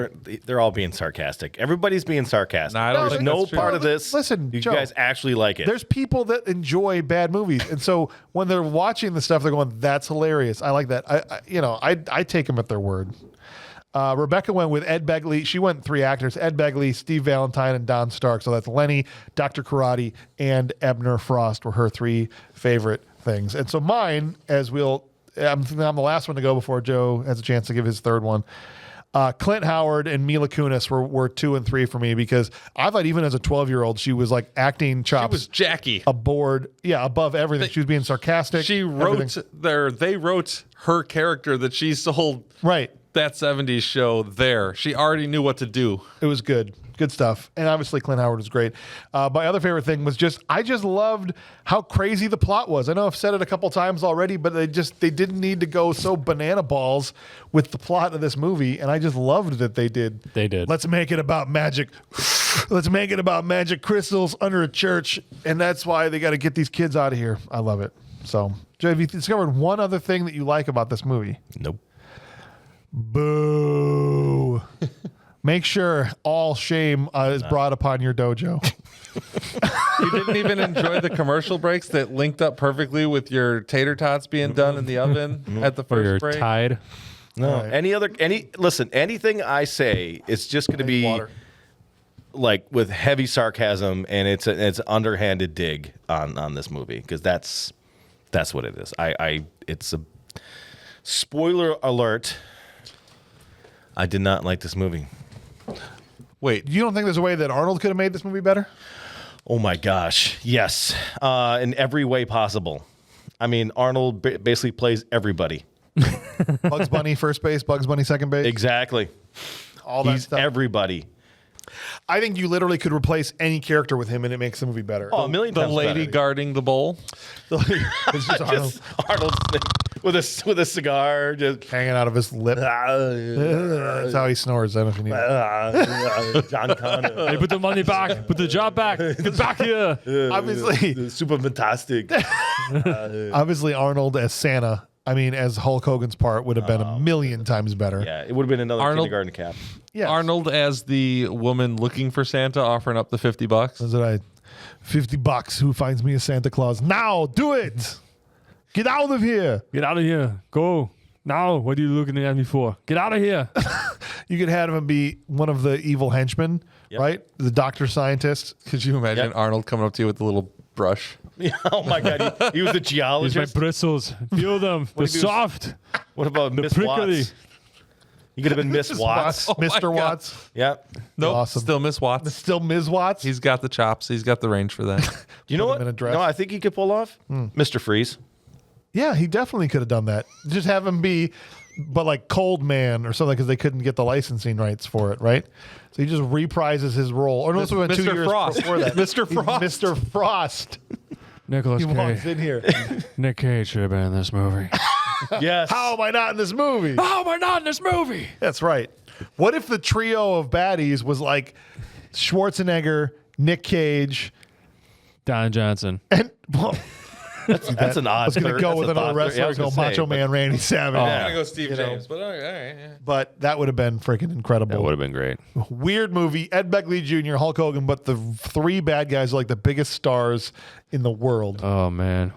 They're all being sarcastic. Everybody's being sarcastic. No, I don't There's think no that's true. part of this. Listen, you Joe, guys actually like it. There's people that enjoy bad movies, and so when they're watching the stuff, they're going, "That's hilarious." I like that. I take them at their word. Rebecca went with Ed Begley. She went 3 actors: Ed Begley, Steve Valentine, and Don Stark. So that's Lenny, Dr. Karate, and Ebner Frost were her 3 favorite things. And so mine, I'm the last one to go before Joe has a chance to give his 3rd one. Clint Howard and Mila Kunis were 2 and 3 for me because I thought even as a 12-year-old, she was like acting chops. She was Jackie. Above everything. She was being sarcastic. She wrote they wrote her character that she sold right. that 70s show there. She already knew what to do. It was good. Good stuff. And obviously Clint Howard was great. My other favorite thing was I just loved how crazy the plot was. I know I've said it a couple times already, but they didn't need to go so banana balls with the plot of this movie. And I just loved that they did. They did. Let's make it about magic. Let's make it about magic crystals under a church. And that's why they got to get these kids out of here. I love it. So, Joe, have you discovered one other thing that you like about this movie? Nope. Boo. Make sure all shame is brought upon your dojo. You didn't even enjoy the commercial breaks that linked up perfectly with your tater tots being done in the oven at the For your first break. Tide. No. Right. Listen, anything I say, it's just going to be water. like with heavy sarcasm, and it's an underhanded dig on this movie because that's what it is. It's a spoiler alert. I did not like this movie. Wait, You don't think there's a way that Arnold could have made this movie better? Oh my gosh, yes, in every way possible. I mean, Arnold basically plays everybody. Bugs Bunny first base, Bugs Bunny second base. Exactly. All that He's stuff. everybody. I think you literally could replace any character with him, and it makes the movie better. Oh, a million The times lady better. guarding the bowl. It's just Arnold Just Arnold with a cigar, just hanging out of his lip. That's how he snores. I don't know if you need it. John Connor. Hey, put the money back. Put the job back. Get back here. Obviously, super fantastic. obviously, Arnold as Santa. I mean, as Hulk Hogan's part would have been a million times better. Yeah, it would have been another Arnold- kindergarten cap. Yes. Arnold as the woman looking for Santa, offering up the $50. That's what I. $50. Who finds me a Santa Claus now? Do it. Get out of here. Get out of here. Go. Now, what are you looking at me for? Get out of here. You could have him be one of the evil henchmen, Yep. right? The doctor scientist. Could you imagine Yep. Arnold coming up to you with a little brush? Oh my God, he was a Here's my geologist. bristles. Feel them. They're if he was- soft. What about Miss prickly. Watts? You could have been Miss Watts. my Mr. God. Watts. Yep. Nope. Awesome. Still Miss Watts. Still Ms. Watts. He's got the chops. He's got the range for that. You know Put what? him in a dress. No, I think he could pull off Mr. Freeze. Yeah, he definitely could have done that. Just have him be, but like Cold Man or something, because they couldn't get the licensing rights for it, right? So he just reprises his role. Or no, this was 2 Mr. years Frost. before that. Mr. He's Frost. Mr. Frost. Nicholas He walks Cage. in here. Nick Cage should have been in this movie. Yes. How am I not in this movie? How am I not in this movie? That's right. What if the trio of baddies was like Schwarzenegger, Nick Cage, Don Johnson. and well, That's an odd. I was going to third. go That's with a another thought. wrestler, Yeah, I was go gonna say, Macho but- Man Randy Savage. I'm gonna go Steve James, but all right, yeah. But that would have been freaking incredible. That would have been great. Weird movie. Ed Begley Jr., Hulk Hogan, but the three bad guys are like the biggest stars in the world. Oh, man.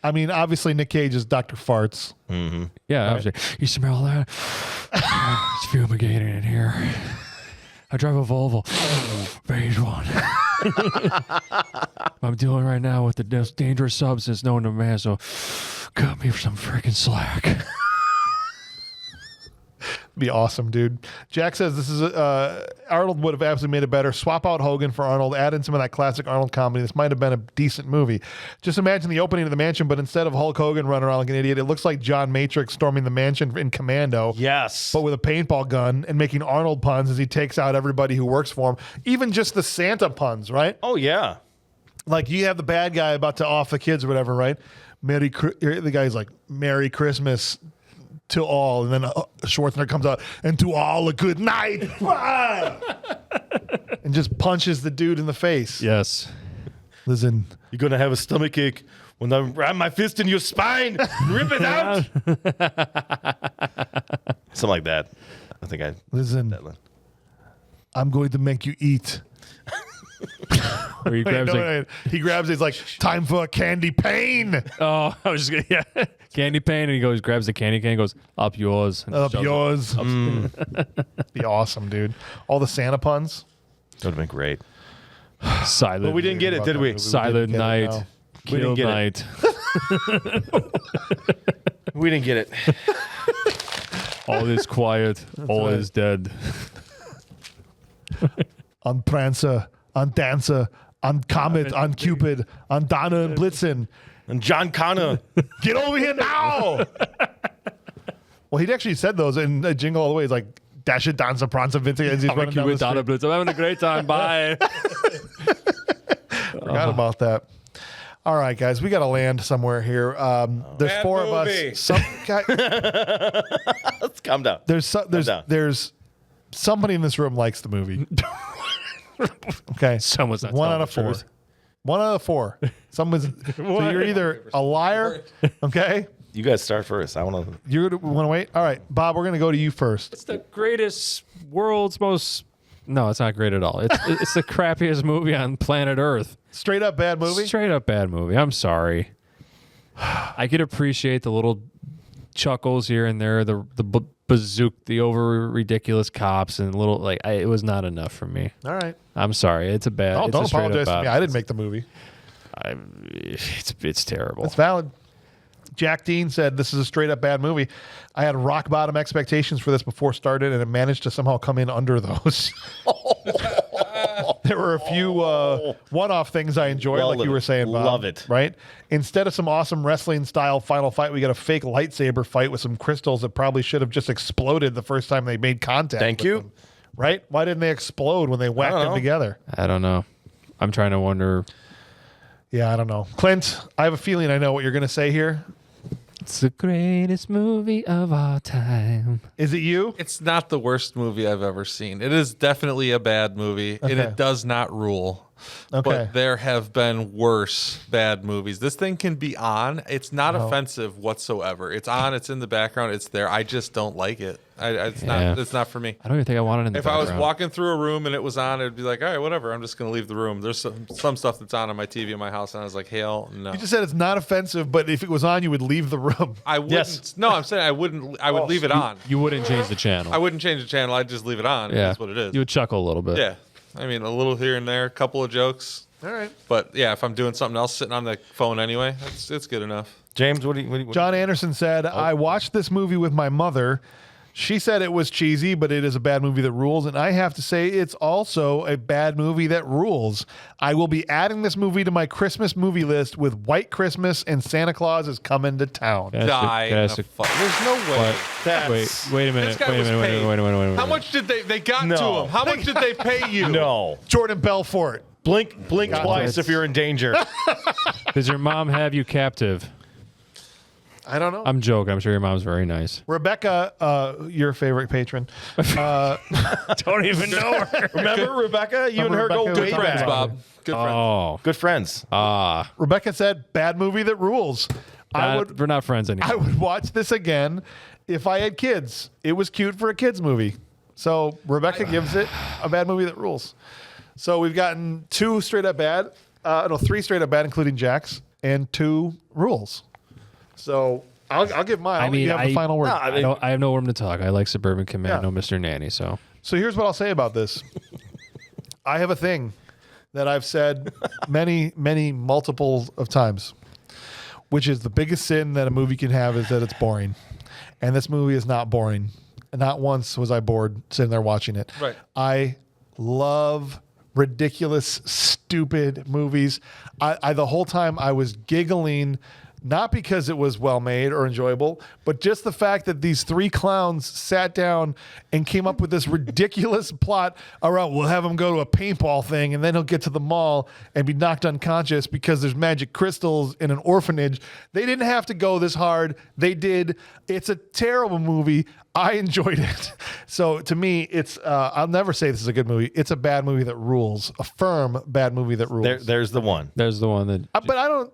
I mean, obviously Nick Cage is Dr. Farts. Yeah, obviously. You smell that? It's fumigating in here. I drive a Volvo. Beige one. I'm dealing right now with the dangerous substance known to man, so cut me some freaking slack. Be awesome, dude. Jack says this is Arnold would have absolutely made it better. Swap out Hogan for Arnold. Add in some of that classic Arnold comedy. This might have been a decent movie. Just imagine the opening of the mansion, but instead of Hulk Hogan running around like an idiot, it looks like John Matrix storming the mansion in Commando. Yes. But with a paintball gun and making Arnold puns as he takes out everybody who works for him. Even just the Santa puns, right? Oh yeah. Like you have the bad guy about to off the kids or whatever, right? The guy's like, Merry Christmas to all. And then Schwarzenegger comes out, and to all a good night. And just punches the dude in the face. Yes. Listen, You're gonna have a stomach ache when I ram my fist in your spine, and rip it out. Something like that. I think I. listen, That one. I'm going to make you eat. Where he grabs like, He grabs it, he's like, time for a candy pane. oh, I was just gonna, yeah, candy pane, and he goes, grabs the candy cane, and goes, up yours. And Up shoves it. yours. Be awesome, dude. All the Santa puns. That would have been great. Silent. But we didn't get it, did we? Silent get it, night. no. We didn't Kill get it. night. We didn't get it. All is quiet. All right. is dead. On Prancer, on Dancer, on Comet, on Cupid, on Donna and Blitzen. And John Connor. Get over here now! Well, he'd actually said those in Jingle All the Way. He's like, Dash it, Dancer, Prancer, Vincent, as he's running down the With Donna street. Blitz. I'm having a great time. Bye. Forgot about that. All right, guys, we got to land somewhere here. There's Bad four movie. of us. Some guy, Let's calm down. there's somebody in this room likes the movie. Okay, Someone's not one telling out of the four. truth. 1 out of 4. Someone's so you're either a liar, okay? You guys start first. I want to. You want to wait? All right, Bob, we're going to go to you first. It's the greatest, world's most. No, it's not great at all. It's the crappiest movie on planet Earth. Straight up bad movie. Straight up bad movie. I'm sorry. I could appreciate the little chuckles here and there, the bazooka, the over ridiculous cops, and little like it was not enough for me. All right. I'm sorry. It's a bad. Oh, it's don't a straight apologize up to me. bad. I didn't make the movie. It's terrible. That's valid. Jack Dean said, this is a straight up bad movie. I had rock bottom expectations for this before it started, and it managed to somehow come in under those. There were a few one-off things I enjoyed, Well, like you were saying, Bob. love it. Right? Instead of some awesome wrestling-style final fight, we got a fake lightsaber fight with some crystals that probably should have just exploded the first time they made contact. Thank with you. them. right? Why didn't they explode when they whacked them together? I don't know. I'm trying to wonder. Yeah, I don't know. Clint, I have a feeling I know what you're going to say here. It's the greatest movie of all time. Is it you? It's not the worst movie I've ever seen. It is definitely a bad movie, and it does not rule. Okay. But there have been worse bad movies. This thing can be on. It's not offensive whatsoever. It's on. It's in the background. It's there. I just don't like it. It's not for me. I don't even think I want it in the If background. I was walking through a room and it was on, it'd be like, all right, whatever. I'm just going to leave the room. There's some stuff that's on my TV in my house, and I was like, hell no. You just said it's not offensive, but if it was on, you would leave the room. I wouldn't. Yes. No, I'm saying I wouldn't. I would leave it on. You wouldn't change the channel. I wouldn't change the channel. I'd just leave it on. Yeah. That's what it is. You would chuckle a little bit. Yeah. I mean, a little here and there, a couple of jokes. All right. But yeah, if I'm doing something else sitting on the phone anyway, it's good enough. James, what do you John Anderson said, I watched this movie with my mother. She said it was cheesy, but it is a bad movie that rules. And I have to say, it's also a bad movie that rules. I will be adding this movie to my Christmas movie list with White Christmas and Santa Claus is Coming to Town. Die. That's There's no way. Wait a minute. This guy Wait a was minute. paid. Wait a minute. How much did they got No. to him? How much did they pay you? No. Jordan Belfort. Blink twice if you're in danger. Does your mom have you captive? I don't know. I'm joking. I'm sure your mom's very nice. Rebecca, your favorite patron. Don't even know her. Remember Rebecca? You and her Rebecca go was way my Friends, back. mother. Bob. Good friends. Oh. Good friends. Rebecca said, bad movie that rules. We're not friends anymore. I would watch this again if I had kids. It was cute for a kid's movie. So Rebecca gives it a bad movie that rules. So we've gotten 2 straight up bad, 3 straight up bad, including Jack's, and 2 rules. So I'll give mine. I'll let you have the final word. I have no room to talk. I like Suburban Commando, Mr. Nanny. So here's what I'll say about this. I have a thing that I've said many, many multiples of times, which is the biggest sin that a movie can have is that it's boring. And this movie is not boring. Not once was I bored sitting there watching it. Right. I love ridiculous, stupid movies. I the whole time I was giggling, not because it was well made or enjoyable, but just the fact that these 3 clowns sat down and came up with this ridiculous plot around, we'll have him go to a paintball thing and then he'll get to the mall and be knocked unconscious because there's magic crystals in an orphanage. They didn't have to go this hard. They did. It's a terrible movie. I enjoyed it. So to me, it's I'll never say this is a good movie. It's a bad movie that rules. A firm bad movie that rules. There's the one. there's the one that. But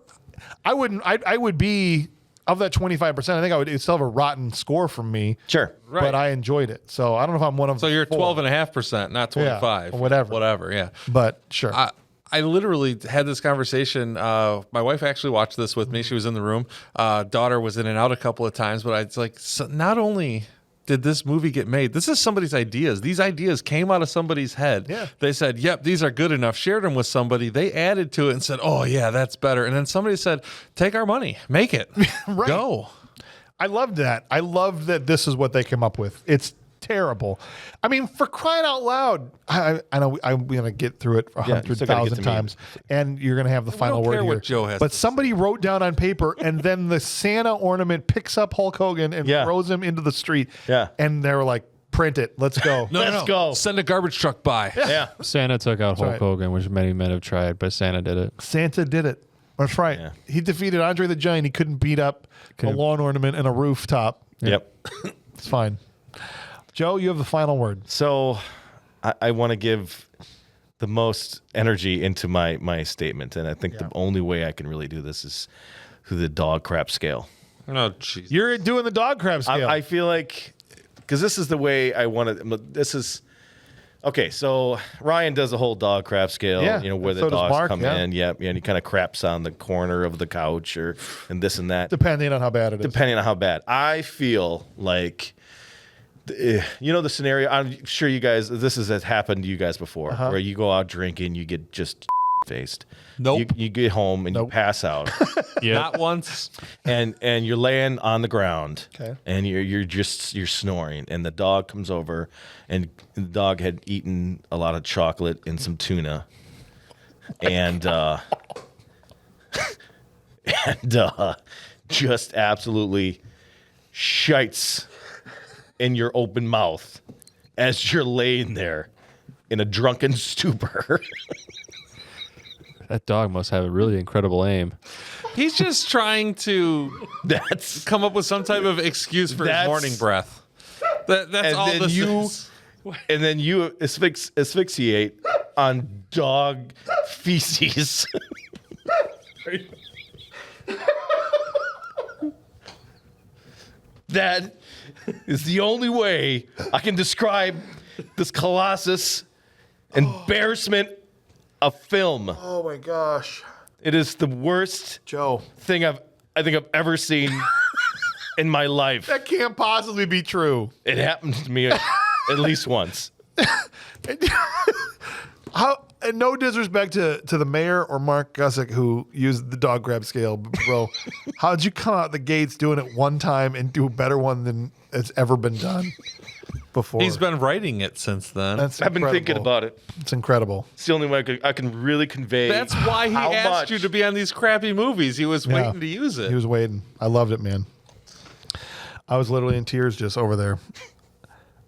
I would be of that 25%. I think it'd still have a rotten score from me. Sure. Right. But I enjoyed it. So I don't know if I'm one of So you're 4, 12.5%, not 25. whatever. Whatever, yeah. But sure. I literally had this conversation. My wife actually watched this with me. She was in the room. Daughter was in and out a couple of times, but it's like, so not only did this movie get made, this is somebody's ideas. These ideas came out of somebody's head. Yeah. They said, yep, these are good enough. Shared them with somebody. They added to it and said, oh, yeah, that's better. And then somebody said, take our money. Make it. Right. Go. I loved that. I love that this is what they came up with. It's terrible. I mean, for crying out loud, I know I'm going to get through it you still gotta get 100,000 to me. times, and you're going to have the final don't word care here. what Joe has but to somebody wrote down on paper, and then the Santa ornament picks up Hulk Hogan and Yeah. throws him into the street. Yeah. And they were like, print it. Let's go. Let's go. Send a garbage truck by. Yeah. Santa took out Hulk right. Hogan, which many men have tried, but Santa did it. Santa did it. That's right. Yeah. He defeated Andre the Giant. He couldn't beat up a lawn ornament and a rooftop. Yep. It's fine. Joe, you have the final word. So I want to give the most energy into my statement. And I think the only way I can really do this is through the dog crap scale. Oh, jeez. You're doing the dog crab scale. I feel like, because this is the way I want to, this is, okay, so Ryan does a whole dog crap scale, Yeah, where so the does dogs Mark, come yeah. in, and he kind of craps on the corner of the couch and this and that. Depending on how bad it is. Depending on how bad. I feel like, the scenario, I'm sure you guys, this has happened to you guys before, where you go out drinking, you get just faced. Nope. You get home and you pass out. Not once. and you're laying on the ground, Okay. and you're snoring, and the dog comes over, and the dog had eaten a lot of chocolate and some tuna, and just absolutely shites in your open mouth as you're laying there in a drunken stupor. That dog must have a really incredible aim. He's just trying to come up with some type of excuse for his morning breath. That's all this is. And then you asphyxiate on dog feces. That is the only way I can describe this colossus embarrassment of film. Oh my gosh. It is the worst thing I think I've ever seen in my life. That can't possibly be true. It happened to me at least once. And no disrespect to the mayor or Mark Gusick who used the dog grab scale, but bro, how'd you come out the gates doing it one time and do a better one than it's ever been done before? He's been writing it since then. I've been thinking about it. It's incredible. It's the only way I can really convey. That's why he how asked much. you to be on these crappy movies. He was waiting to use it. He was waiting. I loved it, man. I was literally in tears just over there.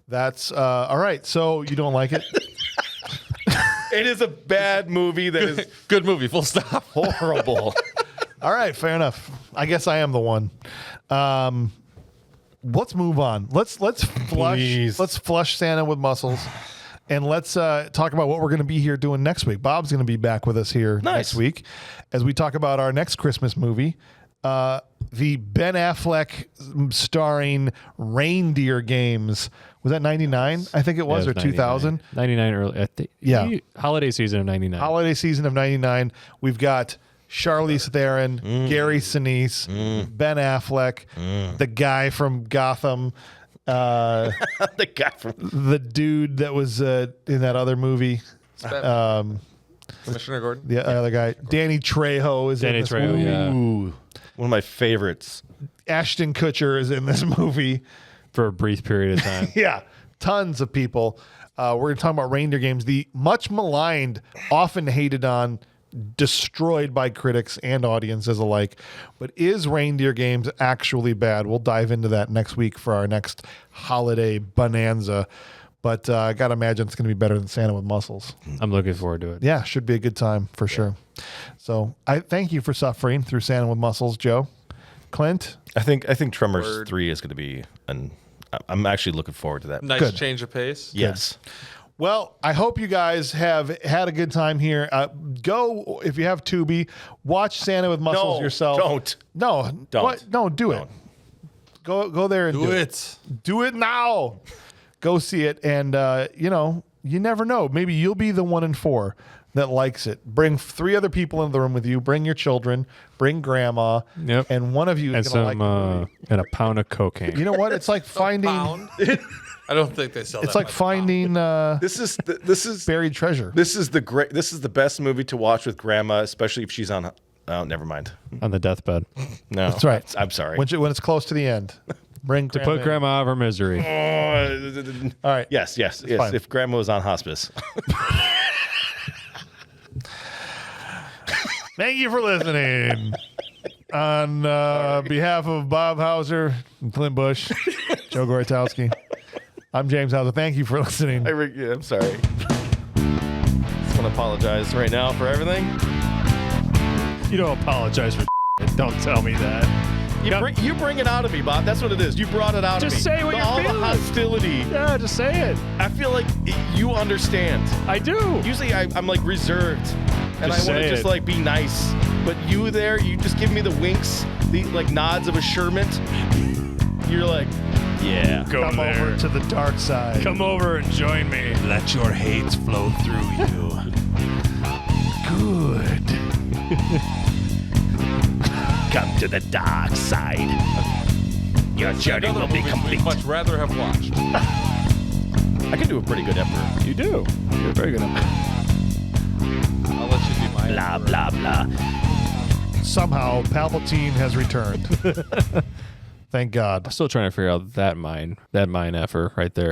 That's all right. So you don't like it? It is a bad movie that is good movie. Full stop. Horrible. All right, fair enough. I guess I am the one. Let's move on. Let's flush. Please. Let's flush Santa with muscles, and let's talk about what we're going to be here doing next week. Bob's going to be back with us here next week as we talk about our next Christmas movie, the Ben Affleck starring Reindeer Games. Was that 99? I think it was, or 2000? 99 early. I think, holiday season of 99. Holiday season of 99. We've got Charlize Theron, Gary Sinise, Ben Affleck, the guy from Gotham, the guy from the dude that was in that other movie. Commissioner Gordon? The other guy. Danny Trejo is in this movie. Ooh, one of my favorites. Ashton Kutcher is in this movie. For a brief period of time. Yeah, tons of people. We're going to talk about Reindeer Games, the much maligned, often hated on, destroyed by critics and audiences alike. But is Reindeer Games actually bad? We'll dive into that next week for our next holiday bonanza. But I got to imagine it's going to be better than Santa with Muscles. I'm looking forward to it. Yeah, should be a good time for sure. So I thank you for suffering through Santa with Muscles, Joe. Clint? I think Tremors 3 is going to be I'm actually looking forward to that. Nice change of pace. Yes. Well, I hope you guys have had a good time here. Go, if you have Tubi, watch Santa with Muscles yourself. Don't. No. Don't. What? No, do it. Go there and do it. Do it now. Go see it. And, you never know. Maybe you'll be the 1 in 4 that likes it. Bring 3 other people in the room with you. Bring your children. Bring grandma. Yep. And one of you is going to like the movie. And a pound of cocaine. You know what? It's like finding. I don't think they sell that. It's like finding This is buried treasure. This is the best movie to watch with grandma, especially if she's on. Oh, never mind. On the deathbed. No, That's right. I'm sorry. When it's close to the end. Bring To put grandma out of her misery. All right. Yes. fine. If grandma was on hospice. Thank you for listening. On behalf of Bob Hauser and Clint Bush, Joe Goritowski, I'm James Hauser. Thank you for listening. I'm sorry. Just want to apologize right now for everything. You don't apologize for Don't tell me that. You bring it out of me, Bob. That's what it is. You brought it out of me. Just say what you're all feeling. the hostility. Yeah, just say it. I feel like you understand. I do. Usually I'm like reserved. And Just I want say to just it. like be nice. But you there, you just give me the winks, the like nods of assurement. You're like, yeah. Come over to the dark side. Come over and join me. Let your hate flow through you. Good. Come to the dark side. Your journey will be complete. We'd much rather have watched. I can do a pretty good emperor. You do. You're very good at that. I'll let you be my Blah, blah, blah. Somehow, Palpatine has returned. Thank God. I'm still trying to figure out that mine effort right there.